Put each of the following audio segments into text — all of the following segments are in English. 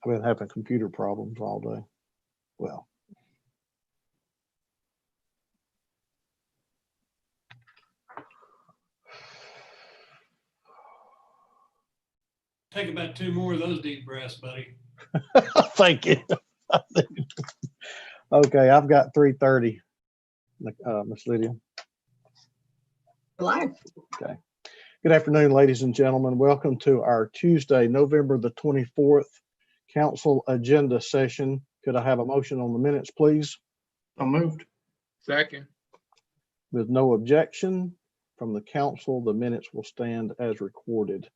We've been having computer problems all day. Well, take about 2 more of those deep breaths, buddy. thank you. Okay, I've got 3:30, Miss Lydia. Live. Okay. Good afternoon, ladies and gentlemen. Welcome to our Tuesday, November the 24th council agenda session. Could I have a motion on the minutes, please? So moved. Second. With no objection from the council, the minutes will stand as recorded.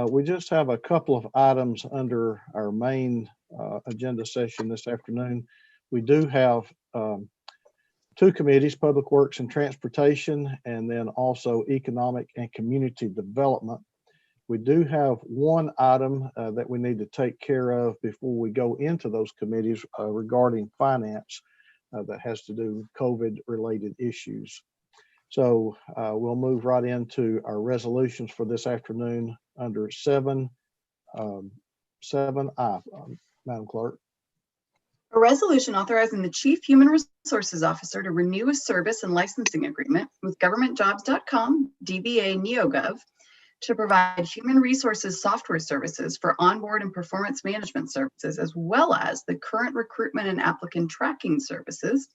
We just have a couple of items under our main agenda session this afternoon. We do have two committees, Public Works and Transportation, and then also Economic and Community Development. We do have one item that we need to take care of before we go into those committees regarding finance that has to do with COVID-related issues. So we'll move right into our resolutions for this afternoon under 7I, Madam Clerk. A resolution authorizing the Chief Human Resources Officer to renew a service and licensing agreement with governmentjobs.com, DBA NeoGov, to provide human resources software services for onboard and performance management services, as well as the current recruitment and applicant tracking services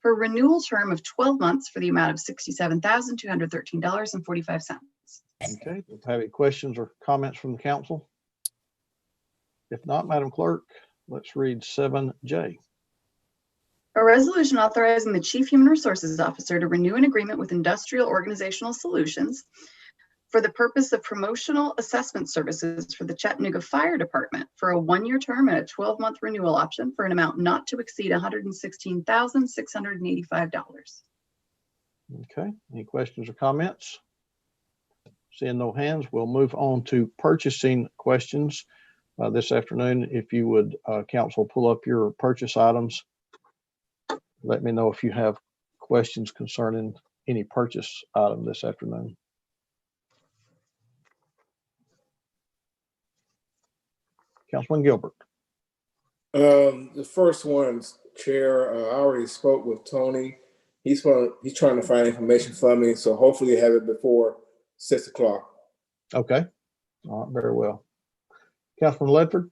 for a renewal term of 12 months for the amount of $67,213.45. Okay, do you have any questions or comments from the council? If not, Madam Clerk, let's read 7J. A resolution authorizing the Chief Human Resources Officer to renew an agreement with Industrial Organizational Solutions for the purpose of promotional assessment services for the Chattanooga Fire Department for a 1-year term and a 12-month renewal option for an amount not to exceed $116,685. Okay, any questions or comments? Seeing no hands, we'll move on to purchasing questions this afternoon. If you would, council, pull up your purchase items. Let me know if you have questions concerning any purchase item this afternoon. Councilman Gilbert. The first one, Chair, I already spoke with Tony. He's trying to find information for me, so hopefully have it before 6 o'clock. Okay, all right, very well. Councilman Ledford.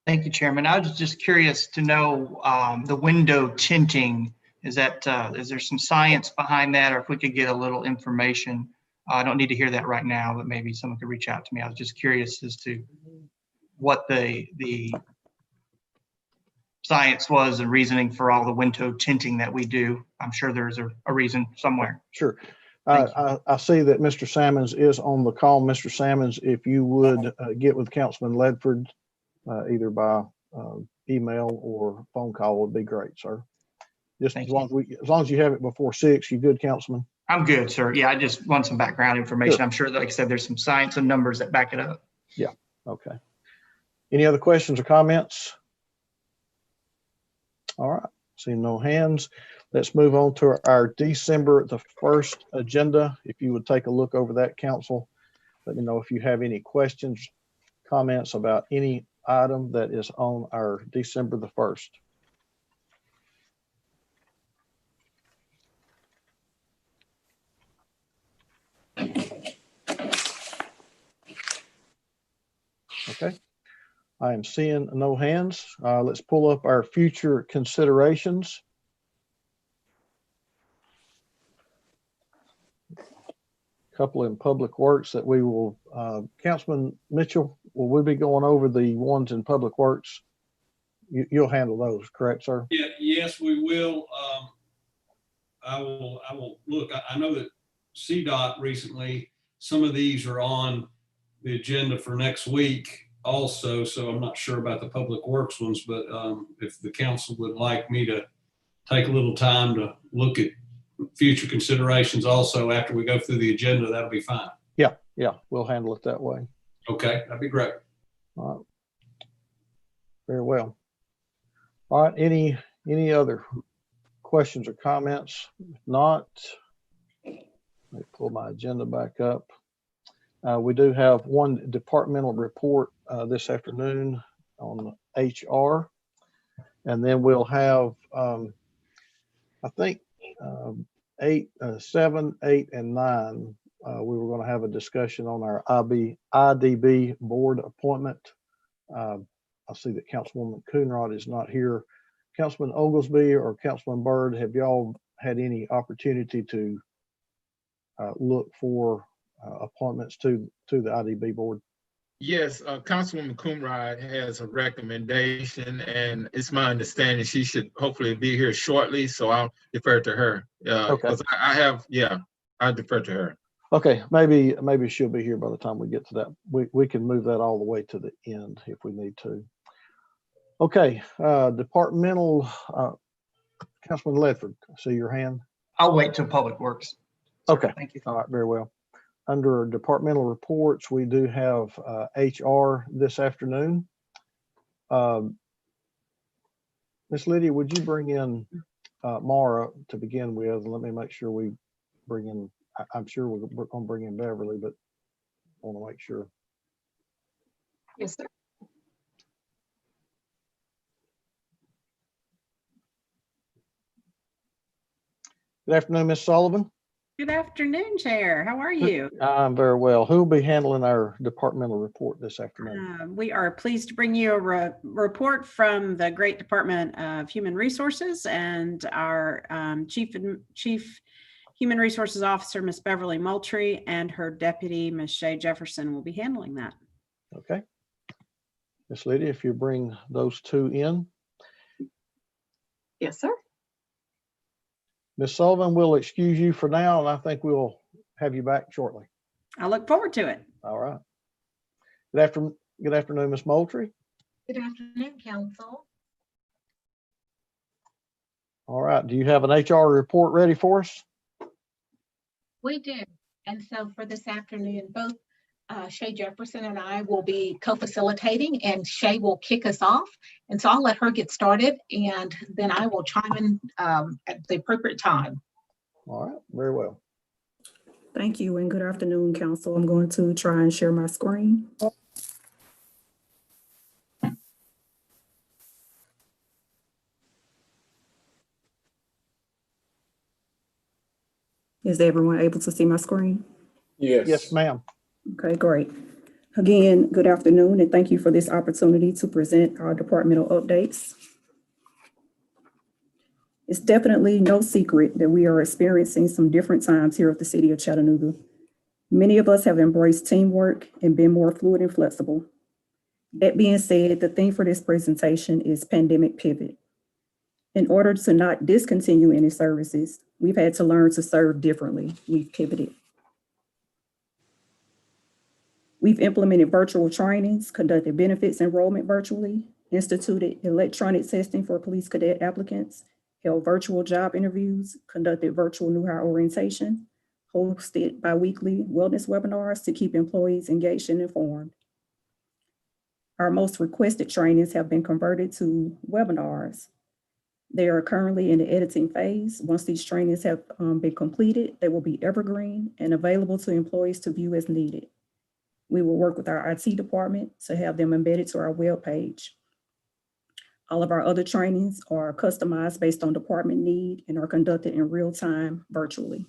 Thank you, Chairman. I was just curious to know the window tinting. Is there some science behind that, or if we could get a little information? I don't need to hear that right now, but maybe someone could reach out to me. I was just curious as to what the science was and reasoning for all the window tinting that we do. I'm sure there's a reason somewhere. Sure. I see that Mr. Salmons is on the call. Mr. Salmons, if you would get with Councilman Ledford, either by email or phone call would be great, sir. Just as long as you have it before 6, you good, Councilman? I'm good, sir. Yeah, I just want some background information. Sure. I'm sure, like I said, there's some science and numbers that back it up. Yeah, okay. Any other questions or comments? All right, seeing no hands. Let's move on to our December the 1st agenda. If you would take a look over that, council, let me know if you have any questions, comments about any item that is on our December the 1st. Okay, I am seeing no hands. Let's pull up our future considerations. Couple in Public Works that we will, Councilman Mitchell, will we be going over the ones in Public Works? You'll handle those, correct, sir? Yeah, yes, we will. I will look. I know that CDOT recently, some of these are on the agenda for next week also, so I'm not sure about the Public Works ones, but if the council would like me to take a little time to look at future considerations also after we go through the agenda, that'll be fine. Yeah, we'll handle it that way. Okay, that'd be great. All right. Very well. All right, any other questions or comments? If not, let me pull my agenda back up. We do have one departmental report this afternoon. on HR. And then we'll have, I think, 7, 8, and 9. We were going to have a discussion on our IDB board appointment. I see that Councilwoman Coonrod is not here. Councilman Oglesby or Councilman Byrd, have y'all had any opportunity to look for appointments to the IDB board? Yes, Councilwoman Coonrod has a recommendation, and it's my understanding she should hopefully be here shortly, so I'll defer to her. Okay. Because I defer to her. Okay, maybe she'll be here by the time we get to that. We can move that all the way to the end if we need to. Okay, departmental, Councilman Ledford, I see your hand. I'll wait till Public Works. Okay, Thank you. all right, very well. Under departmental reports, we do have HR this afternoon. Miss Lydia, would you bring in Mara to begin with? Let me make sure we bring in, I'm sure we're going to bring in Beverly, but I want to make sure. Yes, sir. Good afternoon, Ms. Sullivan. Good afternoon, Chair. How are you? I'm very well. Who will be handling our departmental report this afternoon? We are pleased to bring you a report from the great Department of Human Resources, and our Chief Human Resources Officer, Ms. Beverly Moultrie, and her deputy, Ms. Shay Jefferson, will be handling that. Okay. Ms. Lydia, if you bring those two in. Yes, sir. Ms. Sullivan, we'll excuse you for now, and I think we'll have you back shortly. I look forward to it. All right. Good afternoon, Ms. Moultrie. Good afternoon, Council. All right. Do you have an HR report ready for us? We do. And so for this afternoon, both Shay Jefferson and I will be co-facilitating, and Shay will kick us off. And so I'll let her get started, and then I will chime in at the appropriate time. All right. Very well. Thank you and good afternoon, Council. I'm going to try and share my screen. Is everyone able to see my screen? Yes. Yes, ma'am. Okay, great. Again, good afternoon, and thank you for this opportunity to present our departmental updates. It's definitely no secret that we are experiencing some different times here at the City of Chattanooga. Many of us have embraced teamwork and been more fluid and flexible. That being said, the theme for this presentation is pandemic pivot. In order to not discontinue any services, we've had to learn to serve differently. We've pivoted. We've implemented virtual trainings, conducted benefits enrollment virtually, instituted electronic testing for police cadet applicants, held virtual job interviews, conducted virtual new hire orientation, hosted biweekly wellness webinars to keep employees engaged and informed. Our most requested trainings have been converted to webinars. They are currently in the editing phase. Once these trainings have been completed, they will be evergreen and available to employees to view as needed. We will work with our IT department to have them embedded to our webpage. All of our other trainings are customized based on department need and are conducted in real time virtually.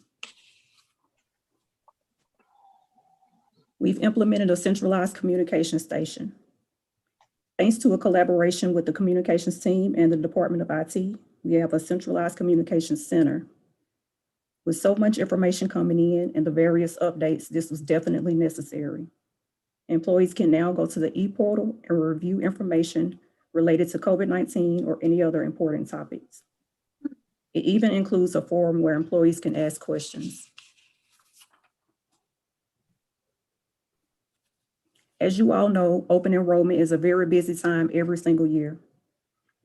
We've implemented a centralized communication station. Thanks to a collaboration with the communications team and the Department of IT, we have a centralized communications center. With so much information coming in and the various updates, this was definitely necessary. Employees can now go to the e-portal and review information related to COVID-19 or any other important topics. It even includes a forum where employees can ask questions. As you all know, open enrollment is a very busy time every single year.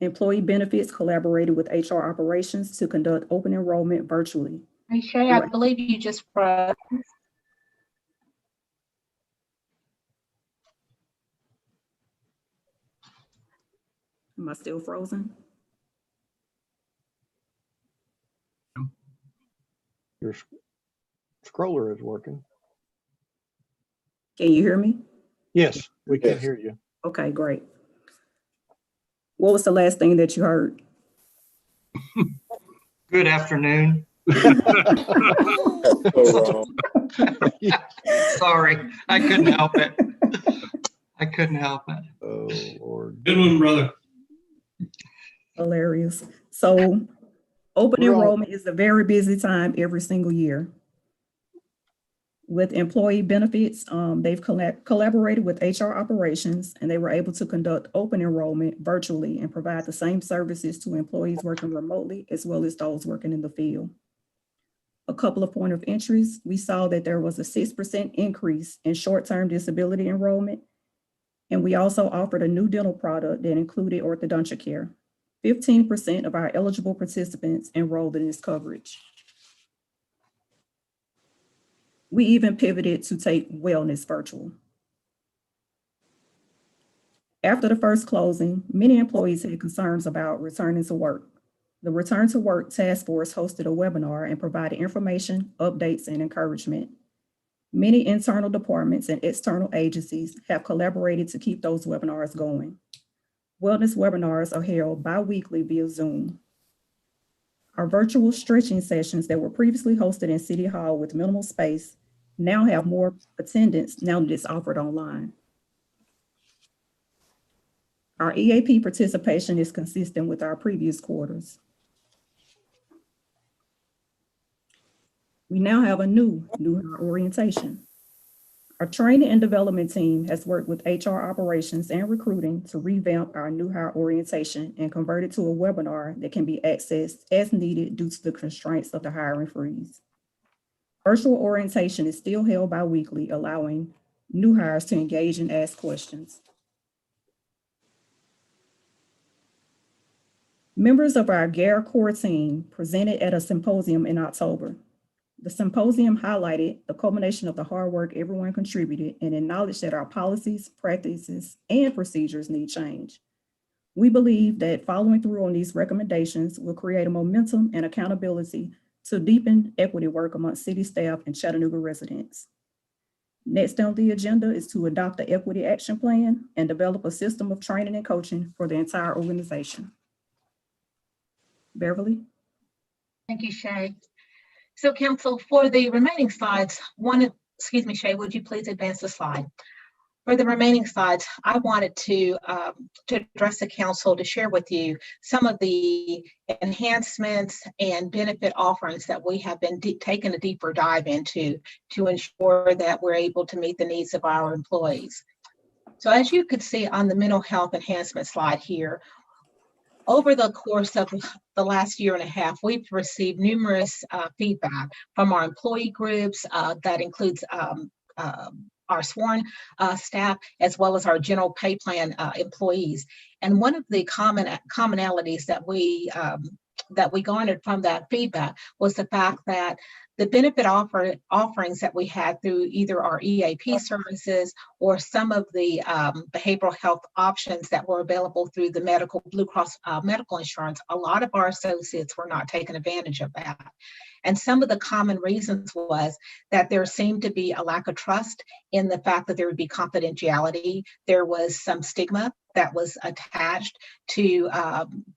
Employee benefits collaborated with HR operations to conduct open enrollment virtually. Hey, Shay, I believe you just froze. Am I still frozen? Your scroller is working. Can you hear me? Yes, we can Yes. hear you. Okay, great. What was the last thing that you heard? Good afternoon. That's so wrong. Sorry, I couldn't help it. I couldn't help it. Oh, Lord. Good one, brother. Hilarious. So open We're on- enrollment is a very busy time every single year. With employee benefits, they've collaborated with HR operations, and they were able to conduct open enrollment virtually and provide the same services to employees working remotely as well as those working in the field. A couple of point of entries, we saw that there was a 6% increase in short-term disability enrollment. And we also offered a new dental product that included orthodontia care. 15% of our eligible participants enrolled in this coverage. We even pivoted to take wellness virtual. After the first closing, many employees had concerns about returning to work. The Return to Work Task Force hosted a webinar and provided information, updates, and encouragement. Many internal departments and external agencies have collaborated to keep those webinars going. Wellness webinars are held bi-weekly via Zoom. Our virtual stretching sessions that were previously hosted in City Hall with minimal space now have more attendance now that it's offered online. Our EAP participation is consistent with our previous quarters. We now have a new hire orientation. Our training and development team has worked with HR operations and recruiting to revamp our new hire orientation and convert it to a webinar that can be accessed as needed due to the constraints of the hiring freeze. Virtual orientation is still held bi-weekly, allowing new hires to engage and ask questions. Members of our GARE core team presented at a symposium in October. The symposium highlighted the culmination of the hard work everyone contributed and acknowledged that our policies, practices, and procedures need change. We believe that following through on these recommendations will create a momentum and accountability to deepen equity work among city staff and Chattanooga residents. Next on the agenda is to adopt the Equity Action Plan and develop a system of training and coaching for the entire organization. Beverly? Thank you, Shay. So council, for the remaining slides, Shay, would you please advance the slide? For the remaining slides, I wanted to address the council to share with you some of the enhancements and benefit offerings that we have been taking a deeper dive into to ensure that we're able to meet the needs of our employees. So as you could see on the mental health enhancement slide here, over the course of the last year and a half, we've received numerous feedback from our employee groups that includes our sworn staff, as well as our general pay plan employees. And one of the commonalities that we garnered from that feedback was the fact that the benefit offerings that we had through either our EAP services or some of the behavioral health options that were available through the Blue Cross medical insurance, a lot of our associates were not taking advantage of that. And some of the common reasons was that there seemed to be a lack of trust in the fact that there would be confidentiality. There was some stigma that was attached to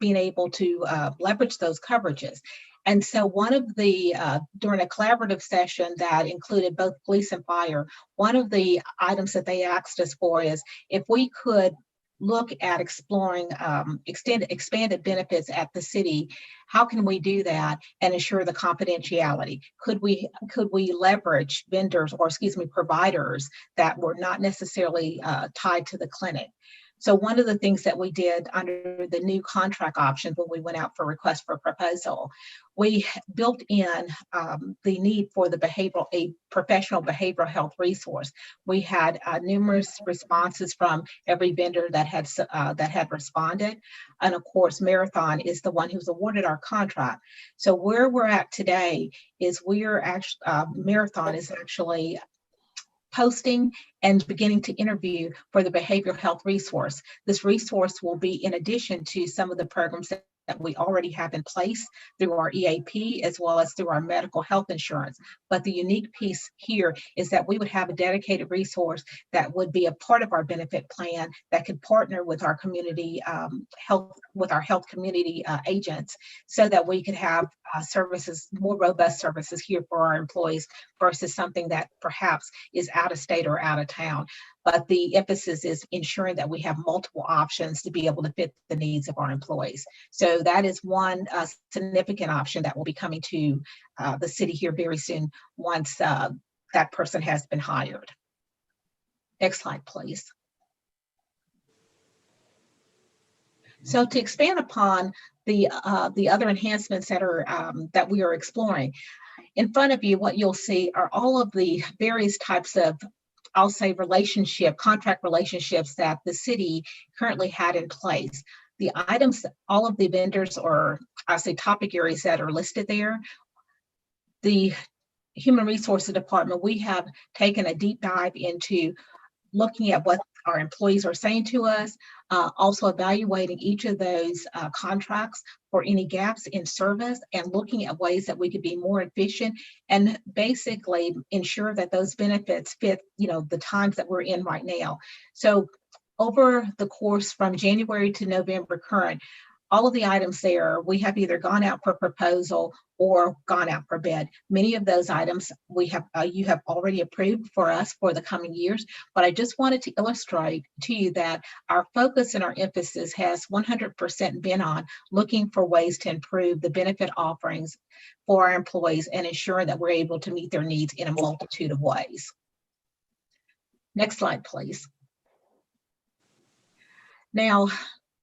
being able to leverage those coverages. And so one of the, during a collaborative session that included both police and fire, one of the items that they asked us for is if we could look at exploring expanded benefits at the city, how can we do that and ensure the confidentiality? Could we leverage vendors or providers that were not necessarily tied to the clinic? So one of the things that we did under the new contract options when we went out for request for proposal, we built in the need for a professional behavioral health resource. We had numerous responses from every vendor that had responded, and of course, Marathon is the one who's awarded our contract. So where we're at today is Marathon is actually posting and beginning to interview for the behavioral health resource. This resource will be in addition to some of the programs that that we already have in place through our EAP as well as through our medical health insurance. But the unique piece here is that we would have a dedicated resource that would be a part of our benefit plan that could partner with our community health community agents, so that we could have services, more robust services here for our employees versus something that perhaps is out of state or out of town. But the emphasis is ensuring that we have multiple options to be able to fit the needs of our employees. So that is one significant option that will be coming to the city here very soon once that person has been hired. Next slide, please. So to expand upon the other enhancements that are that we are exploring, in front of you, what you'll see are all of the various types of, I'll say, contract relationships that the city currently had in place. The items, all of the vendors, or I say topic areas that are listed there, the Human Resources Department, we have taken a deep dive into looking at what our employees are saying to us, also evaluating each of those contracts for any gaps in service, and looking at ways that we could be more efficient and basically ensure that those benefits fit, the times that we're in right now. So over the course from January to November current, all of the items there, we have either gone out for proposal or gone out for bid. Many of those items you have already approved for us for the coming years, but I just wanted to illustrate to you that our focus and our emphasis has 100% been on looking for ways to improve the benefit offerings for our employees and ensuring that we're able to meet their needs in a multitude of ways. Next slide, please. Now,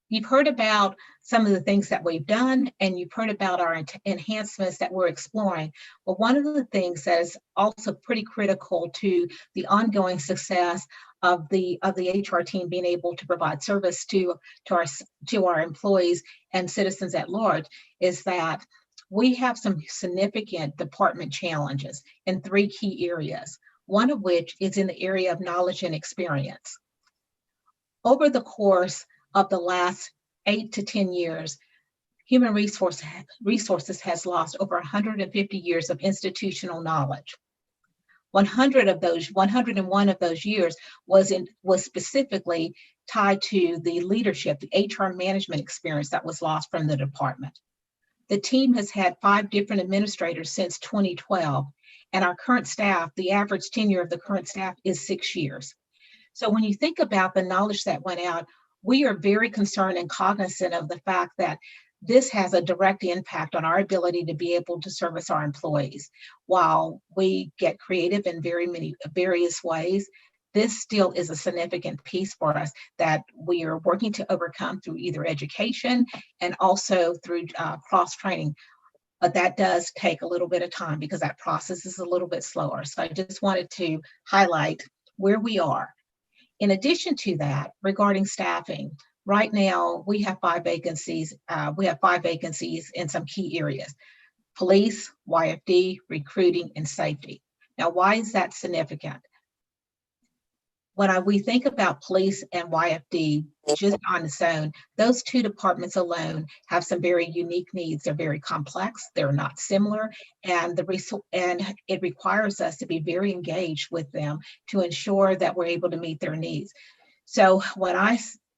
you've heard about some of the things that we've done, and you've heard about our enhancements that we're exploring. But one of the things that is also pretty critical to the ongoing success of the HR team being able to provide service to our employees and citizens at large is that we have some significant department challenges in 3 key areas, one of which is in the area of knowledge and experience. Over the course of the last 8 to 10 years, Human Resources has lost over 150 years of institutional knowledge. 101 of those years was specifically tied to the leadership, the HR management experience that was lost from the department. The team has had 5 different administrators since 2012, and our current staff, the average tenure of the current staff is 6 years. So when you think about the knowledge that went out, we are very concerned and cognizant of the fact that this has a direct impact on our ability to be able to service our employees. While we get creative in various ways, this still is a significant piece for us that we are working to overcome through either education and also through cross-training. But that does take a little bit of time because that process is a little bit slower. So I just wanted to highlight where we are. In addition to that, regarding staffing, right now we have 5 vacancies. We have 5 vacancies in some key areas: police, YFD, recruiting, and safety. Now, why is that significant? When we think about police and YFD just on its own, those 2 departments alone have some very unique needs. They're very complex. They're not similar, and it requires us to be very engaged with them to ensure that we're able to meet their needs. So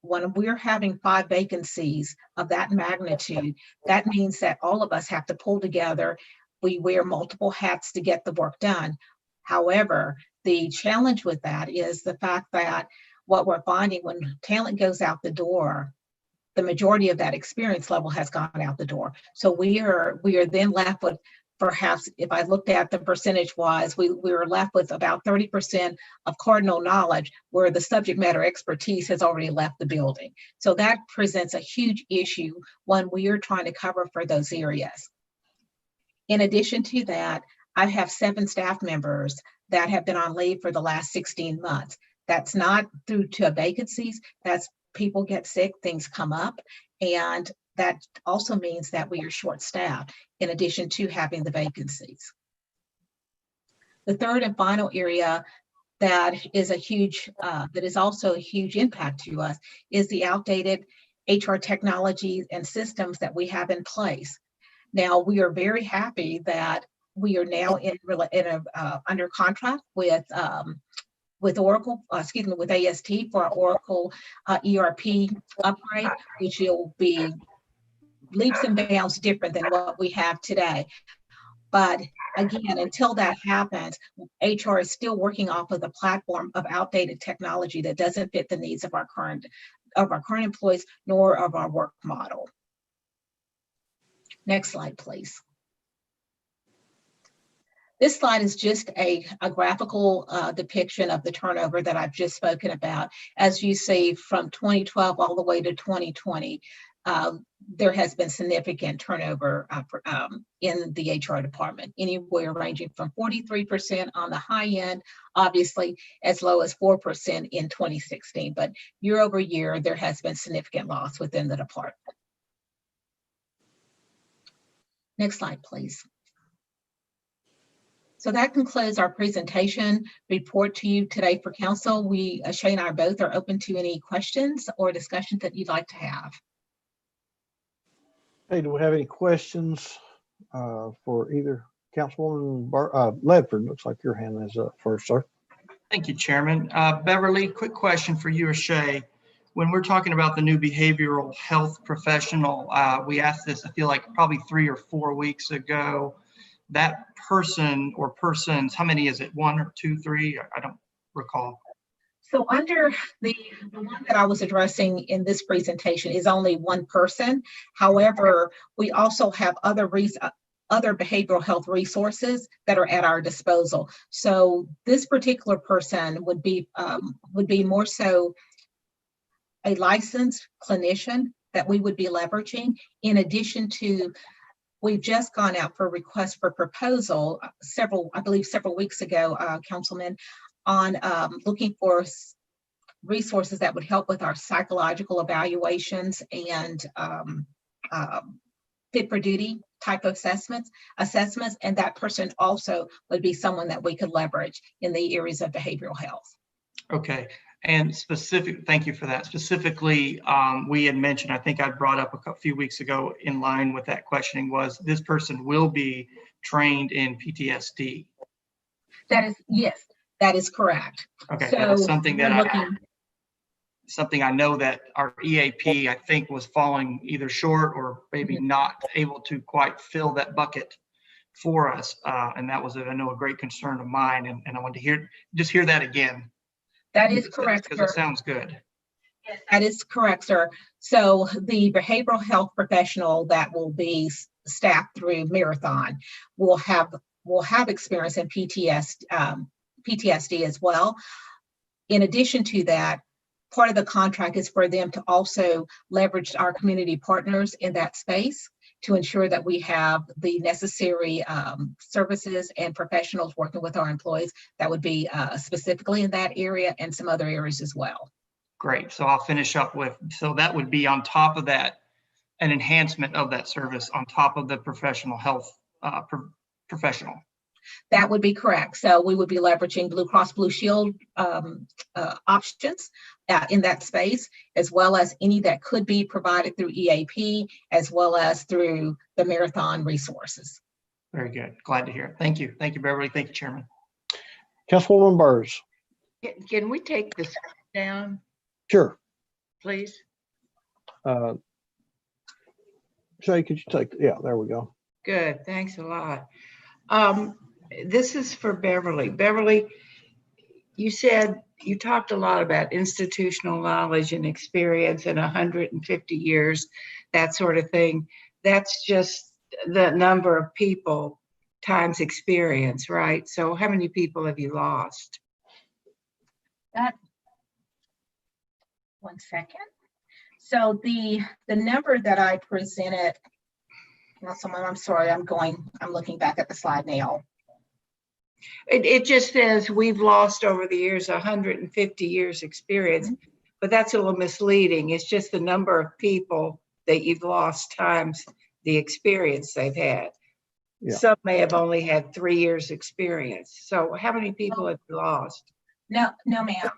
when we're having 5 vacancies of that magnitude, that means that all of us have to pull together. We wear multiple hats to get the work done. However, the challenge with that is the fact that what we're finding when talent goes out the door, the majority of that experience level has gone out the door. So we are then left with, perhaps if I looked at the percentage wise, we were left with about 30% of cardinal knowledge where the subject matter expertise has already left the building. So that presents a huge issue when we are trying to cover for those areas. In addition to that, I have 7 staff members that have been on leave for the last 16 months. That's not due to vacancies, that's people get sick, things come up, and that also means that we are short-staffed in addition to having the vacancies. The third and final area that is also a huge impact to us is the outdated HR technology and systems that we have in place. Now, we are very happy that we are now under contract with Oracle, with AST for our Oracle ERP upgrade, which will be leaps and bounds different than what we have today. But again, until that happens, HR is still working off of the platform of outdated technology that doesn't fit the needs of our current employees, nor of our work model. Next slide, please. This slide is just a graphical depiction of the turnover that I've just spoken about. As you see, from 2012 all the way to 2020, there has been significant turnover in the HR department, anywhere ranging from 43% on the high end, obviously, as low as 4% in 2016. But year over year, there has been significant loss within the department. Next slide, please. So that concludes our presentation report to you today for council. Shay and I both are open to any questions or discussions that you'd like to have. Hey, do we have any questions for either Councilwoman Ledford? Looks like your hand is up first, sir. Thank you, Chairman. Beverly, quick question for you or Shay. When we're talking about the new behavioral health professional, we asked this, I feel like probably 3 or 4 weeks ago. That person or persons, how many is it? 1 or 2, 3? I don't recall. So under the one that I was addressing in this presentation is only one person. However, we also have other behavioral health resources that are at our disposal. So this particular person would be more so a licensed clinician that we would be leveraging, in addition to, we've just gone out for request for proposal several weeks ago, Councilman, on looking for resources that would help with our psychological evaluations and fit for duty type of assessments, and that person also would be someone that we could leverage in the areas of behavioral health. Okay, and thank you for that. Specifically, we had mentioned, I think I brought up a few weeks ago in line with that questioning, was this person will be trained in PTSD. Yes, that is correct. Okay, so that is something that I know that our EAP, I think, was falling either short or maybe not able to quite fill that bucket for us. And that was, I know, a great concern of mine. And I want to hear that again. That is correct, because it sounds good. Yes, that is correct, sir. So the behavioral health professional that will be staffed through Marathon will have experience in PTSD as well. In addition to that, part of the contract is for them to also leverage our community partners in that space to ensure that we have the necessary services and professionals working with our employees that would be specifically in that area and some other areas as well. Great. So I'll finish up with, so that would be on top of that, an enhancement of that service on top of the professional health professional. That would be correct. So we would be leveraging Blue Cross Blue Shield options in that space, as well as any that could be provided through EAP, as well as through the Marathon resources. Very good. Glad to hear it. Thank you. Thank you, Beverly. Thank you, Chairman. Councilwoman Burrs. Can we take this down, Sure. please? Shay, could you take, yeah, there we go. Good, thanks a lot. This is for Beverly. Beverly, you talked a lot about institutional knowledge and experience and 150 years, that sort of thing. That's just the number of people times experience, right? So how many people have you lost? One second. So the number that I presented, I'm sorry, I'm looking back at the slide now. It just says we've lost over the years 150 years experience, but that's a little misleading. It's just the number of people that you've lost times the experience they've had. Yeah. Some may have only had 3 years experience. So how many people have you lost? No, ma'am.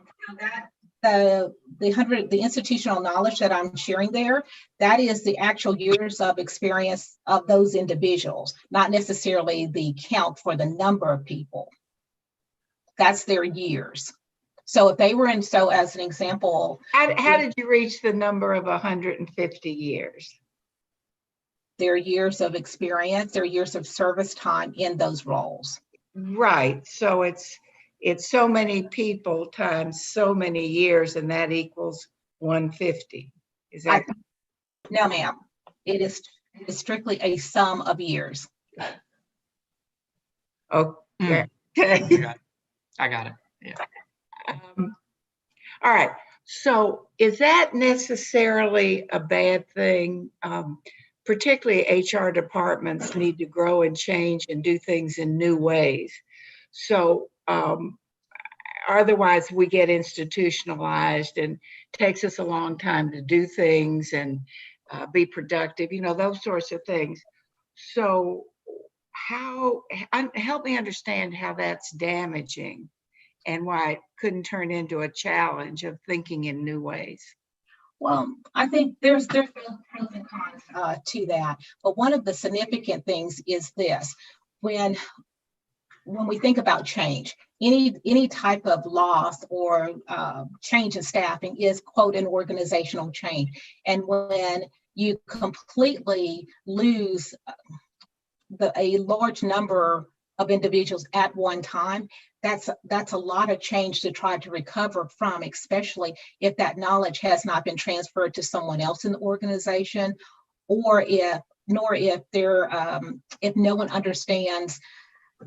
the institutional knowledge that I'm sharing there, that is the actual years of experience of those individuals, not necessarily the count for the number of people. That's their years. So if they were in, so as an example, How did you reach the number of 150 years? their years of experience, their years of service time in those roles. Right. So it's so many people times so many years, and that equals 150. Is that? No, ma'am. It is strictly a sum of years. Okay. I got it. Yeah. All right. So is that necessarily a bad thing? Particularly HR departments need to grow and change and do things in new ways. So otherwise we get institutionalized and takes us a long time to do things and be productive, those sorts of things. So help me understand how that's damaging and why it couldn't turn into a challenge of thinking in new ways. Well, I think there's both pros and cons to that. But one of the significant things is this: when we think about change, any type of loss or change in staffing is, quote, an organizational change. And when you completely lose a large number of individuals at one time, that's a lot of change to try to recover from, especially if that knowledge has not been transferred to someone else in the organization, or if no one understands.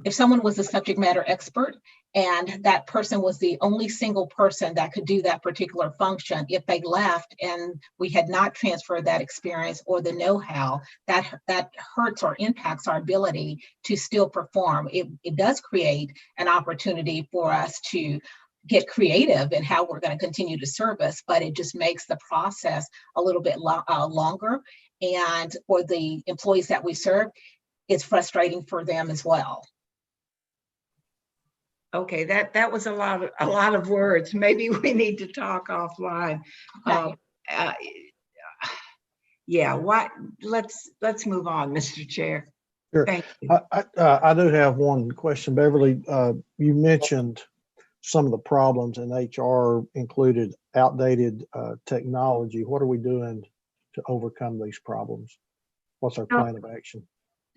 If someone was a subject matter expert and that person was the only single person that could do that particular function, if they left and we had not transferred that experience or the know-how, that hurts or impacts our ability to still perform. It does create an opportunity for us to get creative in how we're going to continue to service, but it just makes the process a little bit longer. And for the employees that we serve, it's frustrating for them as well. Okay, that was a lot of words. Maybe we need to talk offline. Okay. Let's move on, Mr. Chair. Sure. Thank you. I do have one question, Beverly. You mentioned some of the problems in HR included outdated technology. What are we doing to overcome these problems? What's our plan of action?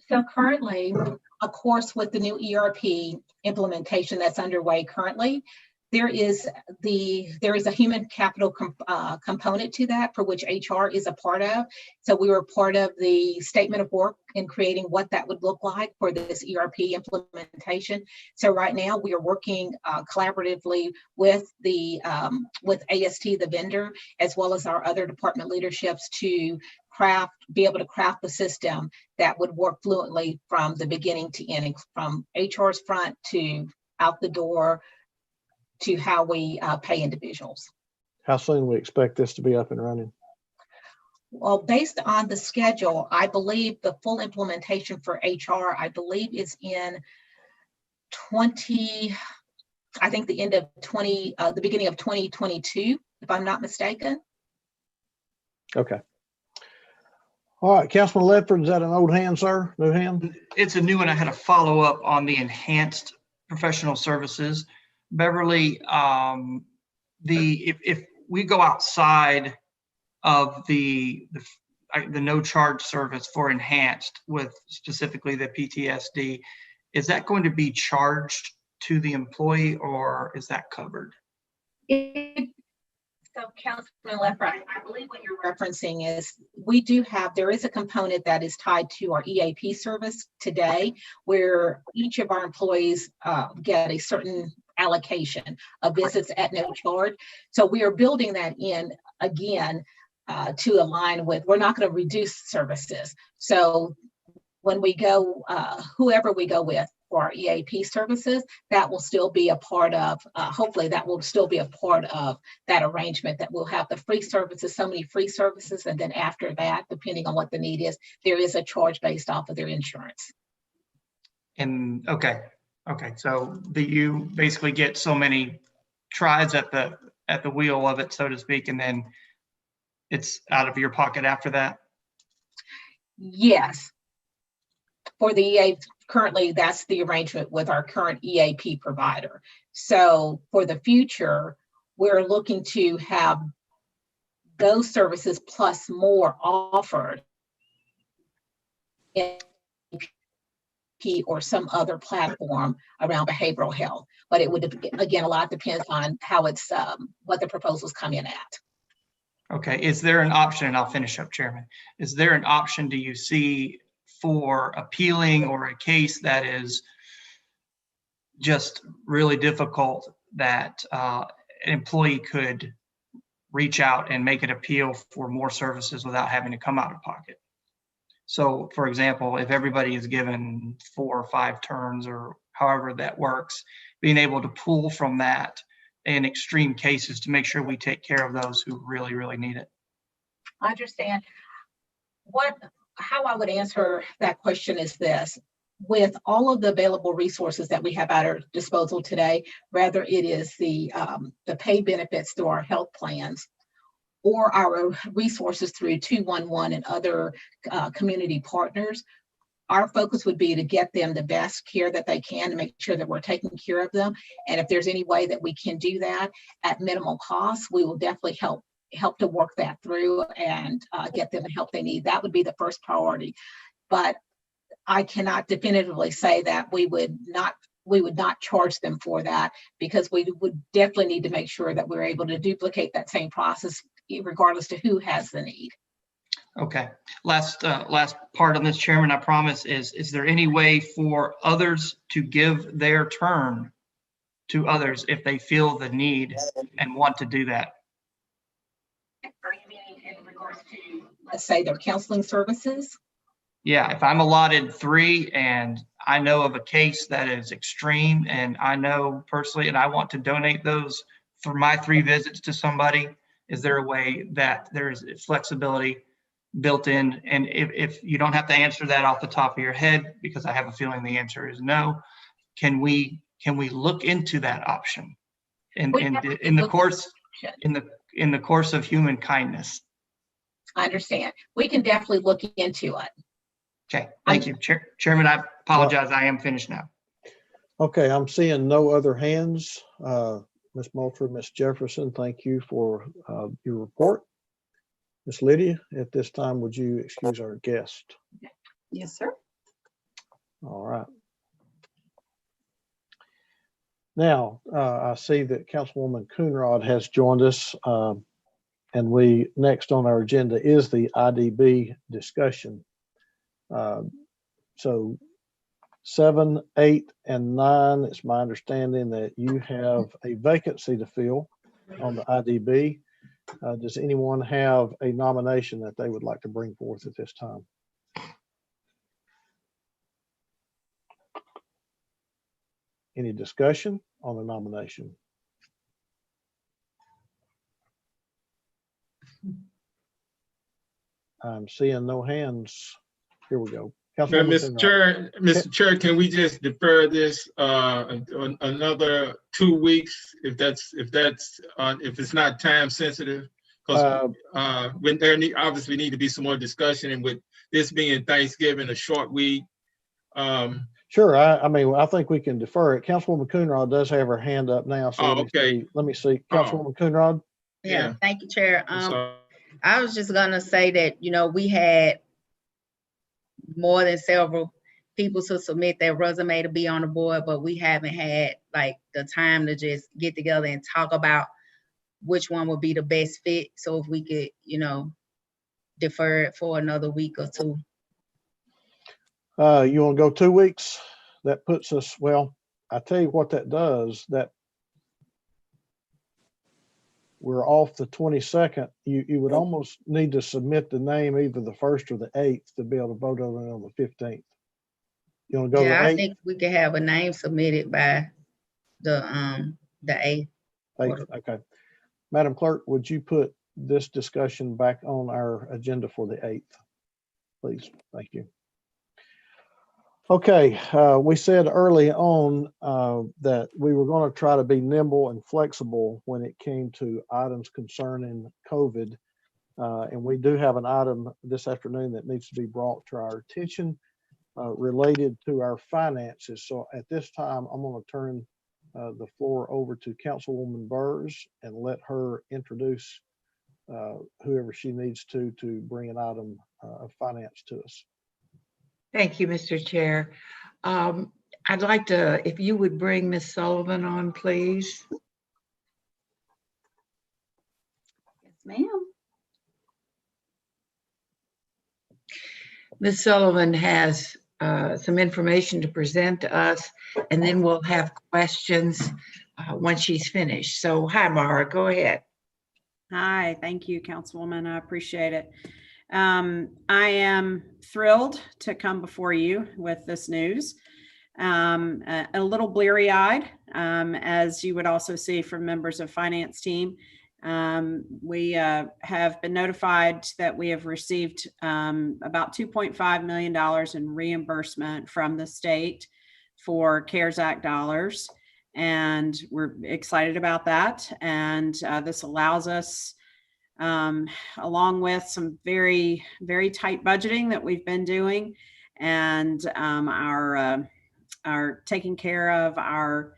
So currently, of course, with the new ERP implementation that's underway currently, there is a human capital component to that, for which HR is a part of. So we were part of the statement of work in creating what that would look like for this ERP implementation. So right now we are working collaboratively with AST, the vendor, as well as our other department leaderships to be able to craft the system that would work fluently from the beginning to end, from HR's front to out the door, to how we pay individuals. How soon do we expect this to be up and running? Well, based on the schedule, I believe the full implementation for HR, is in the beginning of 2022, if I'm not mistaken. Okay. All right, Councilman Ledford, is that an old hand, sir? New hand? It's a new one. I had a follow-up on the enhanced professional services. Beverly, if we go outside of the no charge service for enhanced, with specifically the PTSD, is that going to be charged to the employee, or is that covered? So, Councilman Ledford, I believe what you're referencing is there is a component that is tied to our EAP service today, where each of our employees get a certain allocation of visits at no charge. So we are building that in again to align with, we're not going to reduce services. So when we go, whoever we go with for our EAP services, that will still be a part of, hopefully that will still be a part of that arrangement, that we'll have the free services, so many free services. And then after that, depending on what the need is, there is a charge based off of their insurance. And okay. So you basically get so many tries at the at the wheel of it, so to speak, and then it's out of your pocket after that? Yes. For the EA, currently that's the arrangement with our current EAP provider. So for the future, we're looking to have those services plus more offered in EAP or some other platform around behavioral health. But it would, again, a lot depends on how it's, what the proposals come in at. Okay, is there an option, and I'll finish up, Chairman, is there an option, do you see, for appealing or a case that is just really difficult that an employee could reach out and make an appeal for more services without having to come out of pocket? So for example, if everybody is given 4 or 5 turns or however that works, being able to pull from that in extreme cases to make sure we take care of those who really, really need it. I understand. How I would answer that question is this: with all of the available resources that we have at our disposal today, whether it is the pay benefits through our health plans or our resources through 211 and other community partners, our focus would be to get them the best care that they can to make sure that we're taking care of them. And if there's any way that we can do that at minimal cost, we will definitely help to work that through and get them the help they need. That would be the first priority. But I cannot definitively say that we would not charge them for that, because we would definitely need to make sure that we're able to duplicate that same process regardless to who has the need. Okay, last part on this, Chairman, I promise, is there any way for others to give their turn to others if they feel the need and want to do that? Are you meaning in regards to, let's say, their counseling services? Yeah, if I'm allotted 3 and I know of a case that is extreme and I know personally and I want to donate those for my 3 visits to somebody, is there a way that there's flexibility built in? And if you don't have to answer that off the top of your head, because I have a feeling the answer is no, can we look into that option in the course of human kindness? I understand. We can definitely look into it. Okay, thank you, Chairman. I apologize. I am finished now. Okay, I'm seeing no other hands. Ms. Moultrie, Ms. Jefferson, thank you for your report. Ms. Lydia, at this time, would you excuse our guest? Yes, sir. All right. Now, I see that Councilwoman Coonrod has joined us, and we next on our agenda is the IDB discussion. So 7, 8, and 9, it's my understanding that you have a vacancy to fill on the IDB. Does anyone have a nomination that they would like to bring forth at this time? Any discussion on the nomination? I'm seeing no hands. Here we go. Mr. Chair, can we just defer this another 2 weeks if it's not time sensitive? Because when there obviously need to be some more discussion, and with this being Thanksgiving, a short week. Sure. I mean, I think we can defer it. Councilwoman Coonrod does have her hand up now. So okay. Let me see. Councilwoman Coonrod. Yeah, thank you, Chair. I was just gonna say that, we had more than several people to submit their resume to be on the board, but we haven't had like the time to just get together and talk about which one would be the best fit. So if we could, defer it for another week or 2. You want to go 2 weeks? That puts us, well, I tell you what that does, that we're off the 22nd. You would almost need to submit the name either the 1st or the 8th to be able to vote on it on the 15th. You want to go to the 8th? I think we could have a name submitted by the 8th. 8th, okay. Madam Clerk, would you put this discussion back on our agenda for the 8th, please? Thank you. Okay, we said early on that we were going to try to be nimble and flexible when it came to items concerning COVID. And we do have an item this afternoon that needs to be brought to our attention related to our finances. So at this time, I'm going to turn the floor over to Councilwoman Burrs and let her introduce whoever she needs to bring an item of finance to us. Thank you, Mr. Chair. I'd like to, if you would bring Ms. Sullivan on, please. Yes, ma'am. Ms. Sullivan has some information to present to us, and then we'll have questions once she's finished. So hi, Mara, go ahead. Hi, thank you, Councilwoman. I appreciate it. I am thrilled to come before you with this news. A little bleary-eyed, as you would also see from members of finance team. We have been notified that we have received about $2.5 million in reimbursement from the state for CARES Act dollars. And we're excited about that. And this allows us, along with some very, very tight budgeting that we've been doing, and our taking care of our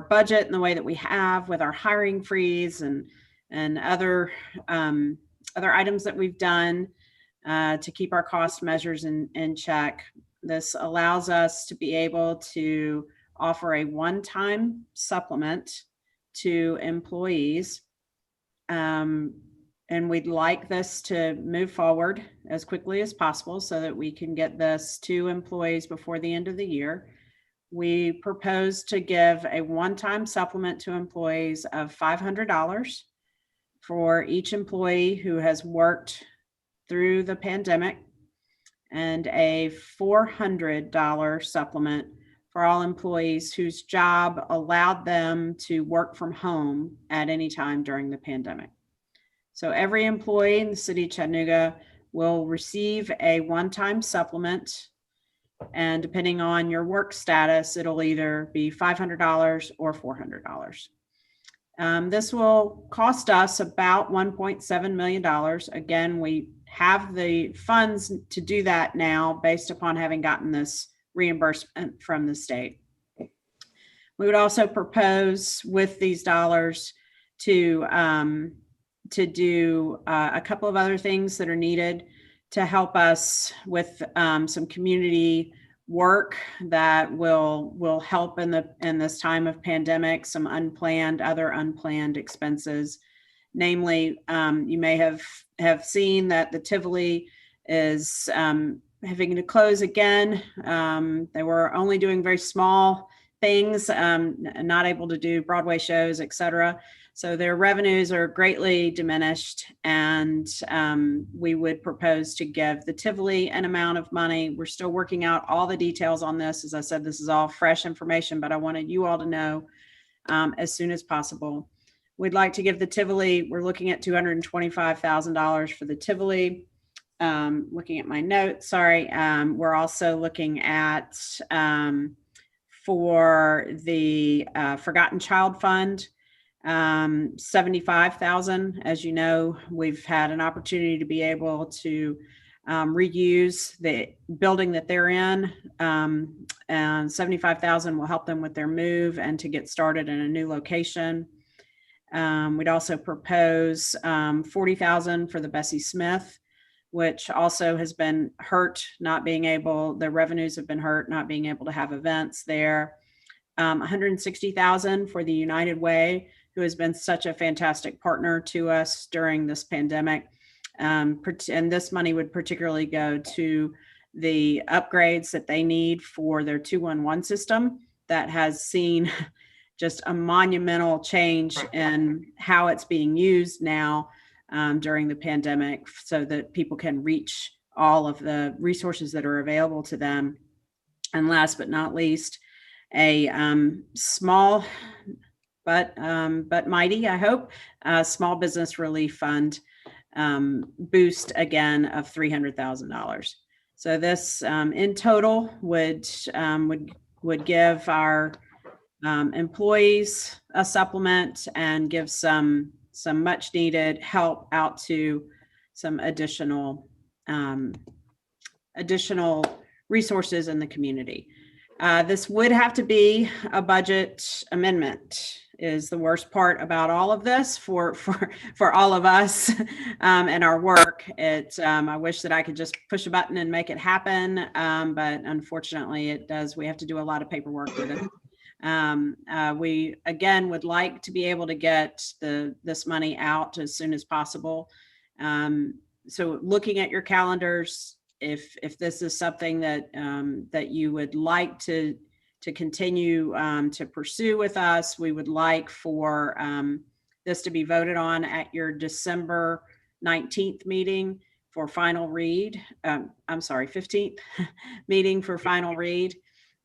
budget in the way that we have with our hiring freeze and other items that we've done to keep our cost measures in check. This allows us to be able to offer a one-time supplement to employees. And we'd like this to move forward as quickly as possible so that we can get this to employees before the end of the year. We propose to give a one-time supplement to employees of $500 for each employee who has worked through the pandemic, and a $400 supplement for all employees whose job allowed them to work from home at any time during the pandemic. So every employee in the city of Chattanooga will receive a one-time supplement, and depending on your work status, it'll either be $500 or $400. This will cost us about $1.7 million. Again, we have the funds to do that now based upon having gotten this reimbursement from the state. We would also propose with these dollars to do a couple of other things that are needed to help us with some community work that will help in this time of pandemic, some other unplanned expenses. Namely, you may have seen that the Tivoli is having to close again. They were only doing very small things, not able to do Broadway shows, etc. So their revenues are greatly diminished, and we would propose to give the Tivoli an amount of money. We're still working out all the details on this. As I said, this is all fresh information, but I wanted you all to know as soon as possible. We'd like to give the Tivoli, we're looking at $225,000 for the Tivoli. Looking at my notes, sorry. We're also looking at for the Forgotten Child Fund, $75,000. As you know, we've had an opportunity to be able to reuse the building that they're in, and $75,000 will help them with their move and to get started in a new location. We'd also propose $40,000 for the Bessie Smith, which also has been hurt, their revenues have been hurt, not being able to have events there. $160,000 for the United Way, who has been such a fantastic partner to us during this pandemic. And this money would particularly go to the upgrades that they need for their 211 system that has seen just a monumental change in how it's being used now during the pandemic, so that people can reach all of the resources that are available to them. And last but not least, a small but mighty, I hope, small business relief fund boost again of $300,000. So this in total would give our employees a supplement and give some much needed help out to some additional resources in the community. This would have to be a budget amendment, is the worst part about all of this for all of us and our work. I wish that I could just push a button and make it happen, but unfortunately it does. We have to do a lot of paperwork with it. We again would like to be able to get this money out as soon as possible. So looking at your calendars, if this is something that you would like to continue to pursue with us, we would like for this to be voted on at your December 19th meeting for final read. I'm sorry, 15th meeting for final read.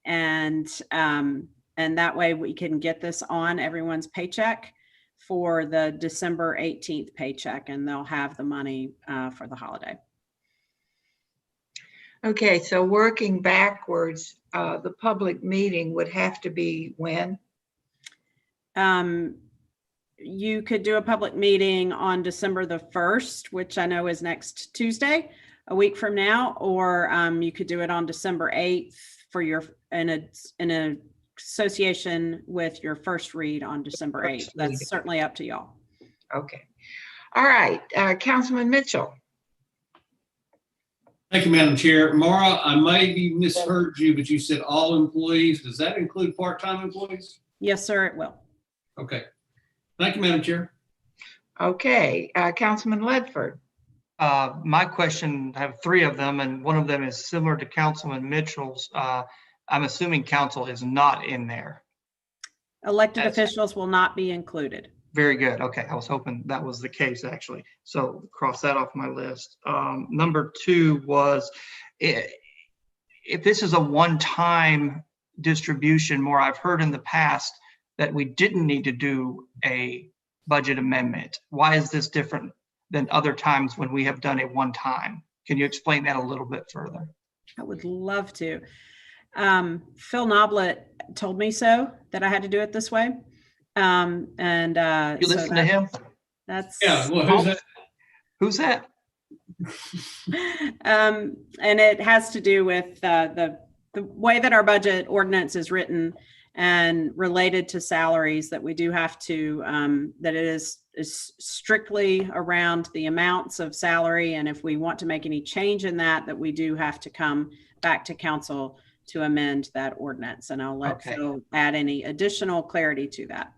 And that way we can get this on everyone's paycheck for the December 18th paycheck, and they'll have the money for the holiday. Okay, so working backwards, the public meeting would have to be when? You could do a public meeting on December the 1st, which I know is next Tuesday, a week from now, or you could do it on December 8th for in a association with your first read on December 8th. That's certainly up to y'all. Okay. All right, Councilman Mitchell. Thank you, Madam Chair. Mara, I may be misheard you, but you said all employees. Does that include part-time employees? Yes, sir, it will. Okay. Thank you, Madam Chair. Okay, Councilman Ledford. My question, I have three of them, and one of them is similar to Councilman Mitchell's. I'm assuming council is not in there. Elected officials will not be included. Very good. Okay, I was hoping that was the case, actually. So cross that off my list. Number two was, if this is a one-time distribution, more I've heard in the past that we didn't need to do a budget amendment. Why is this different than other times when we have done it one time? Can you explain that a little bit further? I would love to. Phil Noblet told me so, that I had to do it this way. You listen to him? That's Yeah. Well, who's that? Who's that? And it has to do with the way that our budget ordinance is written and related to salaries, that we do have to, that it is strictly around the amounts of salary. And if we want to make any change in that we do have to come back to council to amend that ordinance. And I'll let Phil add any additional clarity to that.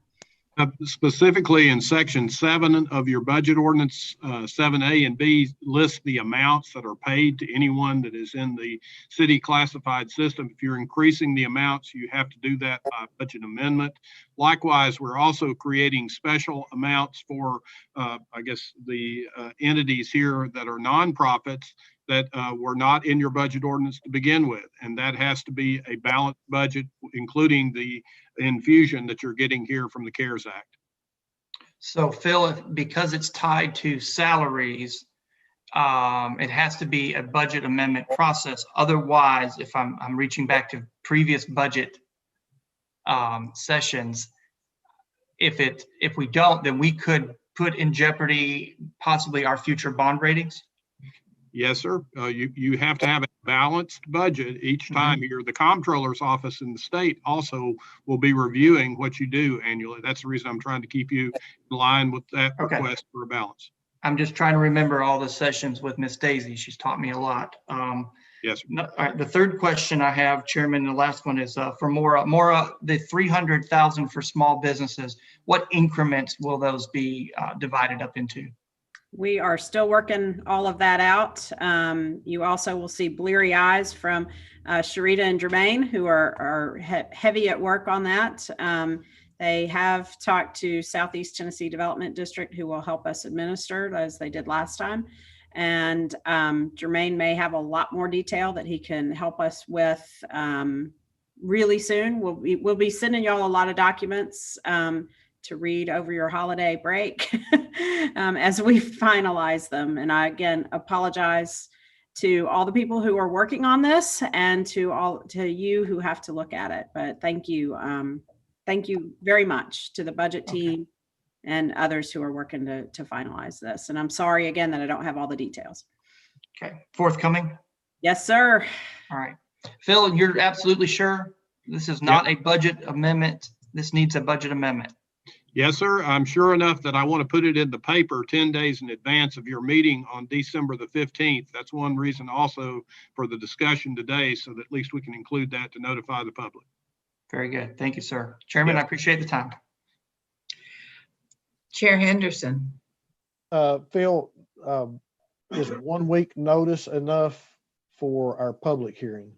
Specifically in section 7 of your budget ordinance, 7A and B list the amounts that are paid to anyone that is in the city classified system. If you're increasing the amounts, you have to do that by budget amendment. Likewise, we're also creating special amounts for, I guess, the entities here that are nonprofits that were not in your budget ordinance to begin with. And that has to be a balanced budget, including the infusion that you're getting here from the CARES Act. So Phil, because it's tied to salaries, it has to be a budget amendment process. Otherwise, if I'm reaching back to previous budget sessions, if we don't, then we could put in jeopardy possibly our future bond ratings. Yes, sir. You have to have a balanced budget each time. Here, the comptroller's office in the state also will be reviewing what you do annually. That's the reason I'm trying to keep you in line with that request for a balance. I'm just trying to remember all the sessions with Miss Daisy. She's taught me a lot. Yes, sir. All right, the third question I have, Chairman, the last one is for Maura, the 300,000 for small businesses. What increments will those be divided up into? We are still working all of that out. You also will see bleary eyes from Sharita and Jermaine, who are heavy at work on that. They have talked to Southeast Tennessee Development District, who will help us administer as they did last time. And Jermaine may have a lot more detail that he can help us with really soon. We'll be sending y'all a lot of documents to read over your holiday break as we finalize them. And I, again, apologize to all the people who are working on this and to you who have to look at it. But thank you. Thank you very much to the budget team and others who are working to finalize this. And I'm sorry again that I don't have all the details. Okay, forthcoming. Yes, sir. All right. Phil, you're absolutely sure this is not a budget amendment? This needs a budget amendment. Yes, sir. I'm sure enough that I want to put it in the paper 10 days in advance of your meeting on December the 15th. That's one reason also for the discussion today, so that at least we can include that to notify the public. Very good. Thank you, sir. Chairman, Yes. I appreciate the time. Chair Henderson. Phil, is 1 week notice enough for our public hearing?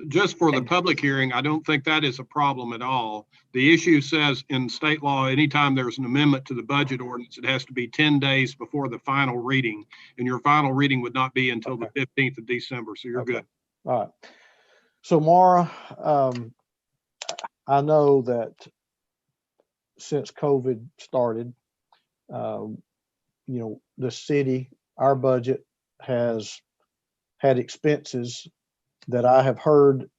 Just for the public hearing, I don't think that is a problem at all. The issue says in state law, anytime there's an amendment to the budget ordinance, it has to be 10 days before the final reading. And your final reading would not be until the 15th of December. So you're good. All right. So Mara, I know that since COVID started, the city, our budget has had expenses that I have heard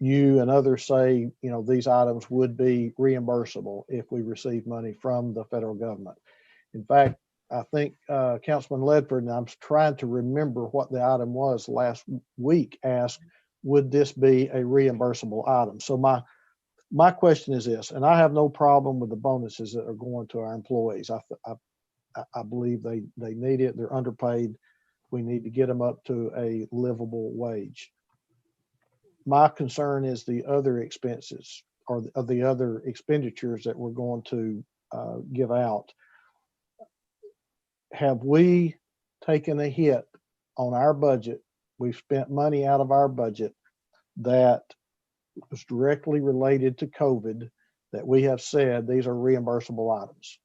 you and others say, these items would be reimbursable if we receive money from the federal government. In fact, I think Councilman Ledford, and I'm trying to remember what the item was last week, asked, would this be a reimbursable item? So my question is this, and I have no problem with the bonuses that are going to our employees. I believe they need it. They're underpaid. We need to get them up to a livable wage. My concern is the other expenses or the other expenditures that we're going to give out. Have we taken a hit on our budget? We've spent money out of our budget that was directly related to COVID that we have said these are reimbursable items.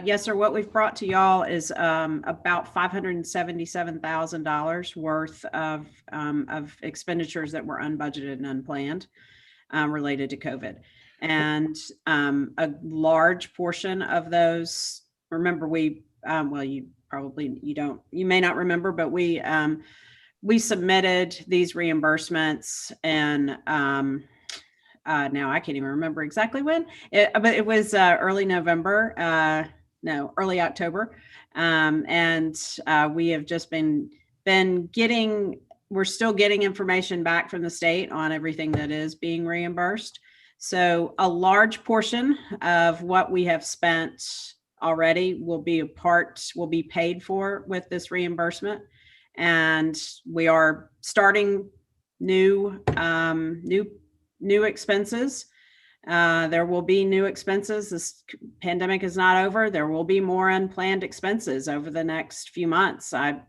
Yes, sir. What we've brought to y'all is about $577,000 worth of expenditures that were unbudgeted and unplanned related to COVID. And a large portion of those, remember you may not remember, but we submitted these reimbursements and now I can't even remember exactly when, but it was early November, early October. And we have just been getting, we're still getting information back from the state on everything that is being reimbursed. So a large portion of what we have spent already will be paid for with this reimbursement. And we are starting new expenses. There will be new expenses. This pandemic is not over. There will be more unplanned expenses over the next few months. I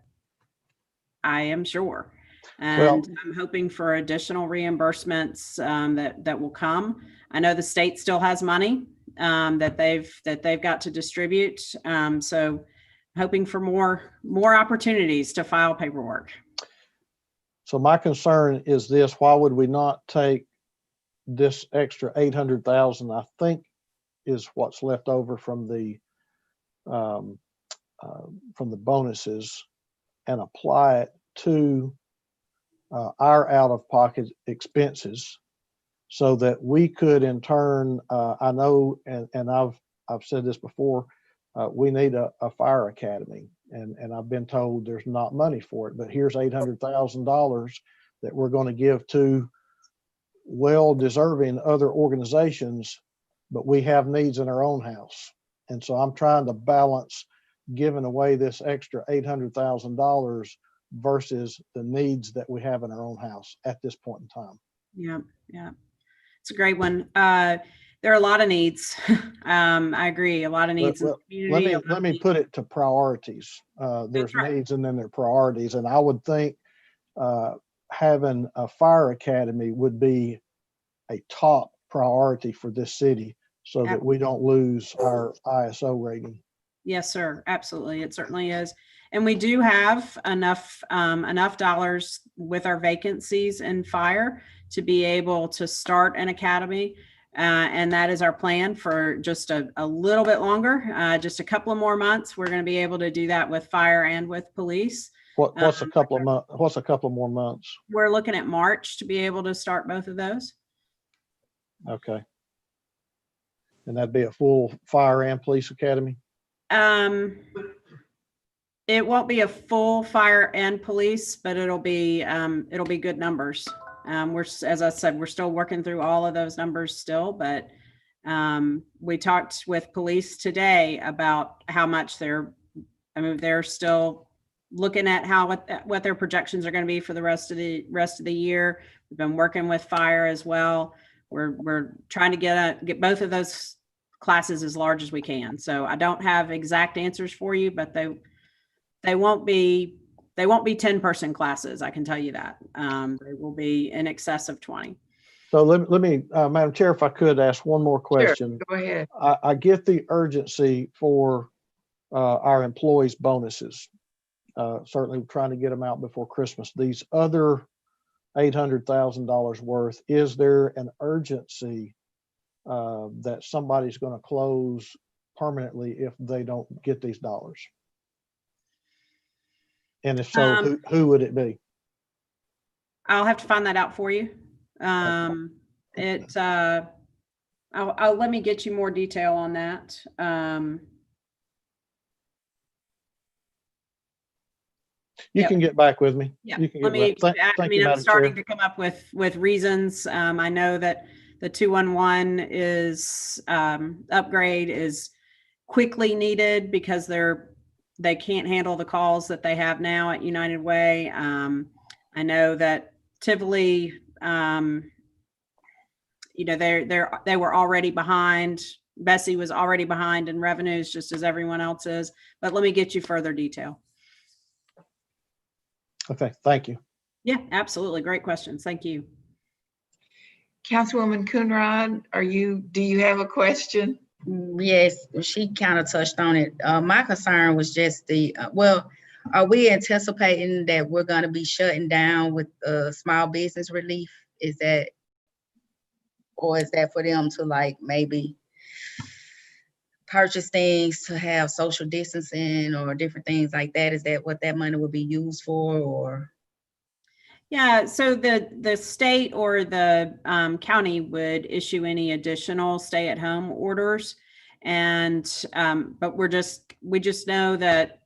am sure. And I'm hoping for additional reimbursements that will come. I know the state still has money that they've got to distribute. So hoping for more opportunities to file paperwork. So my concern is this: why would we not take this extra 800,000, I think, is what's left over from the bonuses, and apply it to our out-of-pocket expenses, so that we could, in turn, I know, and I've said this before, we need a fire academy, and I've been told there's not money for it. But here's $800,000 that we're going to give to well-deserving other organizations, but we have needs in our own house. And so I'm trying to balance giving away this extra $800,000 versus the needs that we have in our own house at this point in time. Yeah. It's a great one. There are a lot of needs. I agree. A lot of needs. Well, let me put it to priorities. There's needs and then there are priorities. And I would think having a fire academy would be a top priority for this city, so that we don't lose our ISO rating. Yes, sir. Absolutely. It certainly is. And we do have enough dollars with our vacancies in fire to be able to start an academy. And that is our plan for just a little bit longer, just a couple of more months. We're going to be able to do that with fire and with police. What's a couple of months? What's a couple more months? We're looking at March to be able to start both of those. Okay. And that'd be a full fire and police academy? It won't be a full fire and police, but it'll be good numbers. As I said, we're still working through all of those numbers still, but we talked with police today about how much they're still looking at what their projections are going to be for the rest of the year. We've been working with fire as well. We're trying to get both of those classes as large as we can. So I don't have exact answers for you, but they won't be 10-person classes. I can tell you that. They will be in excess of 20. So let me, Madam Chair, if I could ask one more question. Sure, go ahead. I get the urgency for our employees' bonuses. Certainly trying to get them out before Christmas. These other $800,000 worth, is there an urgency that somebody's going to close permanently if they don't get these dollars? And if so, who would it be? I'll have to find that out for you. Let me get you more detail on that. You can get back with me. Yeah, You can let get me, back. Thank you, I'm Madam starting Chair. to come up with reasons. I know that the 211 is upgrade is quickly needed because they can't handle the calls that they have now at United Way. I know that Tivoli, they were already behind. Bessie was already behind in revenues, just as everyone else is. But let me get you further detail. Okay, thank you. Yeah, absolutely. Great questions. Thank you. Councilwoman Coonrod, do you have a question? Yes, she kind of touched on it. My concern was just are we anticipating that we're going to be shutting down with small business relief? Is that for them to maybe purchase things to have social distancing or different things like that? Is that what that money would be used for, or? Yeah, so the state or the county would issue any additional stay-at-home orders, and but we just know that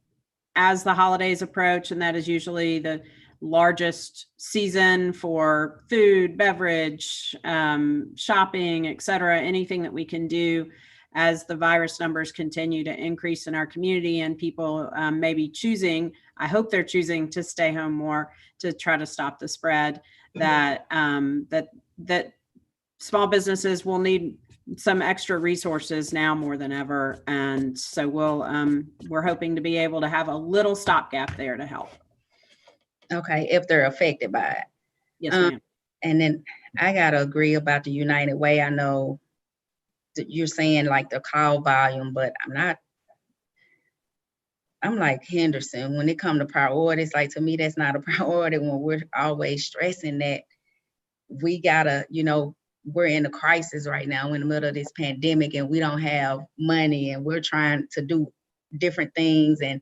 as the holidays approach, and that is usually the largest season for food, beverage, shopping, et cetera, anything that we can do as the virus numbers continue to increase in our community and people maybe choosing, I hope they're choosing to stay home more to try to stop the spread, that small businesses will need some extra resources now more than ever. And so we're hoping to be able to have a little stopgap there to help. Okay, if they're affected by it. Yes, ma'am. And then I gotta agree about the United Way. I know that you're saying the call volume, but I'm like Henderson. When it comes to priorities, to me, that's not a priority when we're always stressing that we gotta, we're in a crisis right now. We're in the middle of this pandemic and we don't have money and we're trying to do different things and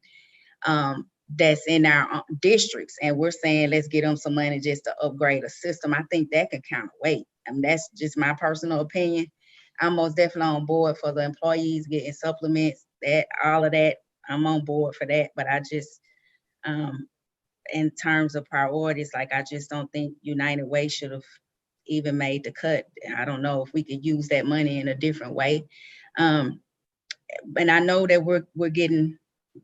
that's in our districts. And we're saying, let's get them some money just to upgrade a system. I think that can kind of wait. I mean, that's just my personal opinion. I'm most definitely on board for the employees getting supplements, all of that. I'm on board for that. But I just, in terms of priorities, I just don't think United Way should have even made the cut. I don't know if we could use that money in a different way. And I know that we're getting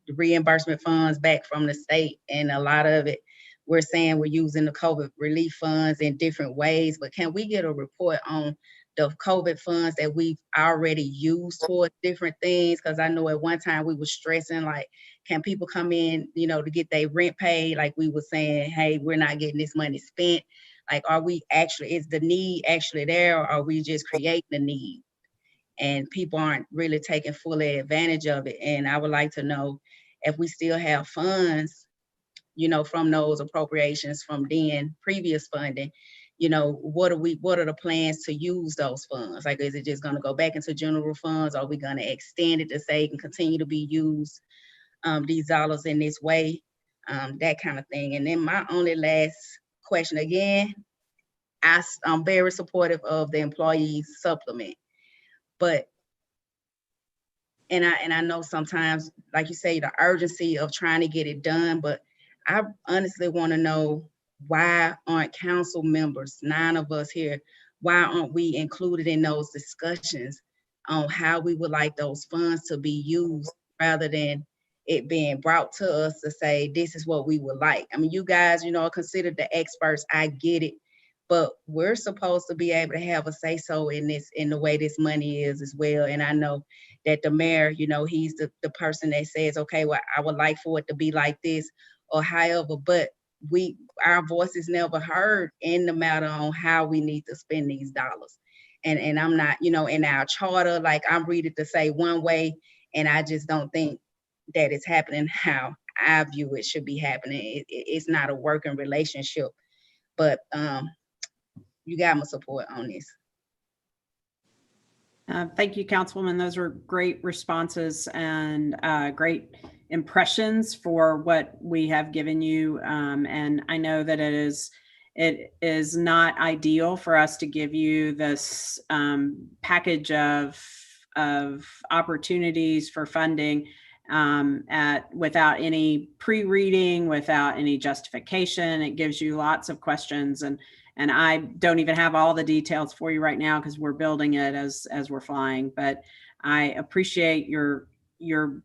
the reimbursement funds back from the state, and a lot of it, we're saying we're using the COVID relief funds in different ways, but can we get a report on the COVID funds that we've already used towards different things? Because I know at one time we were stressing, can people come in, to get their rent paid? We were saying, hey, we're not getting this money spent. Is the need actually there, or are we just creating the need? And people aren't really taking full advantage of it. And I would like to know if we still have funds, from those appropriations from previous funding, you know, what are the plans to use those funds? Like, is it just gonna go back into general funds? Are we gonna extend it to say it can continue to be used, these dollars in this way? That kind of thing. And then my only last question, again, I'm very supportive of the employee supplement, but and I know sometimes, like you say, the urgency of trying to get it done, but I honestly want to know, why aren't council members, 9 of us here, why aren't we included in those discussions on how we would like those funds to be used, rather than it being brought to us to say, this is what we would like? I mean, you guys, you know, are considered the experts. I get it. But we're supposed to be able to have a say so in this, in the way this money is as well. And I know that the mayor, you know, he's the person that says, okay, well, I would like for it to be like this or however, but our voice is never heard in the matter on how we need to spend these dollars. And I'm not, you know, in our charter, like, I'm reading to say one way, and I just don't think that it's happening how I view it should be happening. It's not a working relationship, but you got my support on this. Thank you, Councilwoman. Those were great responses and great impressions for what we have given you. And I know that it is not ideal for us to give you this package of opportunities for funding without any pre-reading, without any justification. It gives you lots of questions, and I don't even have all the details for you right now because we're building it as we're flying. But I appreciate your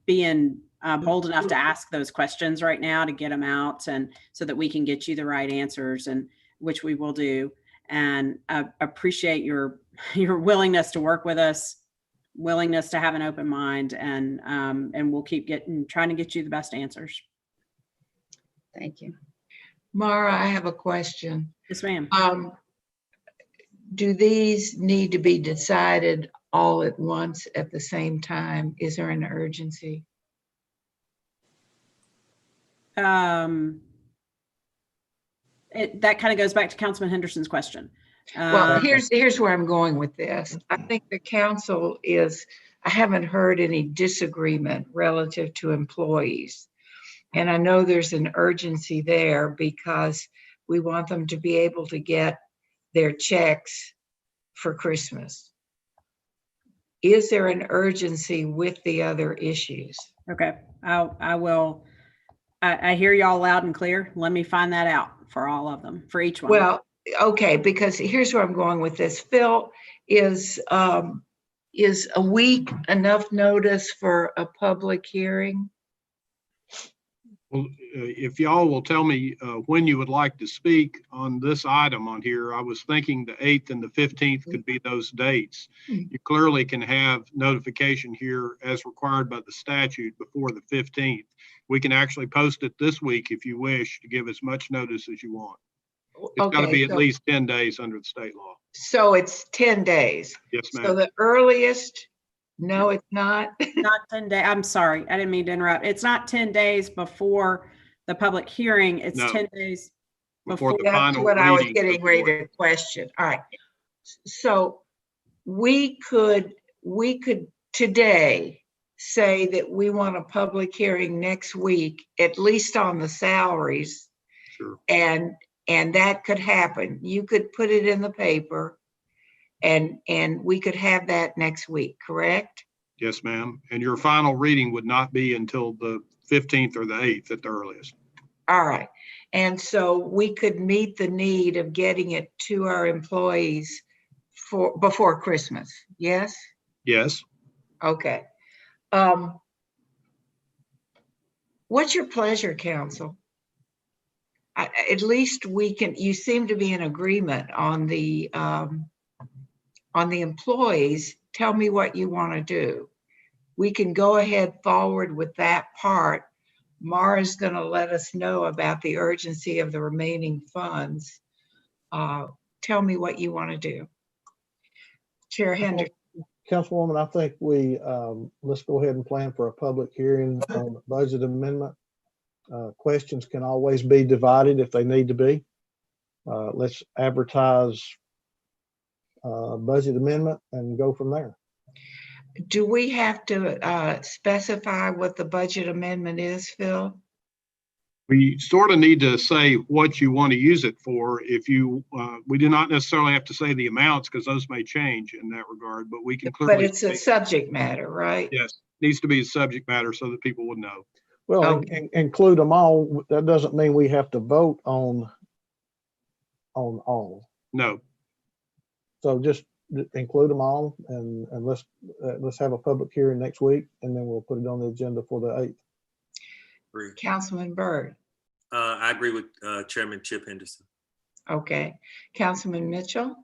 being bold enough to ask those questions right now, to get them out, and so that we can get you the right answers, and which we will do. And appreciate your willingness to work with us, willingness to have an open mind, and we'll keep trying to get you the best answers. Thank you. Mara, I have a question. Yes, ma'am. Do these need to be decided all at once at the same time? Is there an urgency? That kind of goes back to Councilman Henderson's question. Well, here's where I'm going with this. I think the council I haven't heard any disagreement relative to employees. And I know there's an urgency there because we want them to be able to get their checks for Christmas. Is there an urgency with the other issues? Okay, I will. I hear y'all loud and clear. Let me find that out for all of them, for each one. Well, okay, because here's where I'm going with this. Phil, is a week enough notice for a public hearing? Well, if y'all will tell me when you would like to speak on this item on here, I was thinking the 8th and the 15th could be those dates. You clearly can have notification here as required by the statute before the 15th. We can actually post it this week if you wish to give as much notice as you want. It's got to be at least 10 days under the state law. So it's 10 days. Yes, ma'am. So the earliest, no, it's not. Not 10 days. I'm sorry. I didn't mean to interrupt. It's not 10 days before the public hearing. It's 10 days before the final what I was reading getting ready to question. All right. So we could today say that we want a public hearing next week, at least on the salaries. Sure. And that could happen. You could put it in the paper and we could have that next week, correct? Yes, ma'am. And your final reading would not be until the 15th or the 8th at the earliest. All right. And so we could meet the need of getting it to our employees before Christmas. Yes? Yes. Okay. What's your pleasure, council? At least you seem to be in agreement on the employees. Tell me what you want to do. We can go ahead forward with that part. Mara's going to let us know about the urgency of the remaining funds. Tell me what you want to do. Chair Henderson. Councilwoman, I think let's go ahead and plan for a public hearing on the budget amendment. Questions can always be divided if they need to be. let's advertise budget amendment and go from there. Do we have to specify what the budget amendment is, Phil? We sort of need to say what you want to use it for. If you, we do not necessarily have to say the amounts because those may change in that regard, but we can clearly. But it's a subject matter, right? Yes, needs to be a subject matter so that people would know. Well, Okay. include them all. That doesn't mean we have to vote on all. No. So just include them all, and let's have a public hearing next week, and then we'll put it on the agenda for the 8th. Councilman Byrd. I agree with Chairman Chip Henderson. Okay. Councilman Mitchell.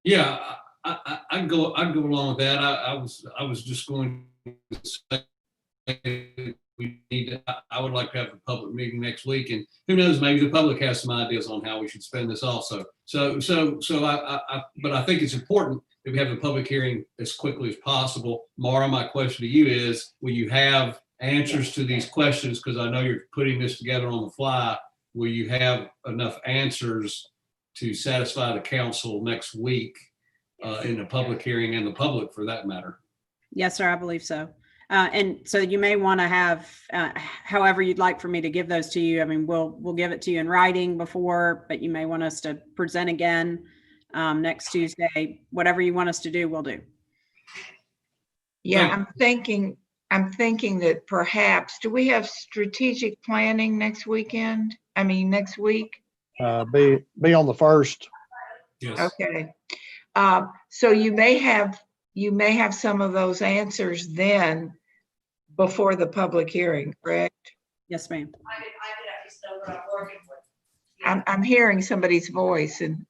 Yeah, I'd go along with that. I was just going to say we need to, I would like to have a public meeting next week, and who knows, maybe the public has some ideas on how we should spend this also. But I think it's important that we have a public hearing as quickly as possible. Mara, my question to you is, will you have answers to these questions? Because I know you're putting this together on the fly. Will you have enough answers to satisfy the council next week in the public hearing and the public for that matter? Yes, sir, I believe so. And so you may want to have, however you'd like for me to give those to you. I mean, we'll give it to you in writing before, but you may want us to present again next Tuesday. Whatever you want us to do, we'll do. Yeah, I'm thinking that perhaps, do we have strategic planning next weekend? I mean, next week? Be on the 1st. Yes. Okay. So you may have some of those answers then before the public hearing, correct? Yes, ma'am. I'm hearing somebody's voice and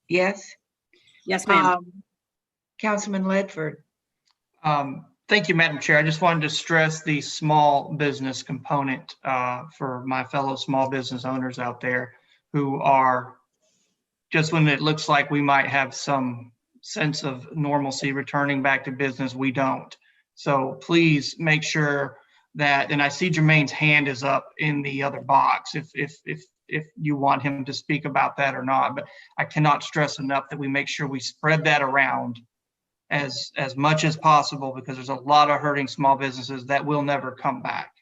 yes? Yes, ma'am. Councilman Ledford. Thank you, Madam Chair. I just wanted to stress the small business component for my fellow small business owners out there who are, just when it looks like we might have some sense of normalcy returning back to business, we don't. So please make sure that, and I see Jermaine's hand is up in the other box if you want him to speak about that or not, but I cannot stress enough that we make sure we spread that around as much as possible, because there's a lot of hurting small businesses that will never come back.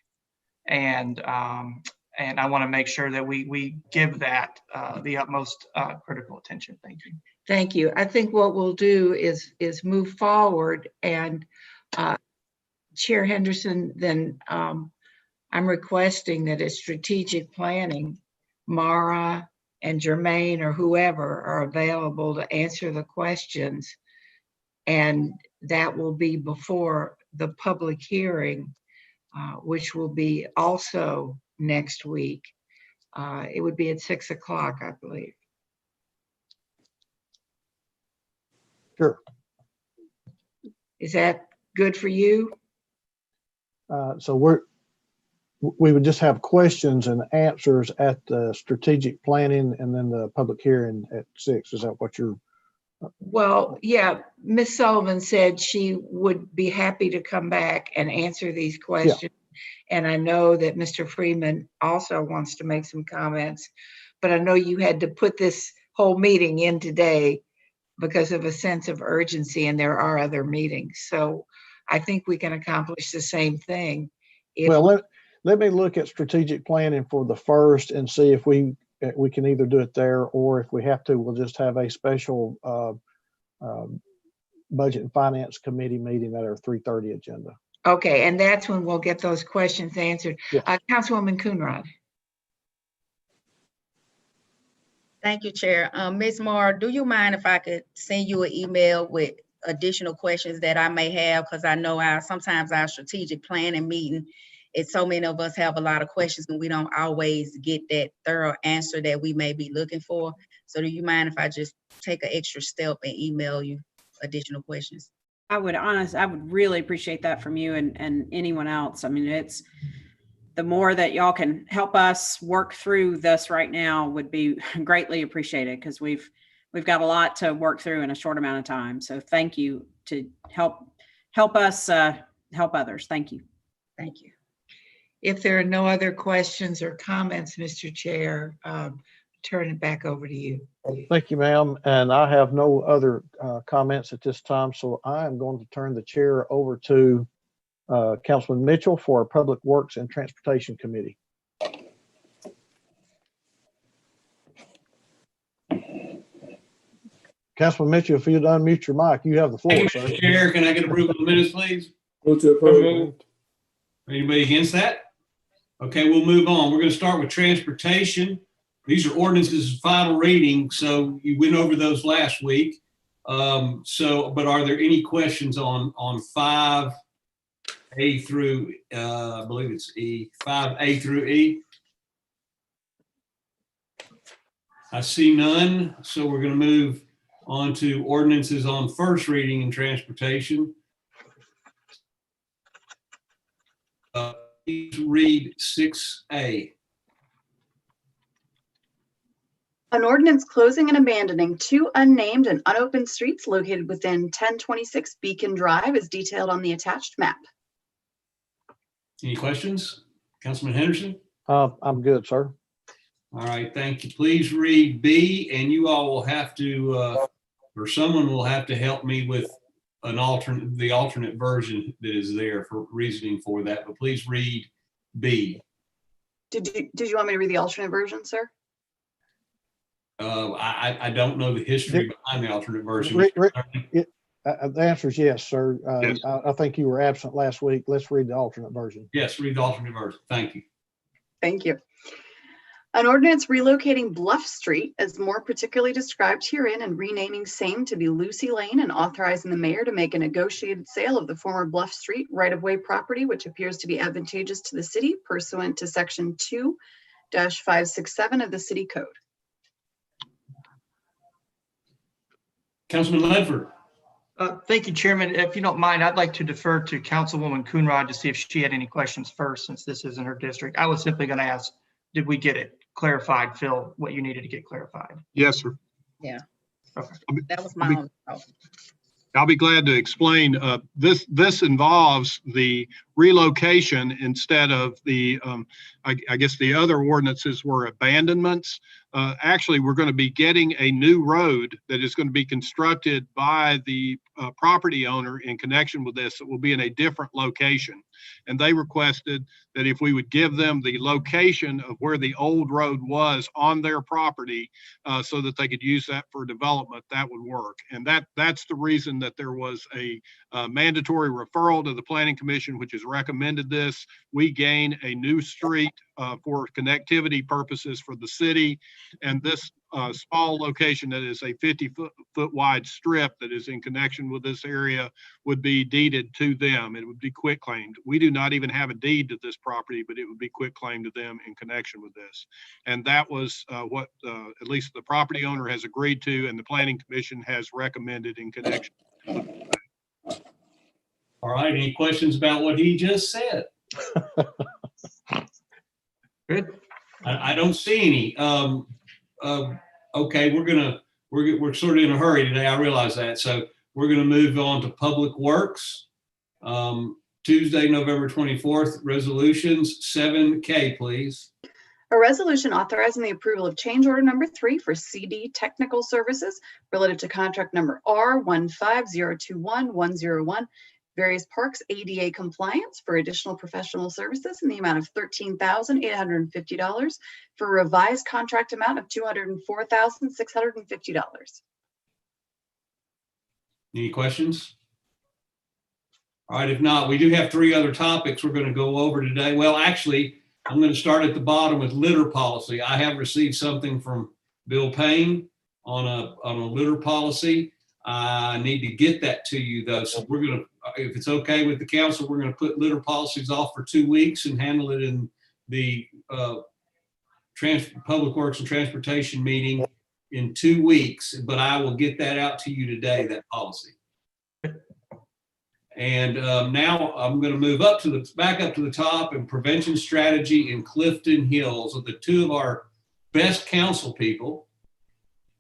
And I want to make sure that we give that the utmost critical attention. Thank you. Thank you. I think what we'll do is move forward, and Chair Henderson, then I'm requesting that at strategic planning, Mara and Jermaine or whoever are available to answer the questions. And that will be before the public hearing, which will be also next week. It would be at 6 o'clock, I believe. Sure. Is that good for you? So we would just have questions and answers at the strategic planning and then the public hearing at 6. Is that what you're? Well, yeah, Ms. Sullivan said she would be happy to come back and answer these questions. Yeah. And I know that Mr. Freeman also wants to make some comments, but I know you had to put this whole meeting in today because of a sense of urgency, and there are other meetings. So I think we can accomplish the same thing. Well, let me look at strategic planning for the 1st and see if we can either do it there, or if we have to, we'll just have a special budget and finance committee meeting at our 3:30 agenda. Okay, and that's when we'll get those questions answered. Yes. Councilwoman Coonrod. Thank you, Chair. Ms. Moore, do you mind if I could send you an email with additional questions that I may have? Because I know sometimes our strategic planning meeting, so many of us have a lot of questions and we don't always get that thorough answer that we may be looking for. So do you mind if I just take an extra step and email you additional questions? I would really appreciate that from you and anyone else. I mean, it's the more that y'all can help us work through this right now would be greatly appreciated, because we've got a lot to work through in a short amount of time. So thank you to help us help others. Thank you. Thank you. If there are no other questions or comments, Mr. Chair, turn it back over to you. Thank you, ma'am. And I have no other comments at this time, so I am going to turn the chair over to Councilman Mitchell for Public Works and Transportation Committee. Councilman Mitchell, if you'd unmute your mic, you have the floor, Thank sir. you, Mr. Chair. Can I get approval of the minutes, please? Move to approve. Anybody against that? Okay, we'll move on. We're going to start with transportation. These are ordinances final reading, so you went over those last week. But are there any questions on 5A through, I believe it's E, 5A through E? I see none, so we're going to move on to ordinances on first reading in transportation. Please read 6A. An ordinance closing and abandoning 2 unnamed and unopened streets located within 1026 Beacon Drive is detailed on the attached map. Any questions? Councilman Henderson? I'm good, sir. All right, thank you. Please read B, and you all will have to, or someone will have to help me with the alternate version that is there for reasoning for that, but please read B. Did you want me to read the alternate version, sir? I don't know the history behind the alternate version. The answer is yes, sir. Yes. I think you were absent last week. Let's read the alternate version. Yes, read the alternate version. Thank you. Thank you. An ordinance relocating Bluff Street as more particularly described herein and renaming same to be Lucy Lane and authorizing the mayor to make a negotiated sale of the former Bluff Street right-of-way property, which appears to be advantageous to the city pursuant to section 2-567 of the city code. Councilman Ledford. Thank you, Chairman. If you don't mind, I'd like to defer to Councilwoman Coonrod to see if she had any questions first, since this isn't her district. I was simply going to ask, did we get it clarified, Phil, what you needed to get clarified? Yes, sir. Yeah. Okay. That was my own. I'll be glad to explain. This involves the relocation instead of the, I guess the other ordinances were abandonments. Actually, we're going to be getting a new road that is going to be constructed by the property owner in connection with this. It will be in a different location. And they requested that if we would give them the location of where the old road was on their property so that they could use that for development, that would work. And that's the reason that there was a mandatory referral to the Planning Commission, which has recommended this. We gain a new street for connectivity purposes for the city. And this small location that is a 50-foot wide strip that is in connection with this area would be deeded to them. It would be quitclaimed. We do not even have a deed to this property, but it would be quitclaimed to them in connection with this. And that was what at least the property owner has agreed to and the Planning Commission has recommended in connection. All right, any questions about what he just said? Good. I don't see any. Okay, we're sort of in a hurry today. I realize that. So we're going to move on to Public Works. Tuesday, November 24th, resolutions 7K, please. A resolution authorizing the approval of change order number 3 for CD Technical Services relative to contract number R15021-101, various parks ADA compliance for additional professional services in the amount of $13,850 for a revised contract amount of $204,650. Any questions? All right, if not, we do have 3 other topics we're going to go over today. Well, actually, I'm going to start at the bottom with litter policy. I have received something from Bill Payne on a litter policy. I need to get that to you though. So we're going to, if it's okay with the council, we're going to put litter policies off for 2 weeks and handle it in the Public Works and Transportation meeting in 2 weeks. But I will get that out to you today, that policy. And now I'm going to move back up to the top, and prevention strategy in Clifton Hills are the 2 of our best council people.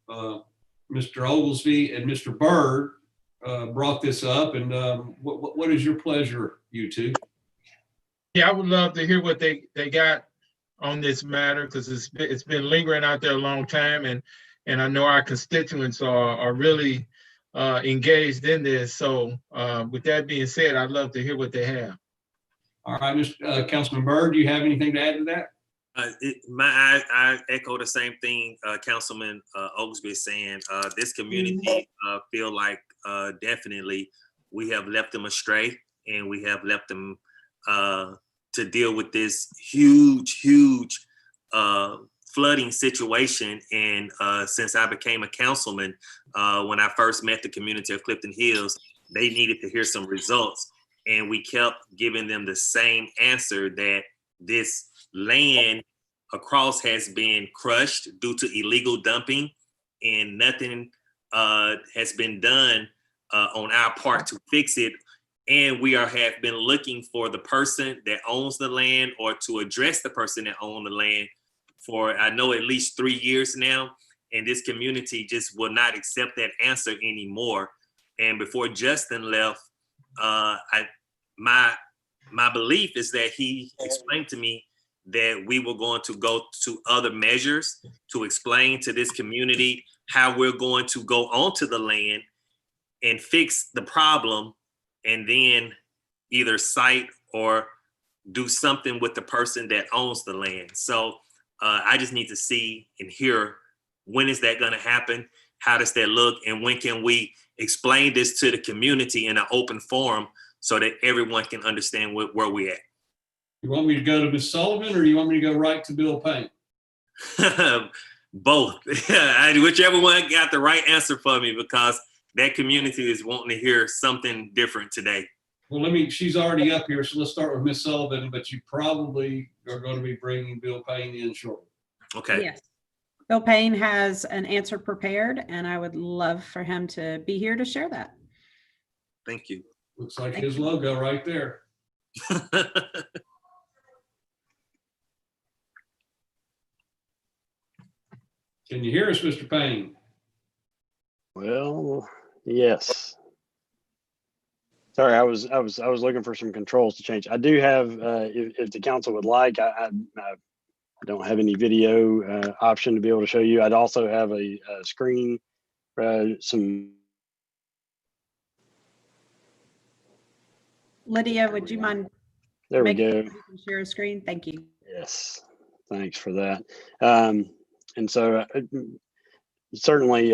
Mr. Oglesby and Mr. Byrd brought this up, and what is your pleasure, you 2? Yeah, I would love to hear what they got on this matter, because it's been lingering out there a long time, and I know our constituents are really engaged in this. So with that being said, I'd love to hear what they have. All right, Mr. Councilman Byrd, do you have anything to add to that? I echo the same thing Councilman Oglesby is saying. This community feel like definitely we have left them astray, and we have left them to deal with this huge flooding situation. And since I became a councilman, when I first met the community of Clifton Hills, they needed to hear some results. And we kept giving them the same answer, that this land across has been crushed due to illegal dumping, and nothing has been done on our part to fix it. And we have been looking for the person that owns the land, or to address the person that owns the land, for I know at least 3 years now. And this community just will not accept that answer anymore. And before Justin left, my belief is that he explained to me that we were going to go to other measures to explain to this community how we're going to go onto the land and fix the problem, and then either cite or do something with the person that owns the land. So I just need to see and hear, when is that going to happen? How does that look? And when can we explain this to the community in an open forum so that everyone can understand where we're at? You want me to go to Ms. Sullivan, or you want me to go right to Bill Payne? Both. Whichever one got the right answer for me, because that community is wanting to hear something different today. Well, she's already up here, so let's start with Ms. Sullivan, but you probably are going to be bringing Bill Payne in shortly. Okay. Yes. Bill Payne has an answer prepared, and I would love for him to be here to share that. Thank you. Looks like his logo right there. Can you hear us, Mr. Payne? Well, yes. Sorry, I was looking for some controls to change. I do have, if the council would like, I don't have any video option to be able to show you. I'd also have a screen, some. Lydia, would you mind? There we go. You can share a screen. Thank you. Yes, thanks for that. And so certainly,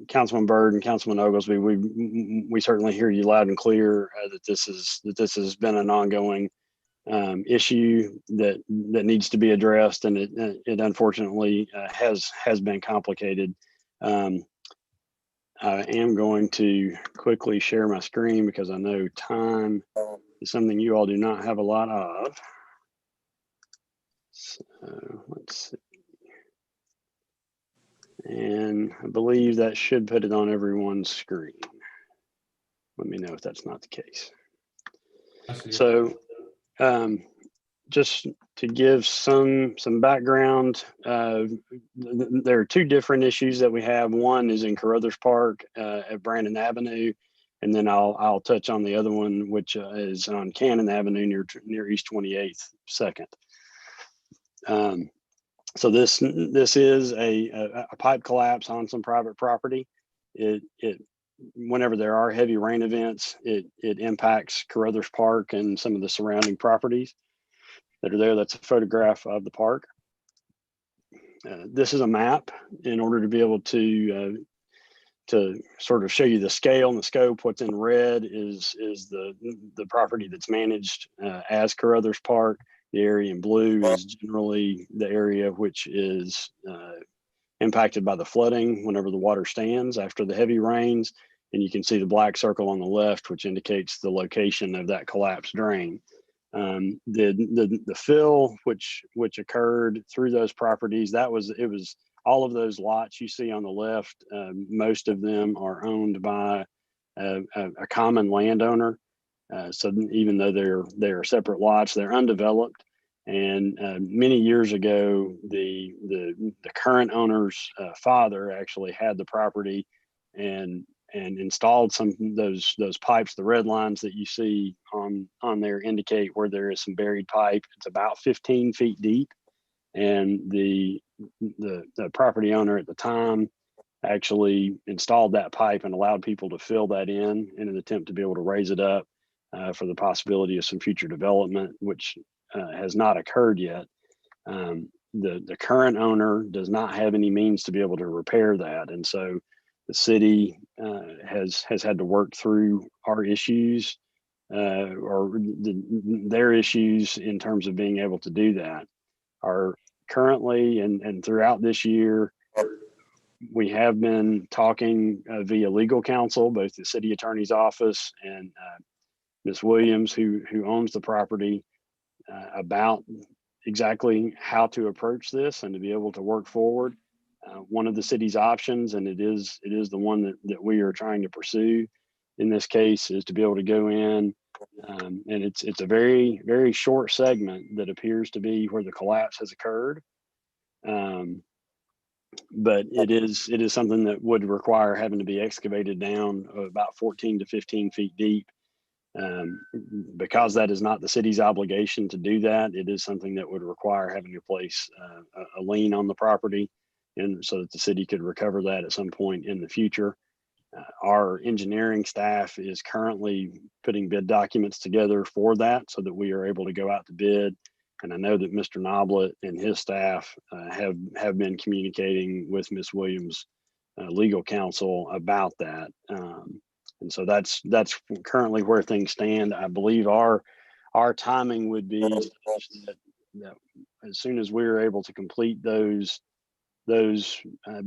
Councilman Byrd and Councilman Oglesby, we certainly hear you loud and clear that this has been an ongoing issue that needs to be addressed, and it unfortunately has been complicated. I am going to quickly share my screen because I know time is something you all do not have a lot of. So let's see. And I believe that should put it on everyone's screen. Let me know if that's not the case. So just to give some background, there are two different issues that we have. One is in Carruthers Park at Brandon Avenue, and then I'll touch on the other one, which is on Cannon Avenue near East 28th 2nd. So this is a pipe collapse on some private property. Whenever there are heavy rain events, it impacts Carruthers Park and some of the surrounding properties that are there. That's a photograph of the park. This is a map in order to be able to sort of show you the scale and the scope. What's in red is the property that's managed as Carruthers Park. The area in blue is generally the area which is impacted by the flooding whenever the water stands after the heavy rains. And you can see the black circle on the left, which indicates the location of that collapsed drain. The fill which occurred through those properties, it was all of those lots you see on the left. Most of them are owned by a common landowner. So even though they're separate lots, they're undeveloped. And many years ago, the current owner's father actually had the property and and installed some of those pipes. The red lines that you see on there indicate where there is some buried pipe. It's about 15 feet deep, and the property owner at the time actually installed that pipe and allowed people to fill that in an attempt to be able to raise it up for the possibility of some future development, which has not occurred yet. The current owner does not have any means to be able to repair that, and so the city has had to work through our issues or their issues in terms of being able to do that. Are currently and throughout this year, we have been talking via legal counsel, both the city attorney's office and Ms. Williams, who owns the property, about exactly how to approach this and to be able to work forward. One of the city's options, and it is the one that we are trying to pursue in this case, is to be able to go in, and it's a very, very short segment that appears to be where the collapse has occurred. But it is something that would require having to be excavated down about 14 to 15 feet deep. Because that is not the city's obligation to do that, it is something that would require having to place a lien on the property, and so that the city could recover that at some point in the future. Our engineering staff is currently putting bid documents together for that so that we are able to go out to bid. And I know that Mr. Noblet and his staff have been communicating with Ms. Williams' legal counsel about that. And so that's currently where things stand. I believe our timing would be such that as soon as we were able to complete those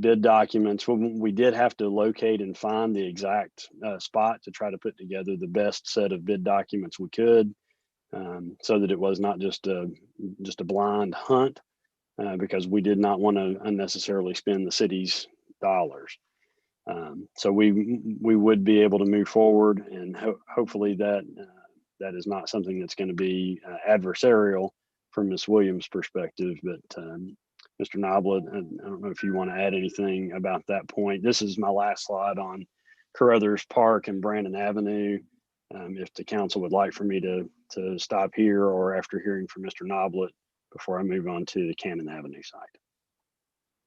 bid documents, we did have to locate and find the exact spot to try to put together the best set of bid documents we could, so that it was not just a blind hunt, because we did not want to unnecessarily spend the city's dollars. So we would be able to move forward, and hopefully that is not something that's going to be adversarial from Ms. Williams' perspective. But Mr. Noblet, I don't know if you want to add anything about that point. This is my last slide on Carruthers Park and Brandon Avenue. If the council would like for me to stop here, or after hearing from Mr. Noblet, before I move on to the Cannon Avenue site.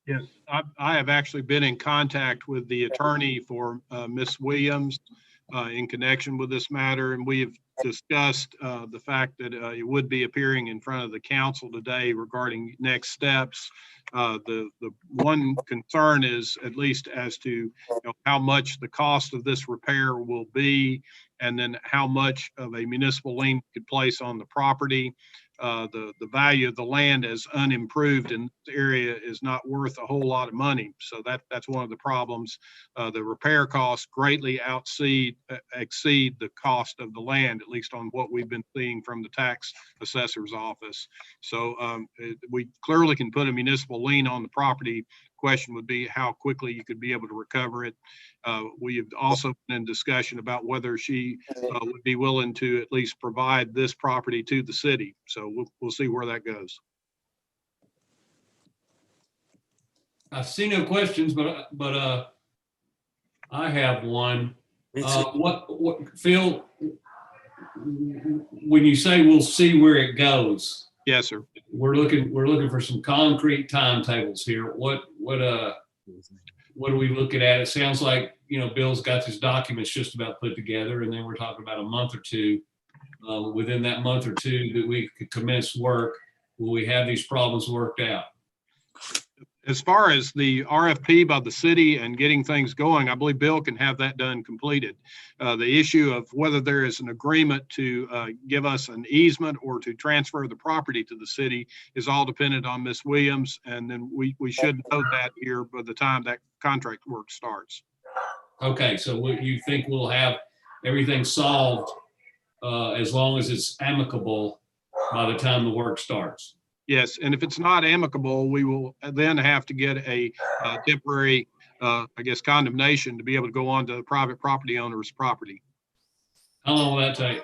Yes, I have actually been in contact with the attorney for Ms. Williams in connection with this matter, and we have discussed the fact that it would be appearing in front of the council today regarding next steps. The one concern is, at least as to how much the cost of this repair will be, and then how much of a municipal lien could place on the property. The value of the land as unimproved in this area is not worth a whole lot of money. So that's one of the problems. The repair costs greatly exceed the cost of the land, at least on what we've been seeing from the tax assessor's office. So we clearly can put a municipal lien on the property. Question would be how quickly you could be able to recover it. We have also been in discussion about whether she would be willing to at least provide this property to the city. So we'll see where that goes. I see no questions, but I have one. What Phil? When you say we'll see where it goes, yes, sir. We're looking for some concrete timetables here. What are we looking at? It sounds like Bill's got his documents just about put together, and then we're talking about a month or two. Within that month or two that we could commence work, will we have these problems worked out? As far as the RFP by the city and getting things going, I believe Bill can have that done completed. The issue of whether there is an agreement to give us an easement or to transfer the property to the city is all dependent on Ms. Williams, and then we should know that here by the time that contract work starts. Okay, so what you think we'll have everything solved as long as it's amicable by the time the work starts? Yes, and if it's not amicable, we will then have to get a temporary, condemnation to be able to go on to the private property owner's property. How long will that take?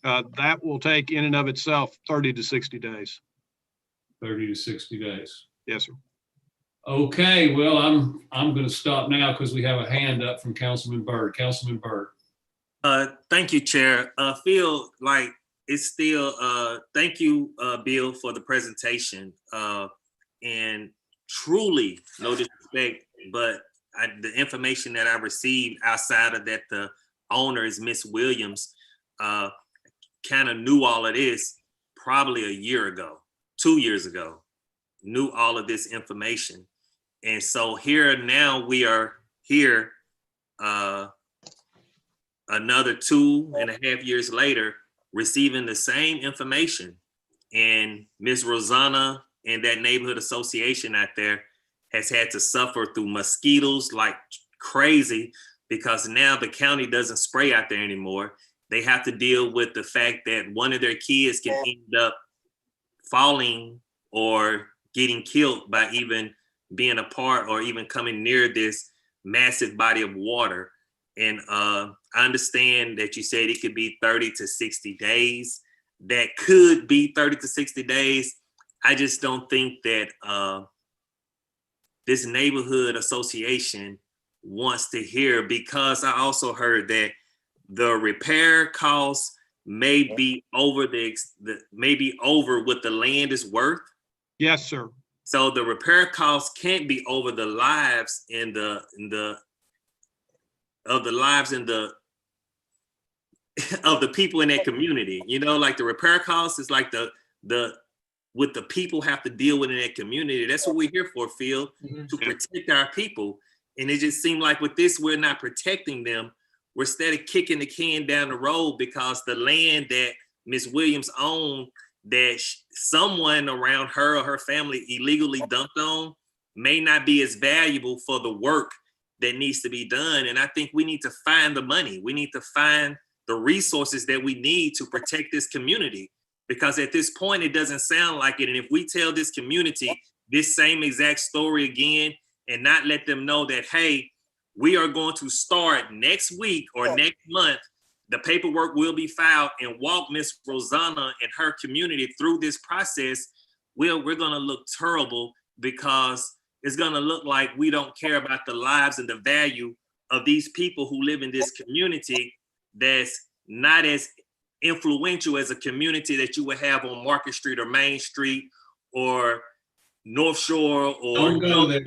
That will take in and of itself 30 to 60 days. 30 to 60 days. Yes, sir. Okay, well, I'm going to stop now because we have a hand up from Councilman Byrd. Councilman Byrd. Thank you, Chair. Feel like it's still, thank you, Bill, for the presentation. And truly, no disrespect, but the information that I received outside of that, the owner is Miss Williams, kind of knew all of this probably a year ago, 2 years ago, knew all of this information. And so here now we are here, another 2.5 years later, receiving the same information. And Ms. Rosanna and that neighborhood association out there has had to suffer through mosquitoes like crazy because now the county doesn't spray out there anymore. They have to deal with the fact that one of their kids can end up falling or getting killed by even being a part or even coming near this massive body of water. And I understand that you said it could be 30 to 60 days. That could be 30 to 60 days. I just don't think that this neighborhood association wants to hear, because I also heard that the repair costs may be over over what the land is worth. Yes, sir. So the repair costs can't be over the lives and of the people in that community. You know, like the repair costs is like what the people have to deal with in that community. That's what we're here for, Phil, to protect our people. And it just seemed like with this, we're not protecting them. We're instead of kicking the can down the road because the land that Ms. Williams owned, that someone around her or her family illegally dumped on, may not be as valuable for the work that needs to be done. And I think we need to find the money. We need to find the resources that we need to protect this community. Because at this point, it doesn't sound like it. And if we tell this community this same exact story again and not let them know that, hey, we are going to start next week or next month, the paperwork will be filed, and walk Miss Rosanna and her community through this process, we're going to look terrible, because it's going to look like we don't care about the lives and the value of these people who live in this community that's not as influential as a community that you would have on Market Street or Main Street or North Shore or Don't go there.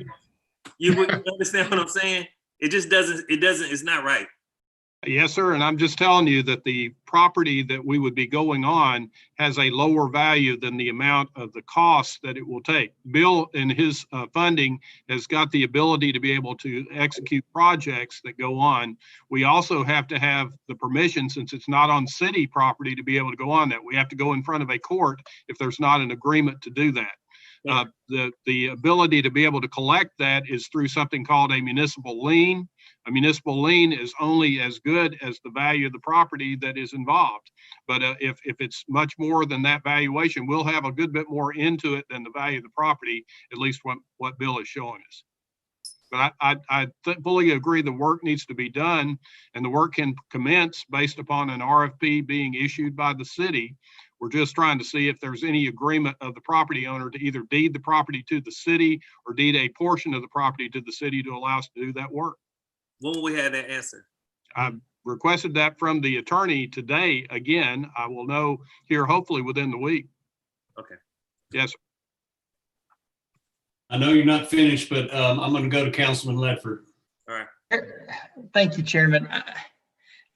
You would understand what I'm saying? It just doesn't, it's not right. Yes, sir. And I'm just telling you that the property that we would be going on has a lower value than the amount of the cost that it will take. Bill, in his funding, has got the ability to be able to execute projects that go on. We also have to have the permission, since it's not on city property, to be able to go on that. We have to go in front of a court if there's not an agreement to do that. The ability to be able to collect that is through something called a municipal lien. A municipal lien is only as good as the value of the property that is involved. But if it's much more than that valuation, we'll have a good bit more into it than the value of the property, at least what Bill is showing us. But I fully agree the work needs to be done, and the work can commence based upon an RFP being issued by the city. We're just trying to see if there's any agreement of the property owner to either deed the property to the city or deed a portion of the property to the city to allow us to do that work. When will we have that answer? I've requested that from the attorney today. Again, I will know here hopefully within the week. Okay. Yes, sir. I know you're not finished, but I'm going to go to Councilman Ledford. All right. Thank you, Chairman.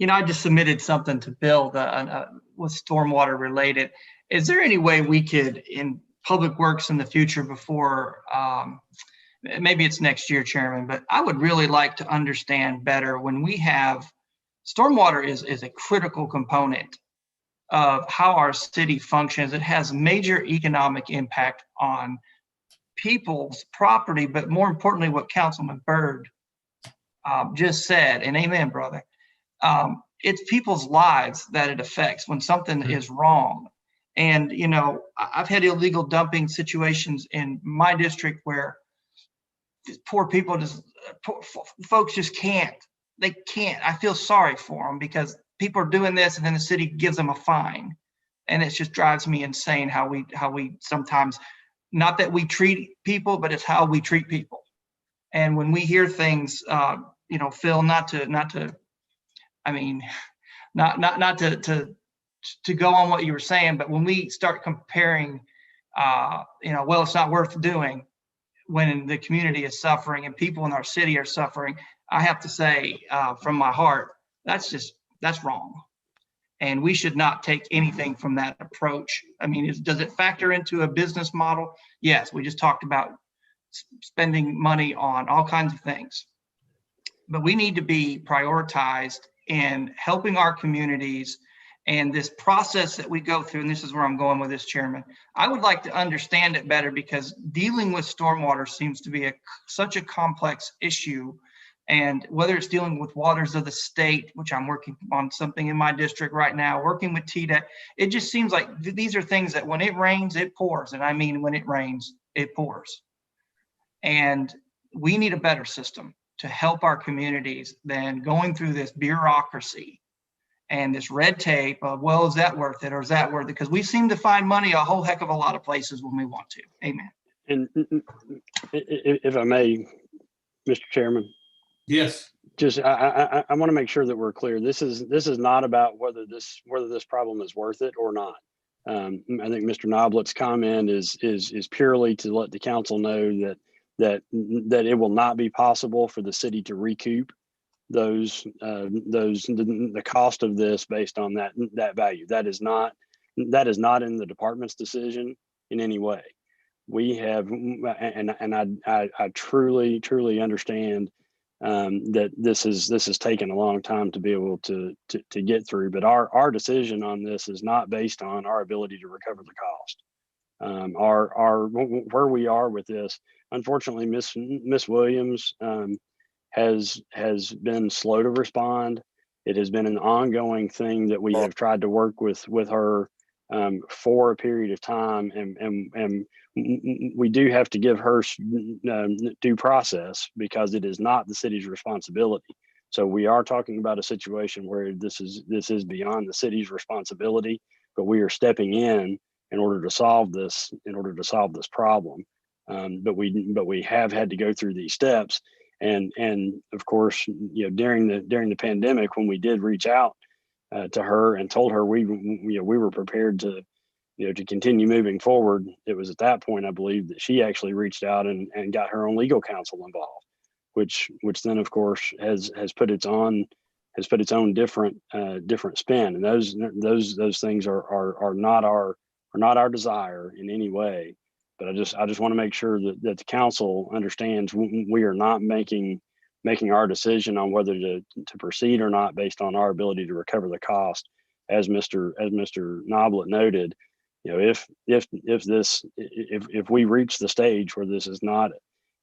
I just submitted something to Bill with stormwater related. Is there any way we could, in Public Works in the future, before maybe it's next year, Chairman, but I would really like to understand better when we have stormwater is a critical component of how our city functions. It has major economic impact on people's property, but more importantly, what Councilman Byrd just said, and amen, brother. It's people's lives that it affects when something is wrong. And, I've had illegal dumping situations in my district where poor people folks just can't. They can't. I feel sorry for them because people are doing this and then the city gives them a fine. And it just drives me insane how we sometimes not that we treat people, but it's how we treat people. And when we hear things, Phil, not to go on what you were saying, but when we start comparing, well, it's not worth doing when the community is suffering and people in our city are suffering, I have to say from my heart, that's wrong. And we should not take anything from that approach. I mean, does it factor into a business model? Yes, we just talked about spending money on all kinds of things. But we need to be prioritized in helping our communities and this process that we go through, and this is where I'm going with this, Chairman. I would like to understand it better because dealing with stormwater seems to be such a complex issue. And whether it's dealing with waters of the state, which I'm working on something in my district right now, working with TDEC, it just seems like these are things that when it rains, it pours. And I mean, when it rains, it pours. And we need a better system to help our communities than going through this bureaucracy and this red tape of, well, is that worth it or is that worth it? Because we seem to find money a whole heck of a lot of places when we want to. Amen. And if I may, Mr. Chairman. Yes. Just I want to make sure that we're clear. This is not about whether this problem is worth it or not. I think Mr. Noblet's comment is purely to let the council know that it will not be possible for the city to recoup the cost of this based on that value. That is not in the department's decision in any way. We have, and I truly understand that this has taken a long time to be able to get through, but our decision on this is not based on our ability to recover the cost. Where we are with this, unfortunately, Miss Williams has been slow to respond. It has been an ongoing thing that we have tried to work with her for a period of time, and we do have to give her due process because it is not the city's responsibility. So we are talking about a situation where this is beyond the city's responsibility, but we are stepping in order to solve this problem. But we have had to go through these steps, and of course, during the pandemic, when we did reach out to her and told her we were prepared to continue moving forward. It was at that point, I believe, that she actually reached out and got her own legal counsel involved, which then of course has put its own different spin. And those things are not our desire in any way. But I just want to make sure that the council understands we are not making our decision on whether to proceed or not based on our ability to recover the cost. As Mr. Noblet noted, if we reach the stage where this is not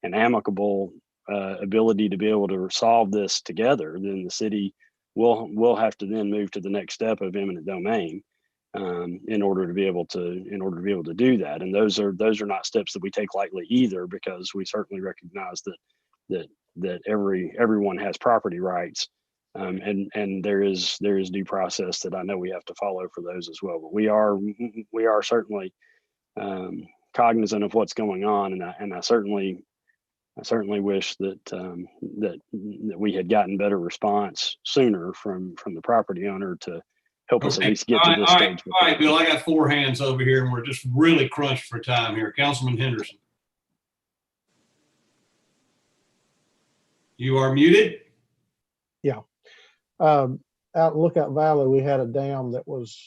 an amicable ability to be able to solve this together, then the city will have to then move to the next step of eminent domain in order to be able to do that. And those are not steps that we take lightly either, because we certainly recognize that everyone has property rights. And there is due process that I know we have to follow for those as well. But we are certainly cognizant of what's going on, and I certainly wish that we had gotten better response sooner from the property owner to help us at least get to this stage. All right, Bill, I got 4 hands over here, and we're just really crunched for time here. Councilman Henderson, you are muted. Yeah. Out Lookout Valley, we had a dam that was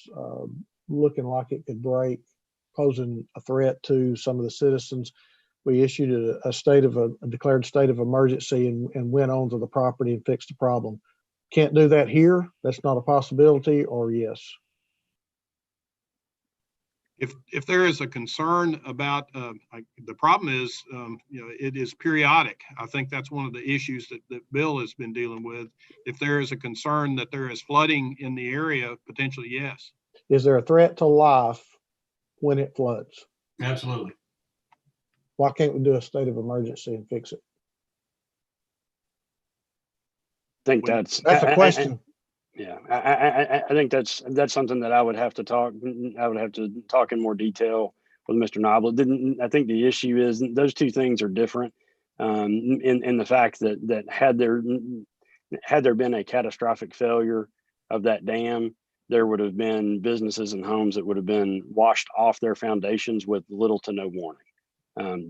looking like it could break, posing a threat to some of the citizens. We issued a declared state of emergency and went onto the property and fixed the problem. Can't do that here. That's not a possibility, or yes. If there is a concern about the problem is, it is periodic. I think that's one of the issues that Bill has been dealing with. If there is a concern that there is flooding in the area, potentially, yes. Is there a threat to life when it floods? Absolutely. Why can't we do a state of emergency and fix it? I think that's a question. Yeah, I think that's something that I would have to talk in more detail Mr. Noble. I think the issue is those two things are different in the fact that had there been a catastrophic failure of that dam, there would have been businesses and homes that would have been washed off their foundations with little to no warning.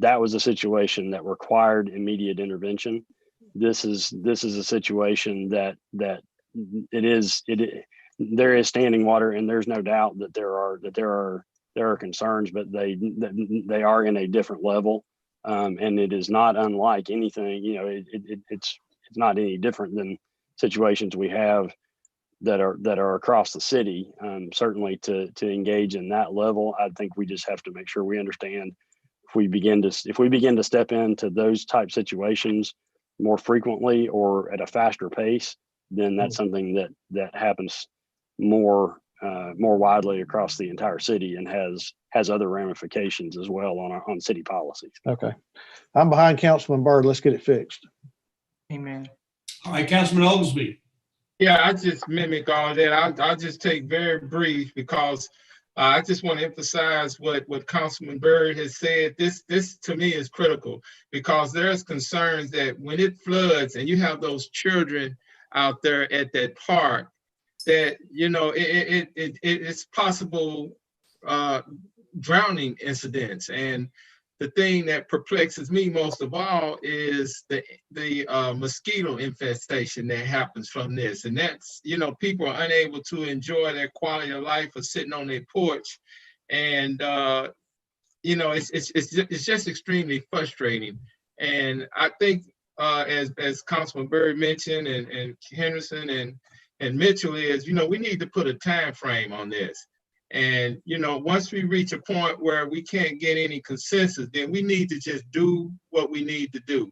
That was a situation that required immediate intervention. This is a situation that there is standing water, and there's no doubt that there are concerns, but they are in a different level, and it is not unlike anything. It's not any different than situations we have that are across the city. Certainly to engage in that level, I think we just have to make sure we understand if we begin to step into those type situations more frequently or at a faster pace, then that's something that happens more widely across the entire city and has other ramifications as well on city policies. Okay. I'm behind Councilman Byrd. Let's get it fixed. Amen. All right, Councilman Oglesby. Yeah, I just mimic all that. I'll just take very brief because I just want to emphasize what Councilman Byrd has said. This to me is critical because there's concerns that when it floods and you have those children out there at that park, that it's possible drowning incidents. And the thing that perplexes me most of all is the mosquito infestation that happens from this. And that's, people are unable to enjoy their quality of life of sitting on their porch. And, it's just extremely frustrating. And I think as Councilman Byrd mentioned and Henderson and Mitchell is, we need to put a time frame on this. And, once we reach a point where we can't get any consensus, then we need to just do what we need to do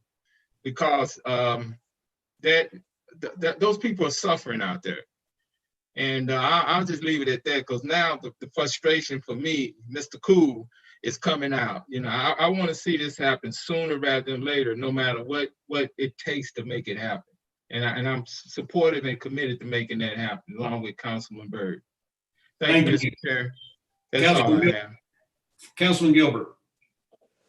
because those people are suffering out there. And I'll just leave it at that because now the frustration for me, Mr. Cool, is coming out. I want to see this happen sooner rather than later, no matter what it takes to make it happen. And I'm supportive and committed to making that happen along with Councilman Byrd. Thank you, Mr. Chair. That's all I have. Councilman Gilbert.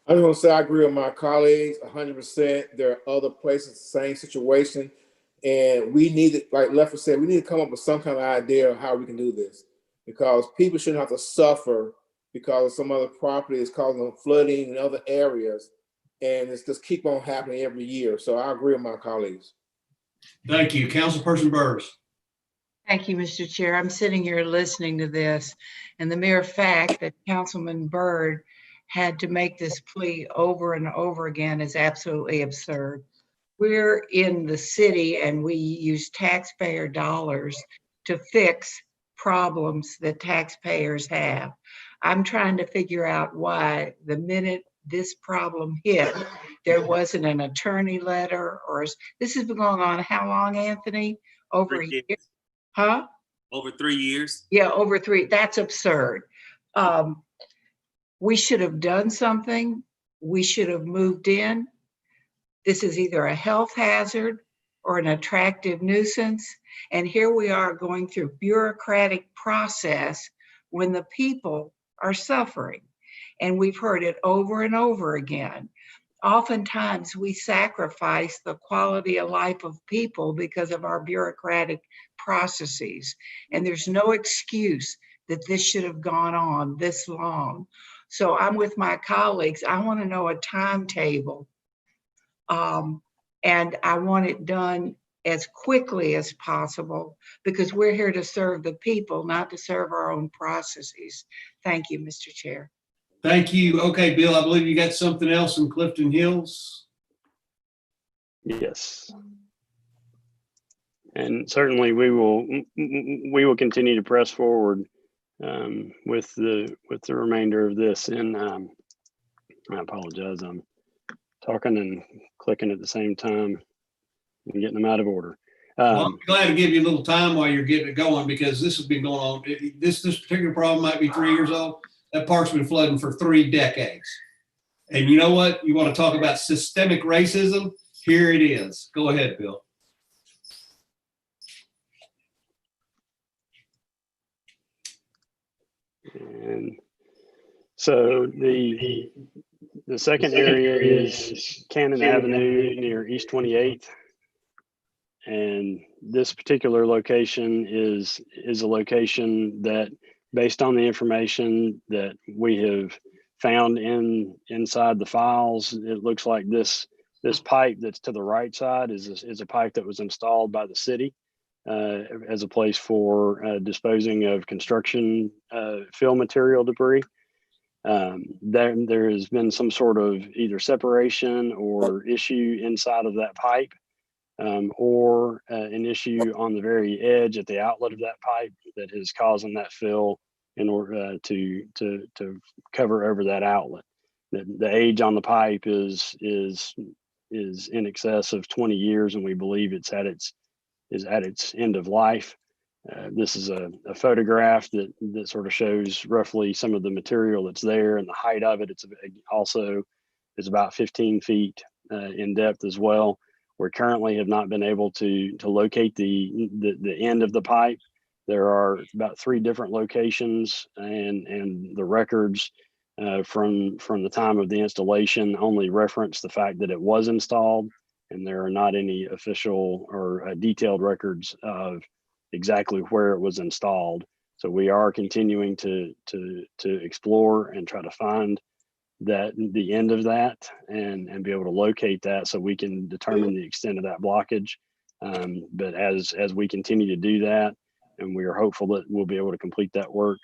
I just want to say I agree with my colleagues 100%. There are other places, same situation. And we need to, like Leffler said, we need to come up with some kind of idea of how we can do this because people shouldn't have to suffer because some other property is causing flooding in other areas. And it's just keep on happening every year. So I agree with my colleagues. Thank you. Councilperson Burrs. Thank you, Mr. Chair. I'm sitting here listening to this, and the mere fact that Councilman Byrd had to make this plea over and over again is absolutely absurd. We're in the city and we use taxpayer dollars to fix problems that taxpayers have. I'm trying to figure out why the minute this problem hit, there wasn't an attorney letter or this has been going on how long, Anthony? Over a year? Huh? Over 3 years. Yeah, over 3. That's absurd. We should have done something. We should have moved in. This is either a health hazard or an attractive nuisance. And here we are going through bureaucratic process when the people are suffering. And we've heard it over and over again. Oftentimes we sacrifice the quality of life of people because of our bureaucratic processes. And there's no excuse that this should have gone on this long. So I'm with my colleagues. I want to know a timetable. And I want it done as quickly as possible because we're here to serve the people, not to serve our own processes. Thank you, Mr. Chair. Thank you. Okay, Bill, I believe you got something else in Clifton Hills. Yes. And certainly we will continue to press forward with the remainder of this. And I apologize, I'm talking and clicking at the same time and getting them out of order. Well, I'm glad to give you a little time while you're getting it going because this has been going on. This particular problem might be 3 years old. That park's been flooding for 3 decades. And you know what? You want to talk about systemic racism? Here it is. Go ahead, Bill. And So the second area is Cannon Avenue near East 28th. And this particular location is a location that, based on the information that we have found inside the files, it looks like this pipe that's to the right side is a pipe that was installed by the city as a place for disposing of construction fill material debris. There has been some sort of either separation or issue inside of that pipe, or an issue on the very edge at the outlet of that pipe that is causing that fill in order to cover over that outlet. The age on the pipe is in excess of 20 years, and we believe it's at its end of life. This is a photograph that sort of shows roughly some of the material that's there and the height of it. It's also is about 15 feet in depth as well. We currently have not been able to locate the end of the pipe. There are about 3 different locations, and the records from the time of the installation only reference the fact that it was installed, and there are not any official or detailed records of exactly where it was installed. So we are continuing to explore and try to find the end of that and be able to locate that so we can determine the extent of that blockage. But as we continue to do that, and we are hopeful that we'll be able to complete that work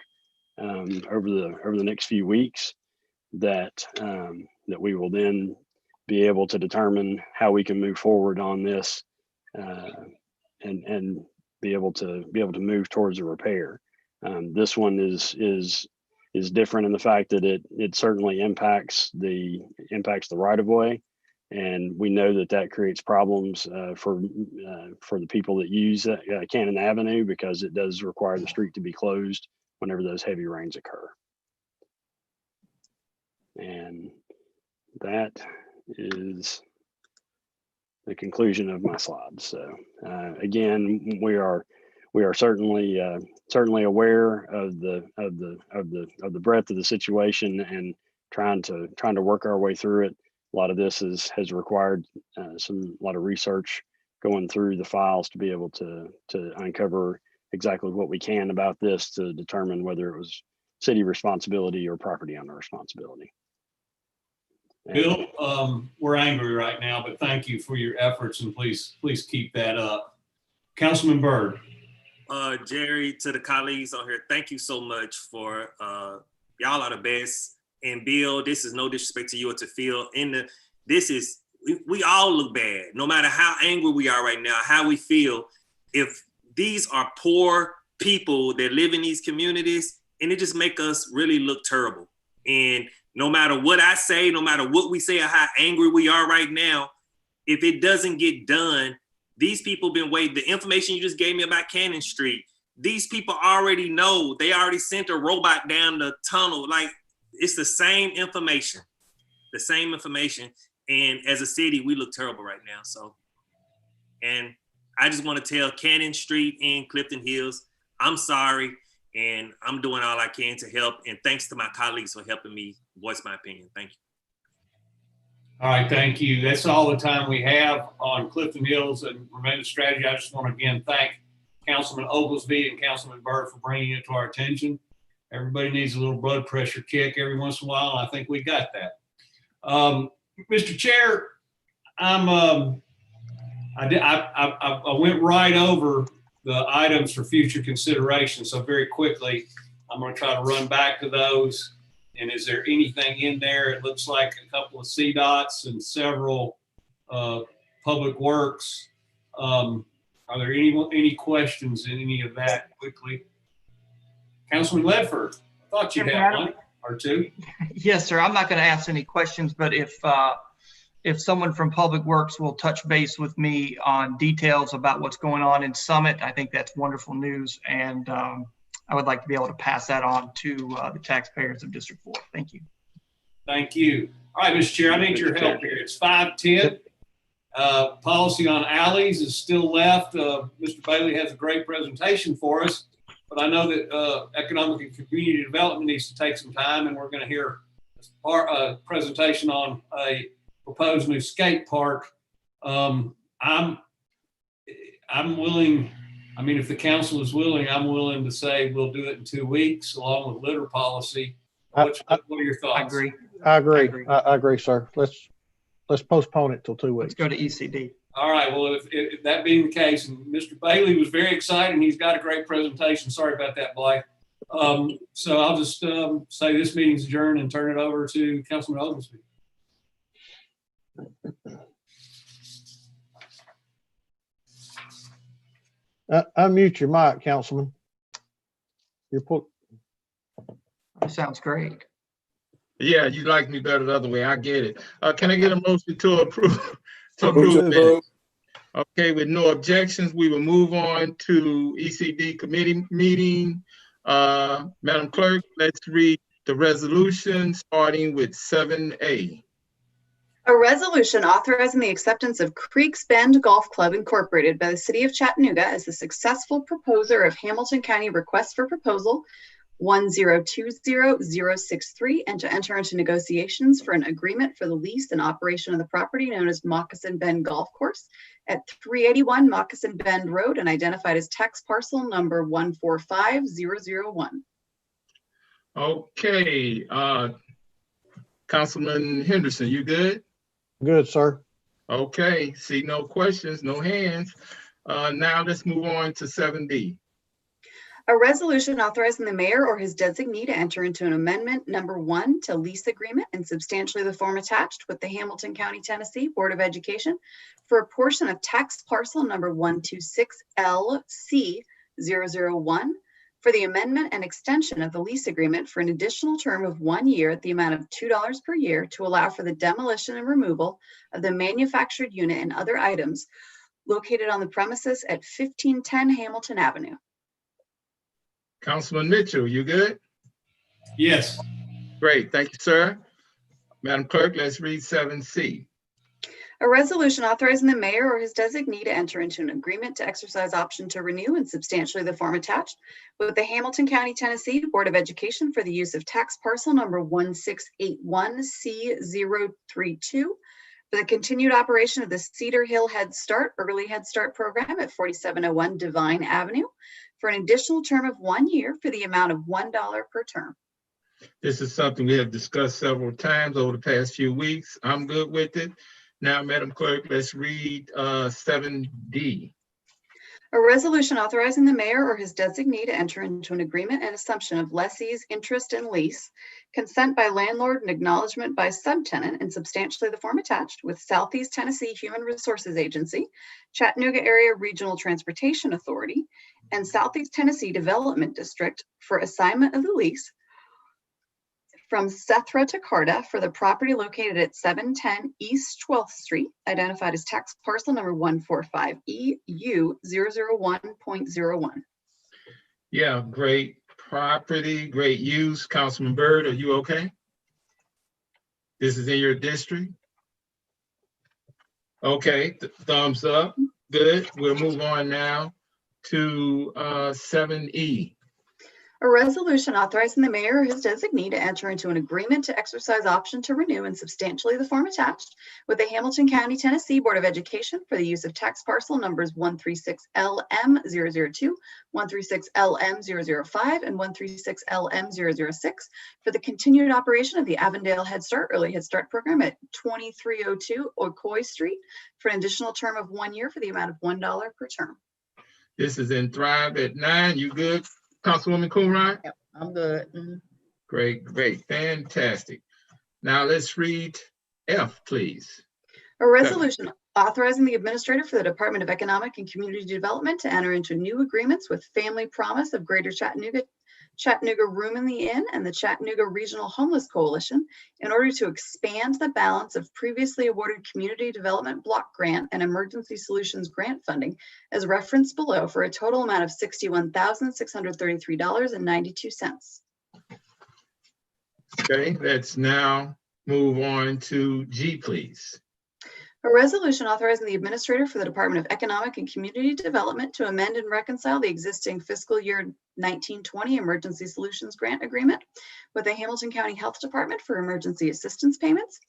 over the next few weeks, that we will then be able to determine how we can move forward on this and be able to move towards a repair. This one is different in the fact that it certainly impacts the right of way, and we know that creates problems for the people that use Cannon Avenue, because it does require the street to be closed whenever those heavy rains occur. And that is the conclusion of my slides. So again, we are certainly aware of the breadth of the situation and trying to work our way through it. A lot of this has required a lot of research going through the files to be able to uncover exactly what we can about this to determine whether it was city responsibility or property owner responsibility. Bill, we're angry right now, but thank you for your efforts, and please keep that up. Councilman Byrd. Jerry, to the colleagues on here, thank you so much for y'all are the best. And Bill, this is no disrespect to you or to Phil. We all look bad, no matter how angry we are right now, how we feel. If these are poor people that live in these communities, and it just make us really look terrible. And no matter what I say, no matter what we say or how angry we are right now, if it doesn't get done, these people been waiting. The information you just gave me about Cannon Street, these people already know. They already sent a robot down the tunnel. Like, it's the same information. And as a city, we look terrible right now. So, and I just want to tell Cannon Street and Clifton Hills, I'm sorry. And I'm doing all I can to help. And thanks to my colleagues for helping me voice my opinion. Thank you. All right, thank you. That's all the time we have on Clifton Hills and preventive strategy. I just want to again thank Councilman Oglesby and Councilman Byrd for bringing it to our attention. Everybody needs a little blood pressure kick every once in a while, and I think we got that. Mr. Chair, I went right over the items for future consideration. So very quickly, I'm going to try to run back to those. And is there anything in there? It looks like a couple of CDOTs and several public works. Are there any questions in any of that quickly? Councilman Ledford, I thought you had one or two. Yes, sir. I'm not going to ask any questions, but if someone from Public Works will touch base with me on details about what's going on in Summit, I think that's wonderful news. And I would like to be able to pass that on to the taxpayers of District 4. Thank you. Thank you. All right, Mr. Chair, I need your help here. It's 5:10. Policy on alleys is still left. Mr. Bailey has a great presentation for us. but I know that economic and community development needs to take some time, and we're going to hear a presentation on a proposed new skate park. I'm willing. I mean, if the council is willing, I'm willing to say we'll do it in 2 weeks along with litter policy. What are your thoughts? I agree. I agree, sir. Let's postpone it till 2 weeks. Let's go to ECD. All right. Well, if that being the case, and Mr. Bailey was very excited, and he's got a great presentation. Sorry about that, Blythe. So I'll just say this meeting's adjourned and turn it over to Councilman Oglesby. Unmute your mic, Councilman. Sounds great. Yeah, you like me better the other way. I get it. Can I get a motion to approve? To approve minutes? Okay, with no objections, we will move on to ECD committee meeting. Madam Clerk, let's read the resolution starting with 7A. A resolution authorizing the acceptance of Creeks Bend Golf Club Incorporated by the City of Chattanooga as the successful proposer of Hamilton County Request for Proposal 1020063 and to enter into negotiations for an agreement for the lease and operation of the property known as Moccasin Bend Golf Course at 381 Moccasin Bend Road and identified as tax parcel number 145001. Okay, Councilman Henderson, you good? Good, sir. Okay, see no questions, no hands. Now let's move on to 7D. A resolution authorizing the mayor or his designee to enter into an amendment number 1 to lease agreement and substantially the form attached with the Hamilton County, Tennessee Board of Education for a portion of tax parcel number 126LC001 for the amendment and extension of the lease agreement for an additional term of 1 year at the amount of $2 per year to allow for the demolition and removal of the manufactured unit and other items located on the premises at 1510 Hamilton Avenue. Councilman Mitchell, you good? Yes. Great, thank you, sir. Madam Clerk, let's read 7C. A resolution authorizing the mayor or his designee to enter into an agreement to exercise option to renew and substantially the form attached with the Hamilton County, Tennessee Board of Education for the use of tax parcel number 1681C032 for the continued operation of the Cedar Hill Head Start Early Head Start program at 4701 Divine Avenue for an additional term of 1 year for the amount of $1 per term. This is something we have discussed several times over the past few weeks. I'm good with it. Now, Madam Clerk, let's read 7D. A resolution authorizing the mayor or his designee to enter into an agreement and assumption of lessee's interest and lease, consent by landlord and acknowledgement by subtenant and substantially the form attached with Southeast Tennessee Human Resources Agency, Chattanooga Area Regional Transportation Authority, and Southeast Tennessee Development District for assignment of the lease from Sethra to Carta for the property located at 710 East 12th Street, identified as tax parcel number 145EU001.01. Yeah, great property, great use. Councilman Byrd, are you okay? This is in your district? Okay, thumbs up. Good. We'll move on now to 7E. A resolution authorizing the mayor or his designee to enter into an agreement to exercise option to renew and substantially the form attached with the Hamilton County, Tennessee Board of Education for the use of tax parcel numbers 136LM002, 136LM005, and 136LM006 for the continued operation of the Avondale Head Start Early Head Start program at 2302 Ocoee Street for an additional term of 1 year for the amount of $1 per term. This is in Thrive at 9. You good, Councilwoman Coonrod? Yep, I'm good. Great, great, fantastic. Now let's read F, please. A resolution authorizing the administrator for the Department of Economic and Community Development to enter into new agreements with Family Promise of Greater Chattanooga, Chattanooga Room in the Inn, and the Chattanooga Regional Homeless Coalition in order to expand the balance of previously awarded Community Development Block Grant and Emergency Solutions Grant funding as referenced below for a total amount of $61,633.92. Okay, let's now move on to G, please. A resolution authorizing the administrator for the Department of Economic and Community Development to amend and reconcile the existing fiscal year 1920 Emergency Solutions Grant Agreement with the Hamilton County Health Department for emergency assistance payments,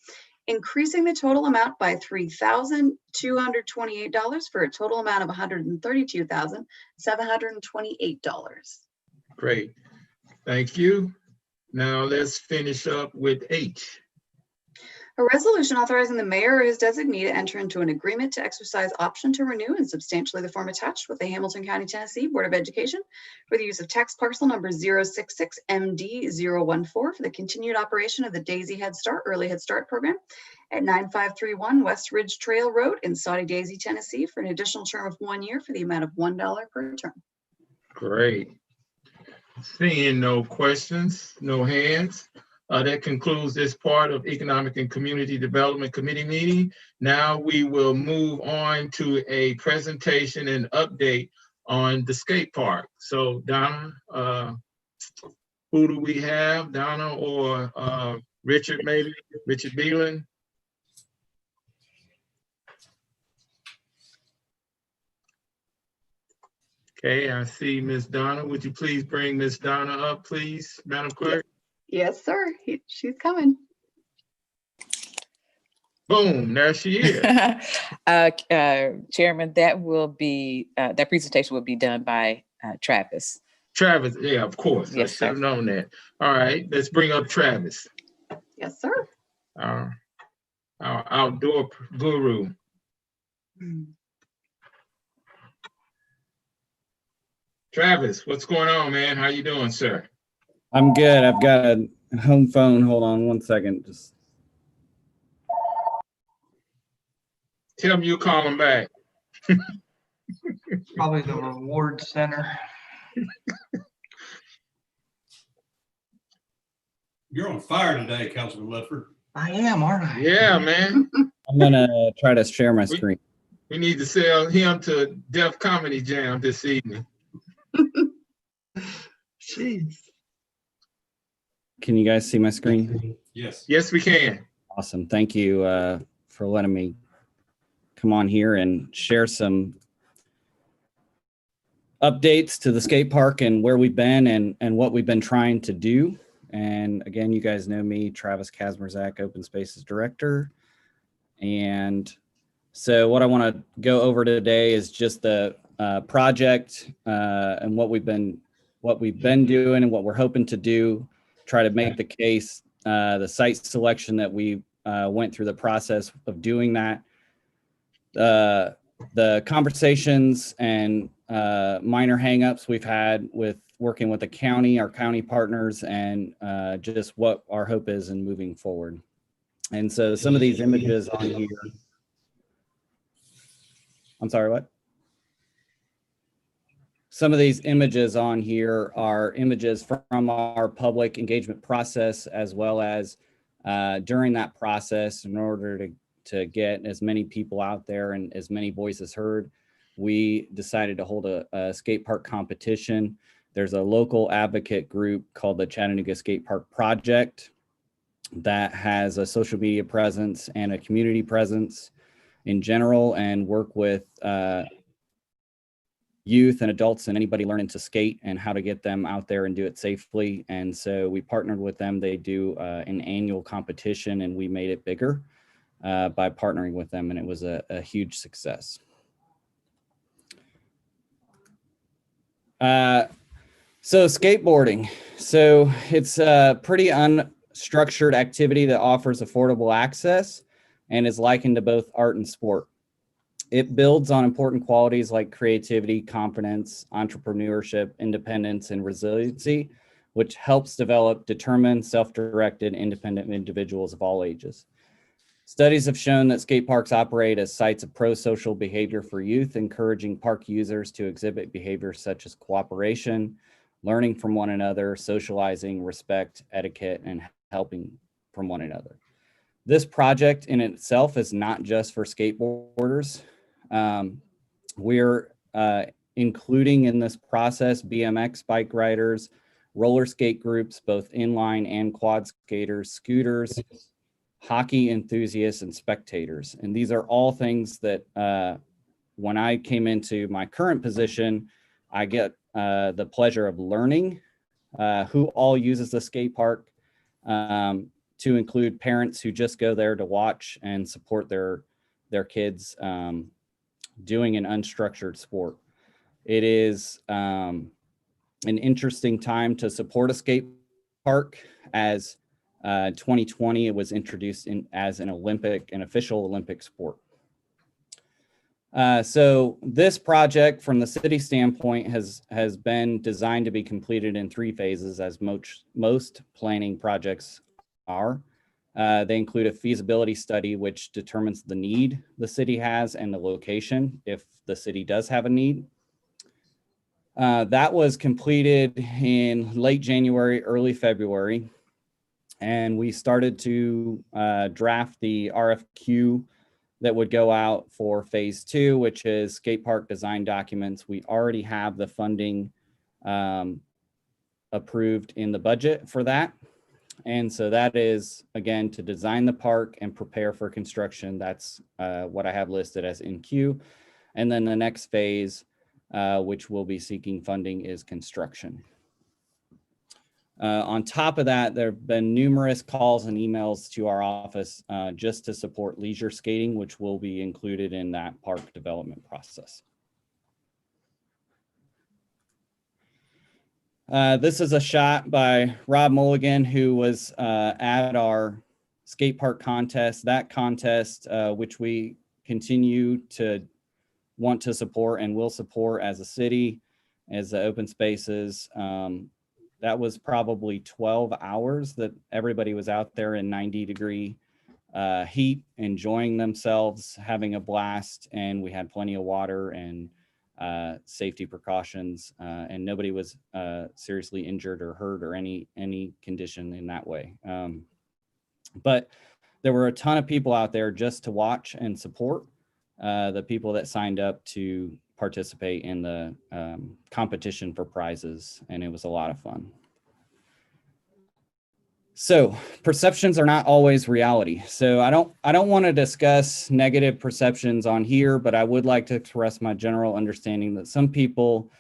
increasing the total amount by $3,228 for a total amount of $132,728. Great. Thank you. Now let's finish up with H. A resolution authorizing the mayor or his designee to enter into an agreement to exercise option to renew in substantially the form attached with the Hamilton County, Tennessee Board of Education for the use of tax parcel number 066MD014 for the continued operation of the Daisy Head Start Early Head Start program at 9531 West Ridge Trail Road in Saudi Daisy, Tennessee for an additional term of 1 year for the amount of $1 per term. Great. Seeing no questions, no hands. That concludes this part of Economic and Community Development Committee meeting. Now we will move on to a presentation and update on the skate park. So Donna, who do we have? Donna or Richard maybe? Richard Beelan? Okay, I see Miss Donna. Would you please bring Miss Donna up, please, Madam Clerk? Yes, sir. She's coming. Boom, there she is. Chairman, that will be that presentation will be done by Travis. Travis, yeah, of course. Yes, I should have known that. All right, let's bring up Travis. Yes, sir. Our outdoor guru. Travis, what's going on, man? How you doing, sir? I'm good. I've got a home phone. Hold on one second. Just tell me you'll call him back. Probably the reward center. You're on fire today, Councilman Ledford. I am, aren't I? Yeah, man. I'm gonna try to share my screen. We need to sell him to Def Comedy Jam this evening. Jeez. Can you guys see my screen? Yes. Yes, we can. Awesome. Thank you for letting me come on here and share some updates to the skate park and where we've been and what we've been trying to do. And again, you guys know me, Travis Kazmerzak, Open Spaces Director. And so what I want to go over today is just the project and what we've been doing and what we're hoping to do. Try to make the case, the site selection that we went through the process of doing that, the conversations and minor hangups we've had with working with the county, our county partners, and just what our hope is in moving forward. And so some of these images on here, I'm sorry, what? Some of these images on here are images from our public engagement process, as well as during that process, in order to get as many people out there and as many voices heard, we decided to hold a skate park competition. There's a local advocate group called the Chattanooga Skate Park Project that has a social media presence and a community presence in general, and work with youth and adults and anybody learning to skate and how to get them out there and do it safely. And so we partnered with them. They do an annual competition, and we made it bigger by partnering with them, and it was a huge success. So skateboarding. So it's a pretty unstructured activity that offers affordable access and is likened to both art and sport. It builds on important qualities like creativity, confidence, entrepreneurship, independence, and resiliency, which helps develop determined, self-directed, independent individuals of all ages. Studies have shown that skate parks operate as sites of pro-social behavior for youth, encouraging park users to exhibit behaviors such as cooperation, learning from one another, socializing, respect, etiquette, and helping from one another. This project in itself is not just for skateboarders. We're including in this process BMX bike riders, roller skate groups, both inline and quad skaters, scooters, hockey enthusiasts, and spectators. And these are all things that when I came into my current position, I get the pleasure of learning who all uses the skate park, to include parents who just go there to watch and support their kids doing an unstructured sport. It is an interesting time to support a skate park, as 2020 it was introduced as an official Olympic sport. So this project, from the city standpoint, has been designed to be completed in 3 phases, as most planning projects are. They include a feasibility study, which determines the need the city has and the location, if the city does have a need. That was completed in late January, early February, and we started to draft the RFQ that would go out for phase 2, which is skate park design documents. We already have the funding approved in the budget for that. And so that is, again, to design the park and prepare for construction. That's what I have listed as in queue. And then the next phase, which we'll be seeking funding, is construction. On top of that, there have been numerous calls and emails to our office just to support leisure skating, which will be included in that park development process. This is a shot by Rob Mulligan, who was at our skate park contest. That contest, which we continue to want to support and will support as a city, as the open spaces. That was probably 12 hours that everybody was out there in 90-degree heat, enjoying themselves, having a blast, and we had plenty of water and safety precautions, and nobody was seriously injured or hurt or any condition in that way. But there were a ton of people out there just to watch and support the people that signed up to participate in the competition for prizes, and it was a lot of fun. So perceptions are not always reality. So I don't want to discuss negative perceptions on here, but I would like to express my general understanding that some people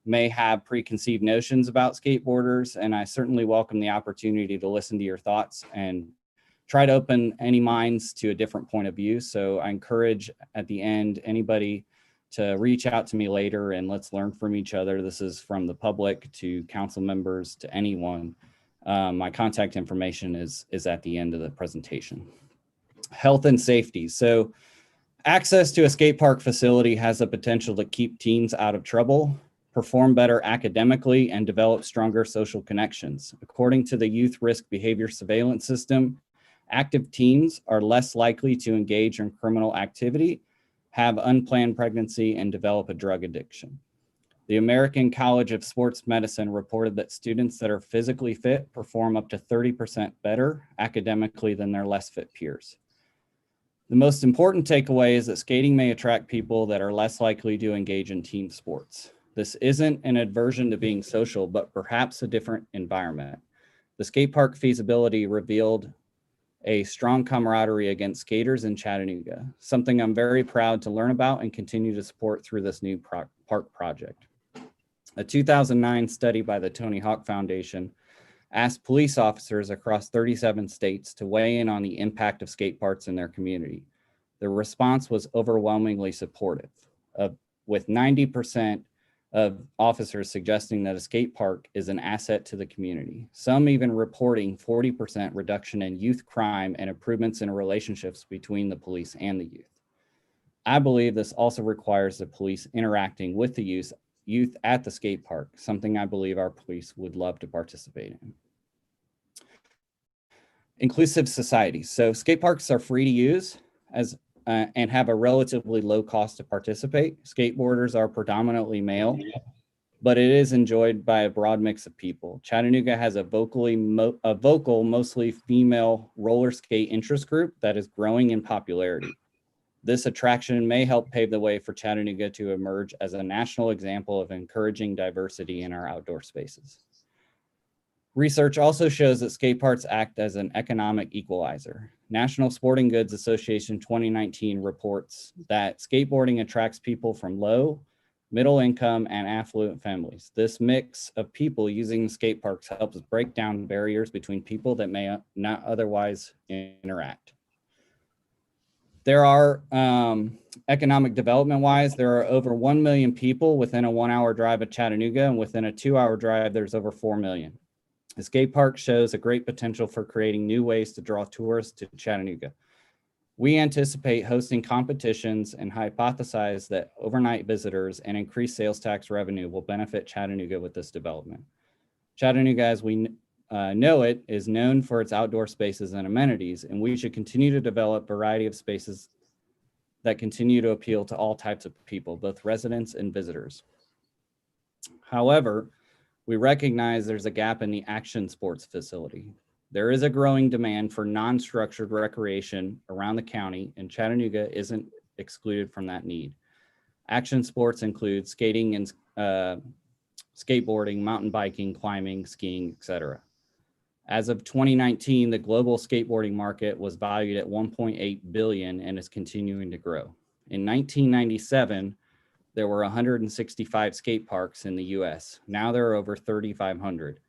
may have preconceived notions about skateboarders, and I certainly welcome the opportunity to listen to your thoughts and try to open any minds to a different point of view. So I encourage at the end anybody to reach out to me later and let's learn from each other. This is from the public to council members to anyone. My contact information is at the end of the presentation. Health and safety. So access to a skate park facility has the potential to keep teens out of trouble, perform better academically, and develop stronger social connections. According to the Youth Risk Behavior Surveillance System, active teens are less likely to engage in criminal activity, have unplanned pregnancy, and develop a drug addiction. The American College of Sports Medicine reported that students that are physically fit perform up to 30% better academically than their less fit peers. The most important takeaway is that skating may attract people that are less likely to engage in team sports. This isn't an aversion to being social, but perhaps a different environment. The skate park feasibility revealed a strong camaraderie against skaters in Chattanooga, something I'm very proud to learn about and continue to support through this new park project. A 2009 study by the Tony Hawk Foundation asked police officers across 37 states to weigh in on the impact of skate parks in their community. The response was overwhelmingly supportive, with 90% of officers suggesting that a skate park is an asset to the community. Some even reporting 40% reduction in youth crime and improvements in relationships between the police and the youth. I believe this also requires the police interacting with the youth at the skate park, something I believe our police would love to participate in. Inclusive society. So skate parks are free to use and have a relatively low cost to participate. Skateboarders are predominantly male, but it is enjoyed by a broad mix of people. Chattanooga has a vocal, mostly female roller skate interest group that is growing in popularity. This attraction may help pave the way for Chattanooga to emerge as a national example of encouraging diversity in our outdoor spaces. Research also shows that skate parks act as an economic equalizer. National Sporting Goods Association 2019 reports that skateboarding attracts people from low, middle income, and affluent families. This mix of people using skate parks helps break down barriers between people that may not otherwise interact. There are, economic development wise, there are over 1 million people within a 1 hour drive of Chattanooga, and within a 2 hour drive, there's over 4 million. The skate park shows a great potential for creating new ways to draw tourists to Chattanooga. We anticipate hosting competitions and hypothesize that overnight visitors and increased sales tax revenue will benefit Chattanooga with this development. Chattanooga, as we know it, is known for its outdoor spaces and amenities, and we should continue to develop a variety of spaces that continue to appeal to all types of people, both residents and visitors. However, we recognize there's a gap in the action sports facility. There is a growing demand for non-structured recreation around the county, and Chattanooga isn't excluded from that need. Action sports include skating and skateboarding, mountain biking, climbing, skiing, etc. As of 2019, the global skateboarding market was valued at 1.8 billion and is continuing to grow. In 1997, there were 165 skate parks in the US. Now there are over 3,500.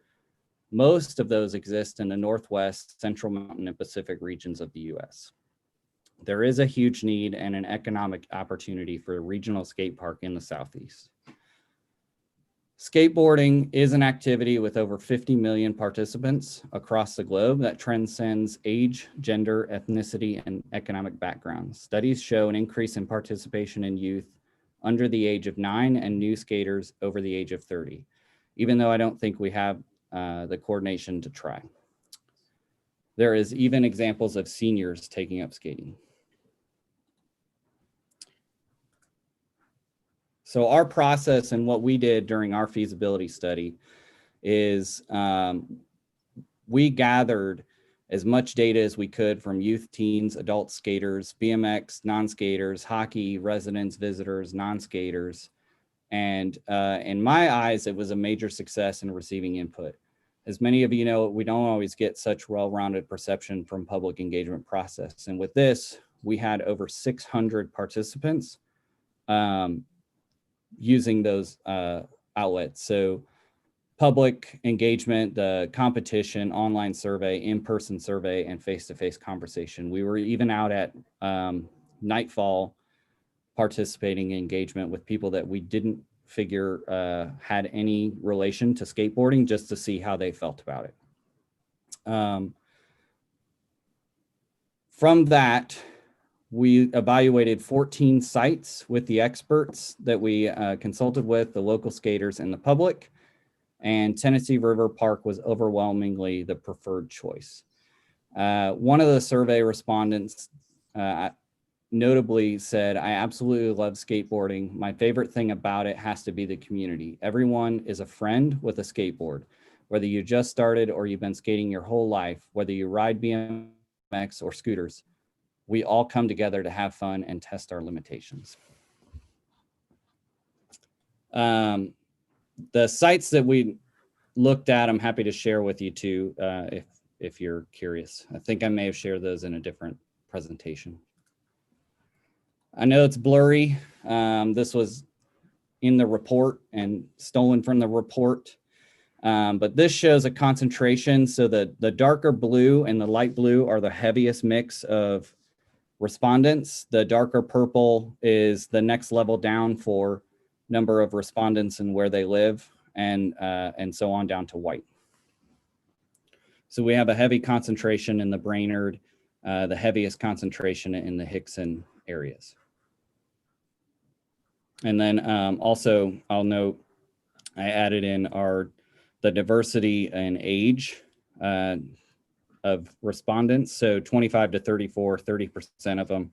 Most of those exist in the Northwest, Central Mountain, and Pacific regions of the US. There is a huge need and an economic opportunity for a regional skate park in the Southeast. Skateboarding is an activity with over 50 million participants across the globe that transcends age, gender, ethnicity, and economic backgrounds. Studies show an increase in participation in youth under the age of 9 and new skaters over the age of 30, even though I don't think we have the coordination to try. There is even examples of seniors taking up skating. So our process and what we did during our feasibility study is we gathered as much data as we could from youth, teens, adult skaters, BMX, non-skaters, hockey, residents, visitors, non-skaters. And in my eyes, it was a major success in receiving input. As many of you know, we don't always get such well-rounded perception from public engagement process. And with this, we had over 600 participants using those outlets. So public engagement, the competition, online survey, in-person survey, and face-to-face conversation. We were even out at nightfall participating in engagement with people that we didn't figure had any relation to skateboarding, just to see how they felt about it. From that, we evaluated 14 sites with the experts that we consulted with, the local skaters and the public, and Tennessee River Park was overwhelmingly the preferred choice. One of the survey respondents notably said, "I absolutely love skateboarding. My favorite thing about it has to be the community. Everyone is a friend with a skateboard, whether you just started or you've been skating your whole life, whether you ride BMX or scooters. We all come together to have fun and test our limitations." The sites that we looked at, I'm happy to share with you too, if you're curious. I think I may have shared those in a different presentation. I know it's blurry. This was in the report and stolen from the report, but this shows a concentration. So the darker blue and the light blue are the heaviest mix of respondents. The darker purple is the next level down for number of respondents and where they live, and so on down to white. So we have a heavy concentration in the Brainerd, the heaviest concentration in the Hickson areas. And then also I'll note I added in the diversity and age of respondents. So 25 to 34, 30% of them,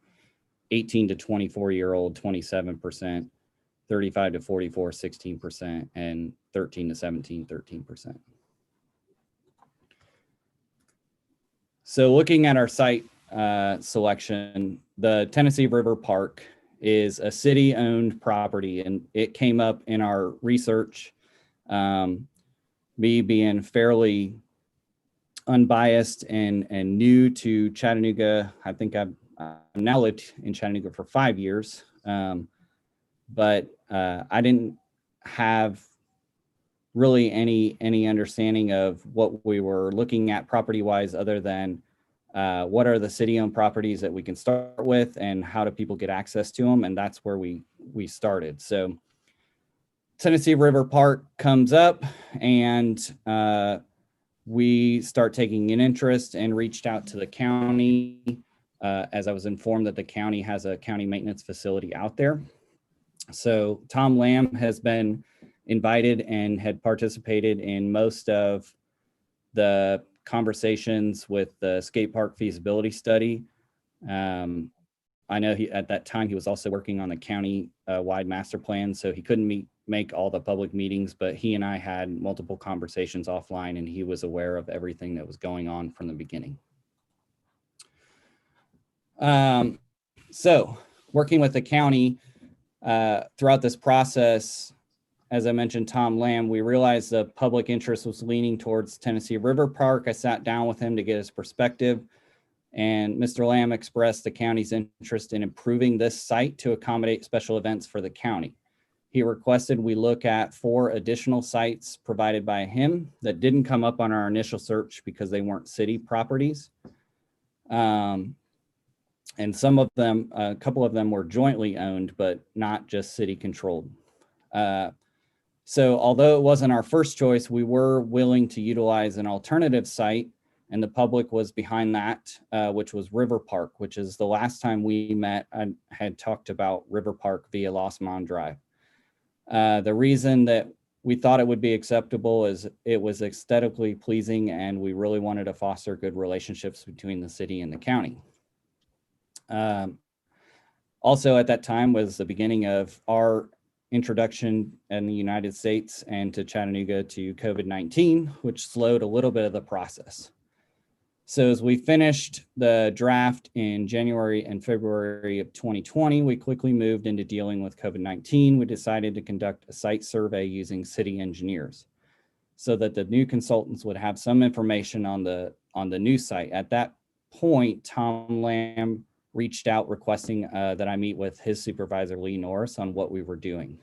18 to 24-year-old, 27%, 35 to 44, 16%, and 13 to 17, 13%. So looking at our site selection, the Tennessee River Park is a city-owned property, and it came up in our research. me being fairly unbiased and new to Chattanooga. I think I've now lived in Chattanooga for 5 years, but I didn't have really any understanding of what we were looking at property wise, other than what are the city-owned properties that we can start with and how do people get access to them, and that's where we started. So Tennessee River Park comes up, and we start taking an interest and reached out to the county, as I was informed that the county has a county maintenance facility out there. So Tom Lamb has been invited and had participated in most of the conversations with the skate park feasibility study. I know at that time he was also working on the county wide master plan, so he couldn't make all the public meetings, but he and I had multiple conversations offline, and he was aware of everything that was going on from the beginning. So working with the county throughout this process, as I mentioned, Tom Lamb, we realized the public interest was leaning towards Tennessee River Park. I sat down with him to get his perspective, and Mr. Lamb expressed the county's interest in improving this site to accommodate special events for the county. He requested we look at 4 additional sites provided by him that didn't come up on our initial search because they weren't city properties. And some of them, a couple of them were jointly owned, but not just city controlled. So although it wasn't our first choice, we were willing to utilize an alternative site, and the public was behind that, which was River Park, which is the last time we met. I had talked about River Park via Lost Mon Drive. The reason that we thought it would be acceptable is it was aesthetically pleasing, and we really wanted to foster good relationships between the city and the county. Also at that time was the beginning of our introduction in the United States and to Chattanooga to COVID-19, which slowed a little bit of the process. So as we finished the draft in January and February of 2020, we quickly moved into dealing with COVID-19. We decided to conduct a site survey using city engineers so that the new consultants would have some information on the new site. At that point, Tom Lamb reached out requesting that I meet with his supervisor, Lee Norris, on what we were doing.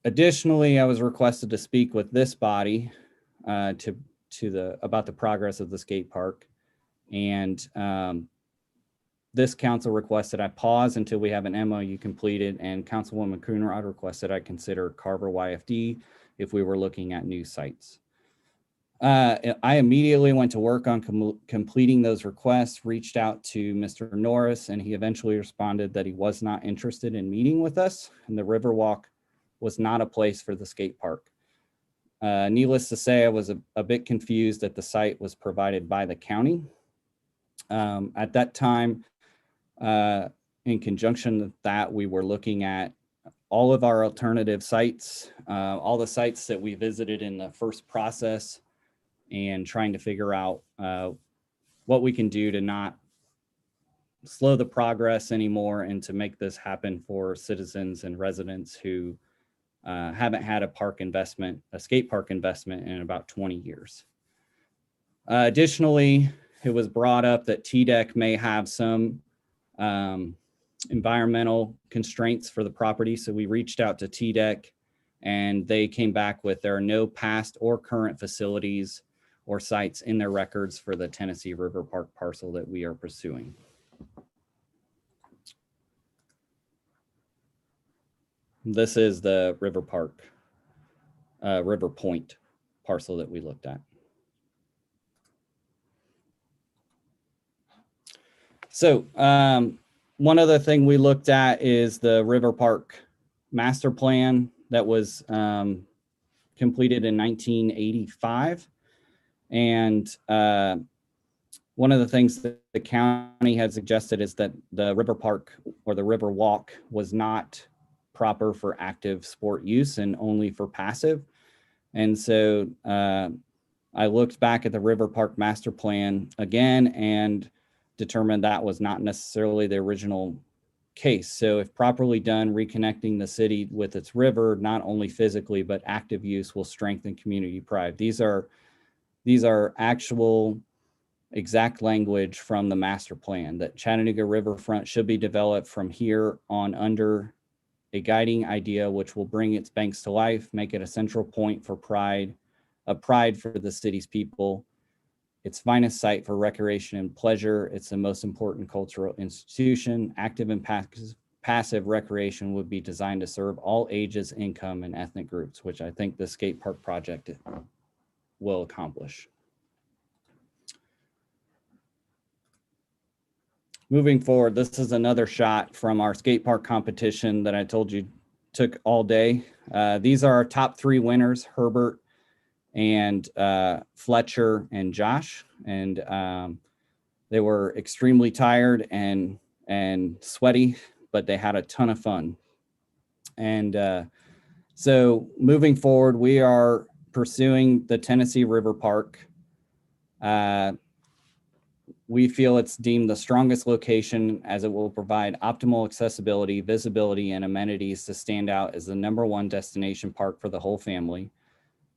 Additionally, I was requested to speak with this body about the progress of the skate park. And this council requested I pause until we have an MOU completed, and Councilwoman Coonrod requested I consider Carver YFD if we were looking at new sites. I immediately went to work on completing those requests, reached out to Mr. Norris, and he eventually responded that he was not interested in meeting with us, and the Riverwalk was not a place for the skate park. Needless to say, I was a bit confused that the site was provided by the county. At that time, in conjunction with that, we were looking at all of our alternative sites, all the sites that we visited in the first process, and trying to figure out what we can do to not slow the progress anymore and to make this happen for citizens and residents who haven't had a skate park investment in about 20 years. Additionally, it was brought up that TDEC may have some environmental constraints for the property. So we reached out to TDEC, and they came back with there are no past or current facilities or sites in their records for the Tennessee River Park parcel that we are pursuing. This is the River Park, River Point parcel that we looked at. So one other thing we looked at is the River Park master plan that was completed in 1985. And one of the things that the county had suggested is that the River Park or the River Walk was not proper for active sport use and only for passive. And so I looked back at the River Park master plan again and determined that was not necessarily the original case. So if properly done, reconnecting the city with its river, not only physically, but active use will strengthen community pride. These are actual exact language from the master plan that Chattanooga Riverfront should be developed from here on under a guiding idea, which will bring its banks to life, make it a central point for pride for the city's people. Its finest site for recreation and pleasure. It's the most important cultural institution. Active and passive recreation would be designed to serve all ages, income, and ethnic groups, which I think the skate park project will accomplish. Moving forward, this is another shot from our skate park competition that I told you took all day. These are our top 3 winners, Herbert and Fletcher and Josh. And they were extremely tired and sweaty, but they had a ton of fun. And so moving forward, we are pursuing the Tennessee River Park. We feel it's deemed the strongest location as it will provide optimal accessibility, visibility, and amenities to stand out as the #1 destination park for the whole family.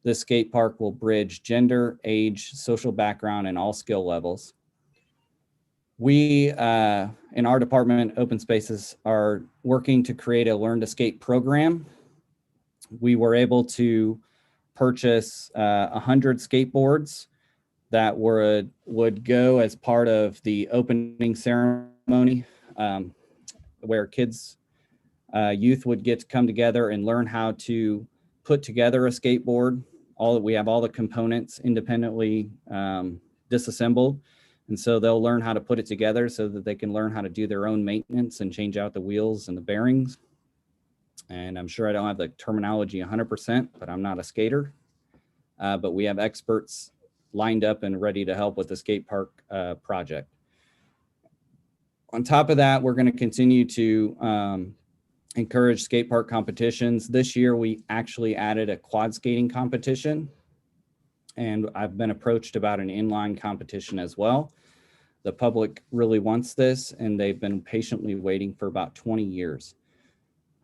This skate park will bridge gender, age, social background, and all skill levels. We, in our department, Open Spaces, are working to create a Learn to Skate program. We were able to purchase 100 skateboards that would go as part of the opening ceremony, where kids, youth would get to come together and learn how to put together a skateboard. We have all the components independently disassembled. And so they'll learn how to put it together so that they can learn how to do their own maintenance and change out the wheels and the bearings. And I'm sure I don't have the terminology 100%, but I'm not a skater. But we have experts lined up and ready to help with the skate park project. On top of that, we're going to continue to encourage skate park competitions. This year, we actually added a quad skating competition, and I've been approached about an inline competition as well. The public really wants this, and they've been patiently waiting for about 20 years.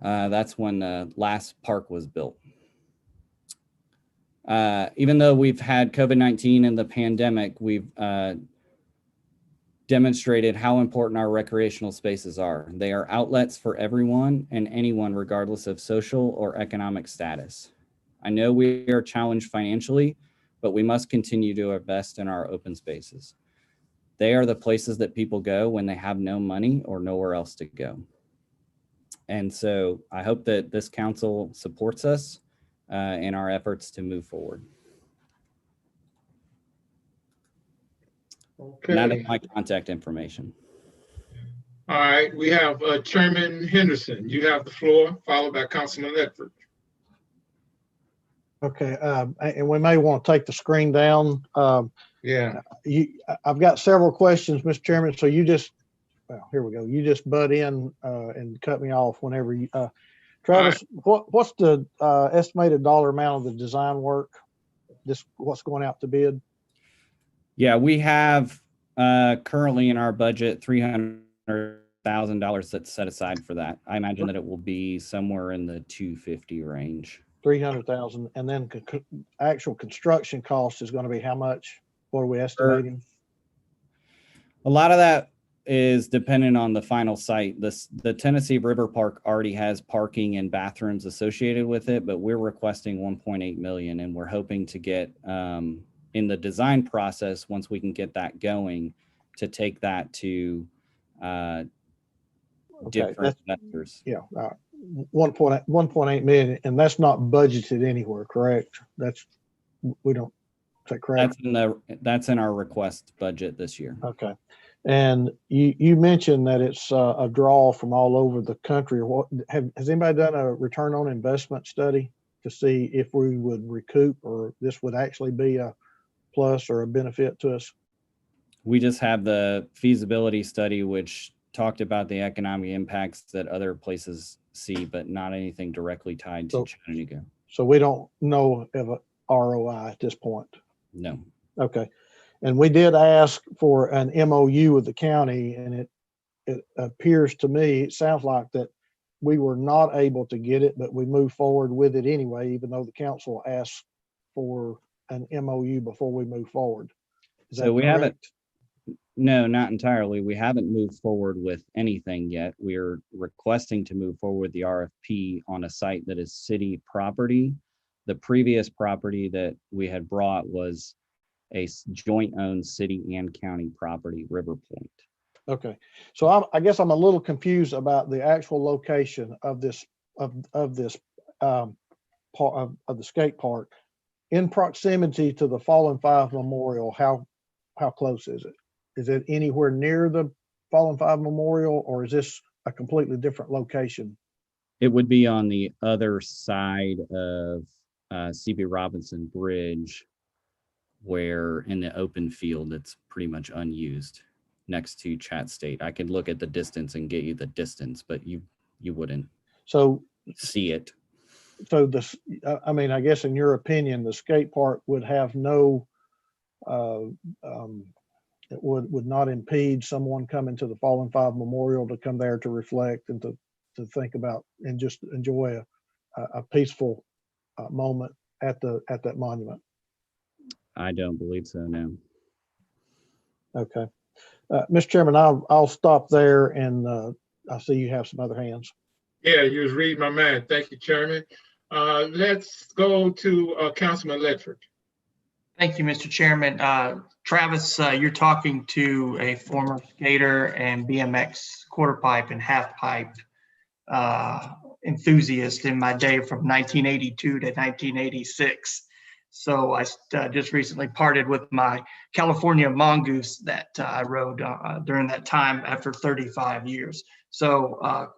That's when the last park was built. Even though we've had COVID-19 and the pandemic, we've demonstrated how important our recreational spaces are. They are outlets for everyone and anyone, regardless of social or economic status. I know we are challenged financially, but we must continue to invest in our open spaces. They are the places that people go when they have no money or nowhere else to go. And so I hope that this council supports us in our efforts to move forward. Okay. And that is my contact information. All right, we have Chairman Henderson. You have the floor, followed by Councilman Ledford. Okay, and we may want to take the screen down. Yeah. I've got several questions, Mr. Chairman. So you just, well, here we go. You just butt in and cut me off whenever you. Travis, right. What's the estimated dollar amount of the design work? What's going out to bid? Yeah, we have currently in our budget $300,000 that's set aside for that. I imagine that it will be somewhere in the 250 range. 300,000, and then actual construction cost is going to be how much? What are we estimating? A lot of that is dependent on the final site. The Tennessee River Park already has parking and bathrooms associated with it, but we're requesting 1.8 million, and we're hoping to get in the design process, once we can get that going, to take that to different investors. Yeah, 1.8 million, and that's not budgeted anywhere, correct? We don't. Is that correct? That's in our request budget this year. Okay. And you mentioned that it's a draw from all over the country. Has anybody done a return on investment study to see if we would recoup, or this would actually be a plus or a benefit to us? We just have the feasibility study, which talked about the economic impacts that other places see, but not anything directly tied to Chattanooga. So we don't know of a ROI at this point? No. Okay. And we did ask for an MOU with the county, and it appears to me, it sounds like that we were not able to get it, but we moved forward with it anyway, even though the council asked for an MOU before we move forward. Is So that we haven't, correct? no, not entirely. We haven't moved forward with anything yet. We're requesting to move forward with the RFP on a site that is city property. The previous property that we had brought was a joint owned city and county property, River Point. Okay, so I guess I'm a little confused about the actual location of this part of the skate park in proximity to the Fallen Five Memorial. How close is it? Is it anywhere near the Fallen Five Memorial, or is this a completely different location? It would be on the other side of C.B. Robinson Bridge, where in the open field it's pretty much unused, next to Chat State. I could look at the distance and get you the distance, but you wouldn't see it. So this, I mean, I guess in your opinion, the skate park would have no, it would not impede someone coming to the Fallen Five Memorial to come there to reflect and to think about and just enjoy a peaceful moment at that monument. I don't believe so, no. Okay. Mr. Chairman, I'll stop there, and I see you have some other hands. Yeah, you was reading my mind. Thank you, Chairman. Let's go to Councilman Ledford. Thank you, Mr. Chairman. Travis, you're talking to a former skater and BMX quarter pipe and half pipe enthusiast in my day from 1982 to 1986. So I just recently parted with my California Mongoose that I rode during that time after 35 years. So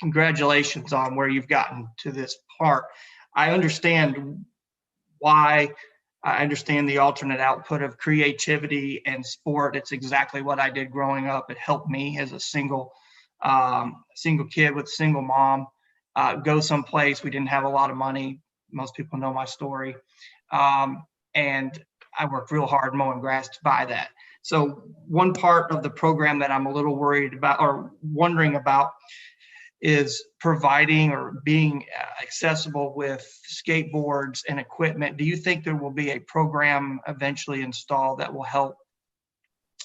congratulations on where you've gotten to this part. I understand why. I understand the alternate output of creativity and sport. It's exactly what I did growing up. It helped me as a single kid with a single mom go someplace. We didn't have a lot of money. Most people know my story. And I worked real hard mowing grass to buy that. So one part of the program that I'm a little worried about or wondering about is providing or being accessible with skateboards and equipment. Do you think there will be a program eventually installed that will help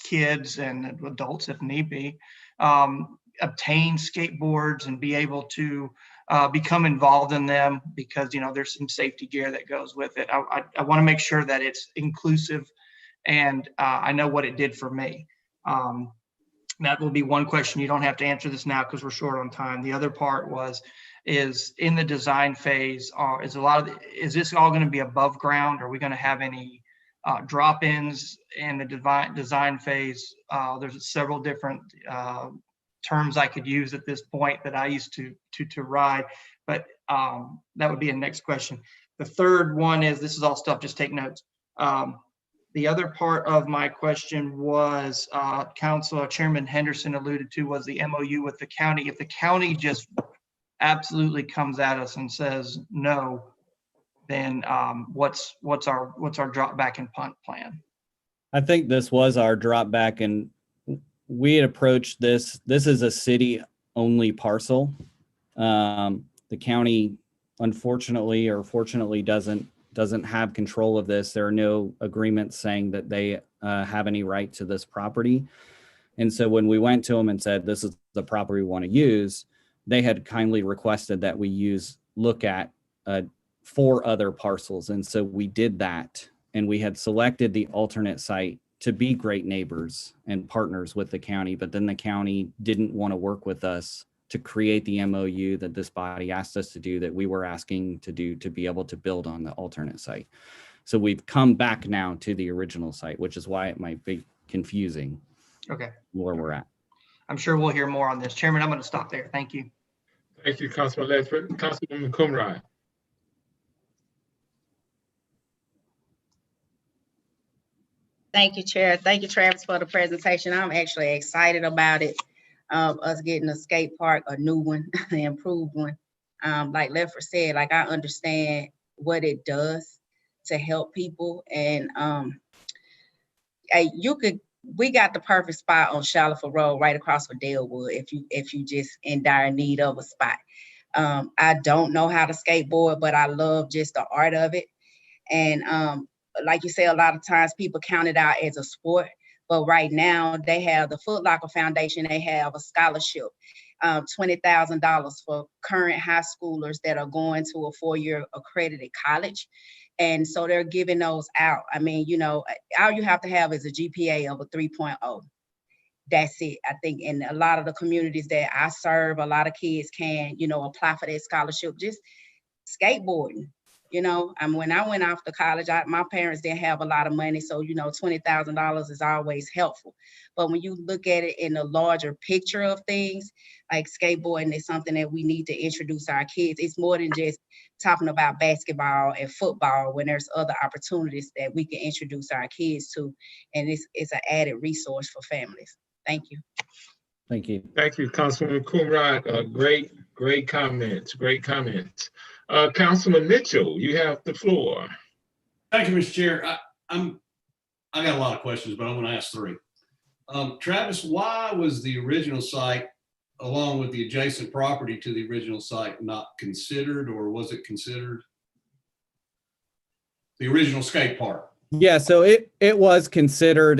kids and adults, if need be, obtain skateboards and be able to become involved in them? Because, you know, there's some safety gear that goes with it. I want to make sure that it's inclusive, and I know what it did for me. That will be one question. You don't have to answer this now because we're short on time. The other part is in the design phase, is this all going to be above ground? Are we going to have any drop-ins in the design phase? There's several different terms I could use at this point that I used to ride, but that would be a next question. The third one is, this is all stuff, just take notes. The other part of my question was, Chairman Henderson alluded to, was the MOU with the county. If the county just absolutely comes at us and says no, then what's our drop back and punt plan? I think this was our drop back, and we had approached this. This is a city only parcel. The county, unfortunately or fortunately, doesn't have control of this. There are no agreements saying that they have any right to this property. And so when we went to them and said, this is the property we want to use, they had kindly requested that we look at 4 other parcels. And so we did that, and we had selected the alternate site to be great neighbors and partners with the county, but then the county didn't want to work with us to create the MOU that this body asked us to do, that we were asking to do, to be able to build on the alternate site. So we've come back now to the original site, which is why it might be confusing. Okay. Where we're at. I'm sure we'll hear more on this. Chairman, I'm going to stop there. Thank you. Thank you, Councilman Ledford. Councilwoman Coonrod. Thank you, Chair. Thank you, Travis, for the presentation. I'm actually excited about it. Us getting a skate park, a new one, an improved one. Like Ledford said, like, I understand what it does to help people, and you could we got the perfect spot on Shaliford Road, right across from Dalewood, if you just in dire need of a spot. I don't know how to skateboard, but I love just the art of it. And like you say, a lot of times people count it out as a sport, but right now they have the Foot Locker Foundation, they have a scholarship, $20,000 for current high schoolers that are going to a 4-year accredited college. And so they're giving those out. I mean, you know, all you have to have is a GPA of a 3.0. That's it. I think in a lot of the communities that I serve, a lot of kids can, you know, apply for that scholarship, just skateboarding. You know, when I went off to college, my parents didn't have a lot of money. So, you know, $20,000 is always helpful. But when you look at it in the larger picture of things, like skateboarding is something that we need to introduce our kids. It's more than just talking about basketball and football when there's other opportunities that we can introduce our kids to. And it's an added resource for families. Thank you. Thank you. Thank you, Councilman Coonrod. Great comments. Great comments. Councilman Mitchell, you have the floor. Thank you, Mr. Chair. I got a lot of questions, but I'm going to ask 3. Travis, why was the original site, along with the adjacent property to the original site, not considered, or was it considered? The original skate park. Yeah, so it was considered.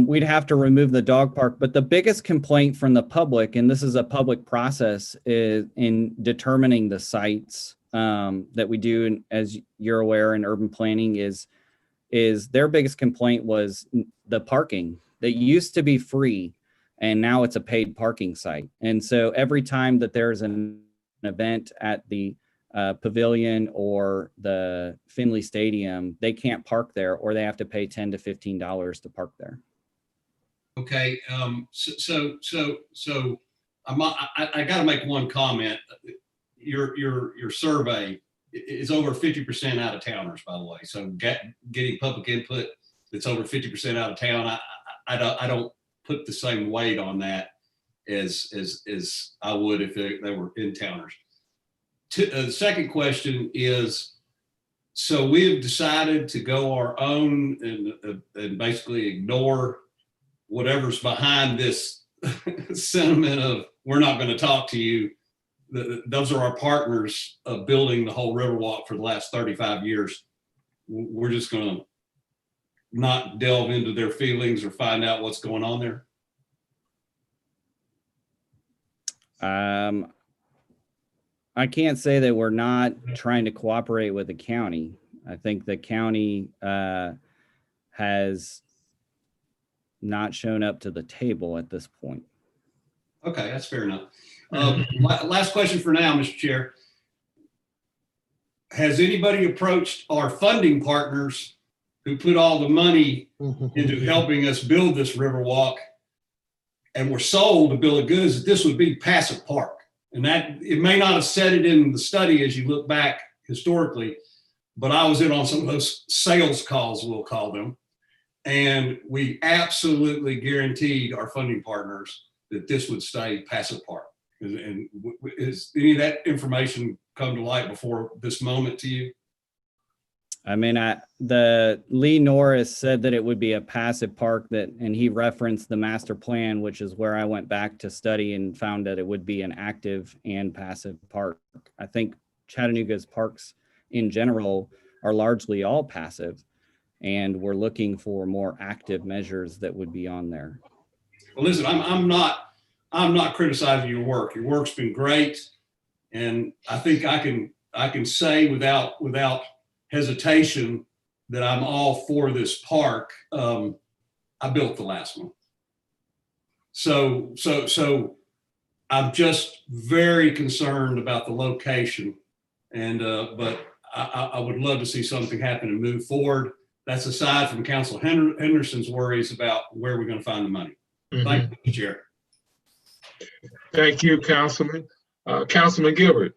We'd have to remove the dog park, but the biggest complaint from the public, and this is a public process, is in determining the sites that we do, and as you're aware in urban planning, is their biggest complaint was the parking. That used to be free, and now it's a paid parking site. And so every time that there's an event at the pavilion or the Finley Stadium, they can't park there, or they have to pay $10 to $15 to park there. Okay, so I got to make one comment. Your survey is over 50% out of towners, by the way. So getting public input that's over 50% out of town, I don't put the same weight on that as I would if they were in towners. The second question is, so we have decided to go our own and basically ignore whatever's behind this sentiment of we're not going to talk to you. Those are our partners of building the whole Riverwalk for the last 35 years. We're just going to not delve into their feelings or find out what's going on there. I can't say that we're not trying to cooperate with the county. I think the county has not shown up to the table at this point. Okay, that's fair enough. Last question for now, Mr. Chair. Has anybody approached our funding partners who put all the money into helping us build this Riverwalk and were sold a bill of goods that this would be passive park? And that it may not have said it in the study as you look back historically, but I was in on some of those sales calls, we'll call them. And we absolutely guaranteed our funding partners that this would stay passive park. And is any of that information come to light before this moment to you? I mean, the Lee Norris said that it would be a passive park, and he referenced the master plan, which is where I went back to study and found that it would be an active and passive park. I think Chattanooga's parks in general are largely all passive, and we're looking for more active measures that would be on there. Well, listen, I'm not criticizing your work. Your work's been great, and I think I can say without hesitation that I'm all for this park. I built the last one. So I'm just very concerned about the location, and but I would love to see something happen and move forward. That's aside from Council Henderson's worries about where we're going to find the money. Thank you, Mr. Chair. Thank you, Councilman. Councilman Gilbert.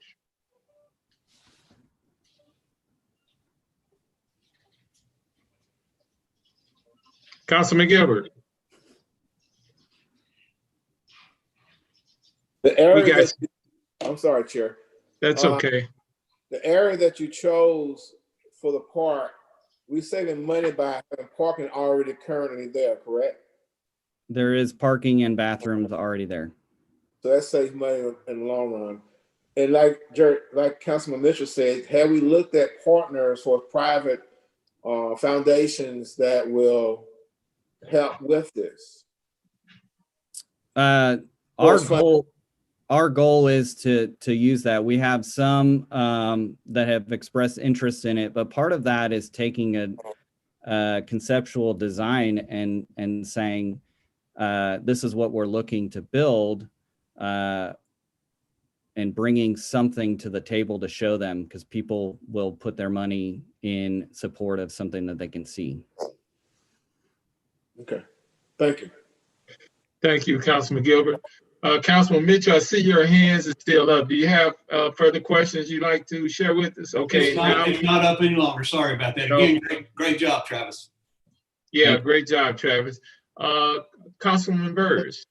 Councilman Gilbert. The area I'm sorry, Chair. That's okay. The area that you chose for the park, we're saving money by having parking already currently there, correct? There is parking and bathrooms already there. So that saves money in the long run. And like Councilman Mitchell said, have we looked at partners for private foundations that will help with this? Our goal is to use that. We have some that have expressed interest in it, but part of that is taking a conceptual design and saying, this is what we're looking to build, and bringing something to the table to show them, because people will put their money in support of something that they can see. Okay, thank you. Thank you, Councilman Gilbert. Councilman Mitchell, I see your hands is still up. Do you have further questions you'd like to share with us? Okay, it's not up any longer. Sorry about that. Again, great job, Travis. Yeah, great job, Travis. Councilman Burrs.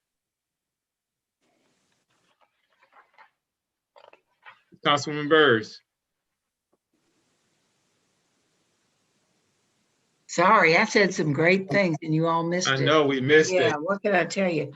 Councilman Burrs. Sorry, I said some great things and you all missed it. I know, we missed it. Yeah, what can I tell you?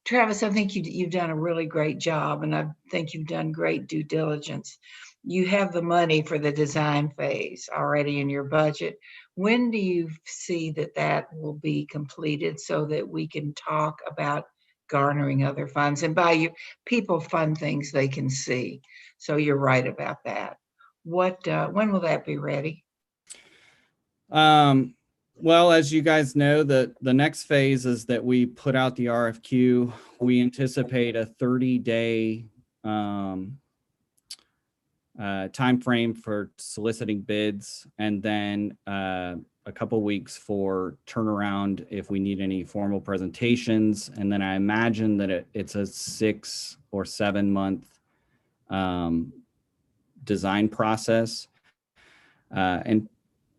Travis, I think you've done a really great job, and I think you've done great due diligence. You have the money for the design phase already in your budget. When do you see that will be completed so that we can talk about garnering other funds? And by you, people fund things they can see. So you're right about that. When will that be ready? Well, as you guys know, the next phase is that we put out the RFQ. We anticipate a 30-day time frame for soliciting bids, and then a couple weeks for turnaround if we need any formal presentations. And then I imagine that it's a 6 or 7 month design process. And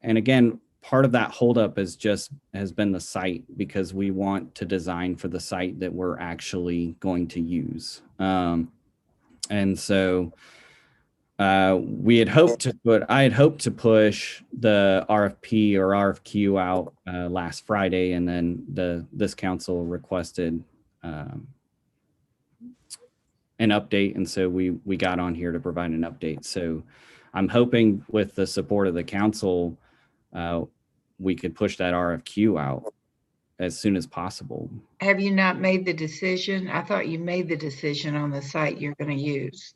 again, part of that holdup has been the site, because we want to design for the site that we're actually going to use. And so I had hoped to push the RFP or RFQ out last Friday, and then this council requested an update, and so we got on here to provide an update. So I'm hoping with the support of the council, we could push that RFQ out as soon as possible. Have you not made the decision? I thought you made the decision on the site you're going to use.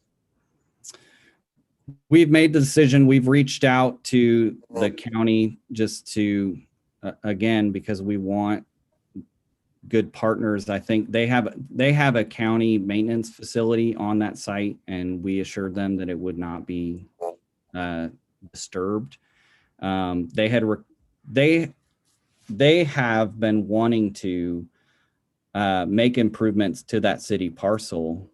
We've made the decision. We've reached out to the county just to, again, because we want good partners. I think they have a county maintenance facility on that site, and we assured them that it would not be disturbed. They have been wanting to make improvements to that city parcel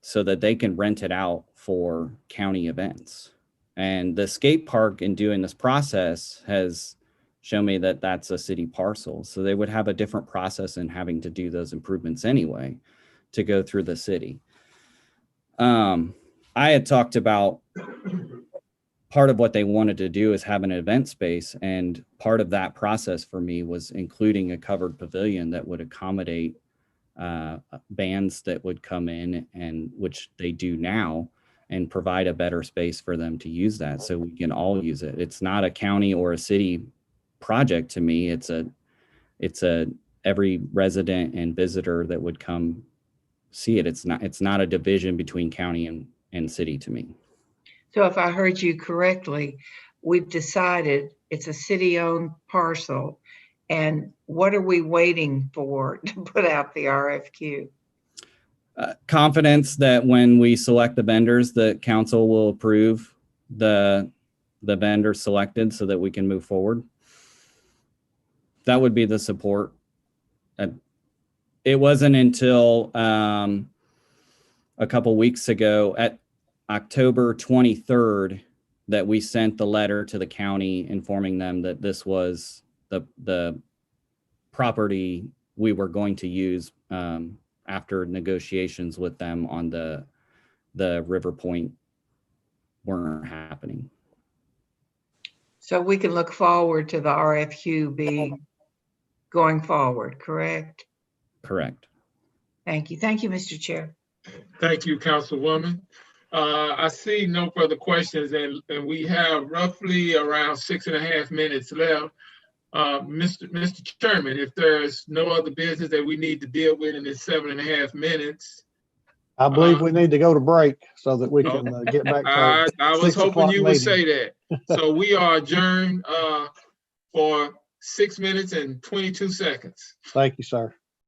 so that they can rent it out for county events. And the skate park, in doing this process, has shown me that that's a city parcel. So they would have a different process in having to do those improvements anyway to go through the city. I had talked about part of what they wanted to do is have an event space. And part of that process for me was including a covered pavilion that would accommodate bands that would come in, and which they do now, and provide a better space for them to use that so we can all use it. It's not a county or a city project to me. It's a every resident and visitor that would come see it. It's not a division between county and city to me. So if I heard you correctly, we've decided it's a city-owned parcel. And what are we waiting for to put out the RFQ? Confidence that when we select the vendors, the council will approve the vendor selected so that we can move forward. That would be the support. It wasn't until a couple weeks ago, at October 23rd, that we sent the letter to the county informing them that this was the property we were going to use after negotiations with them on the River Point weren't happening. So we can look forward to the RFQ being going forward, correct? Correct. Thank you. Thank you, Mr. Chair. Thank you, Councilwoman. I see no further questions, and we have roughly around 6.5 minutes left. Mr. Chairman, if there's no other business that we need to deal with in this 7.5 minutes. I believe we need to go to break so that we can get back to our I was 6 hoping o'clock you would meeting. say that. So we are adjourned for 6 minutes and 22 seconds. Thank you, sir.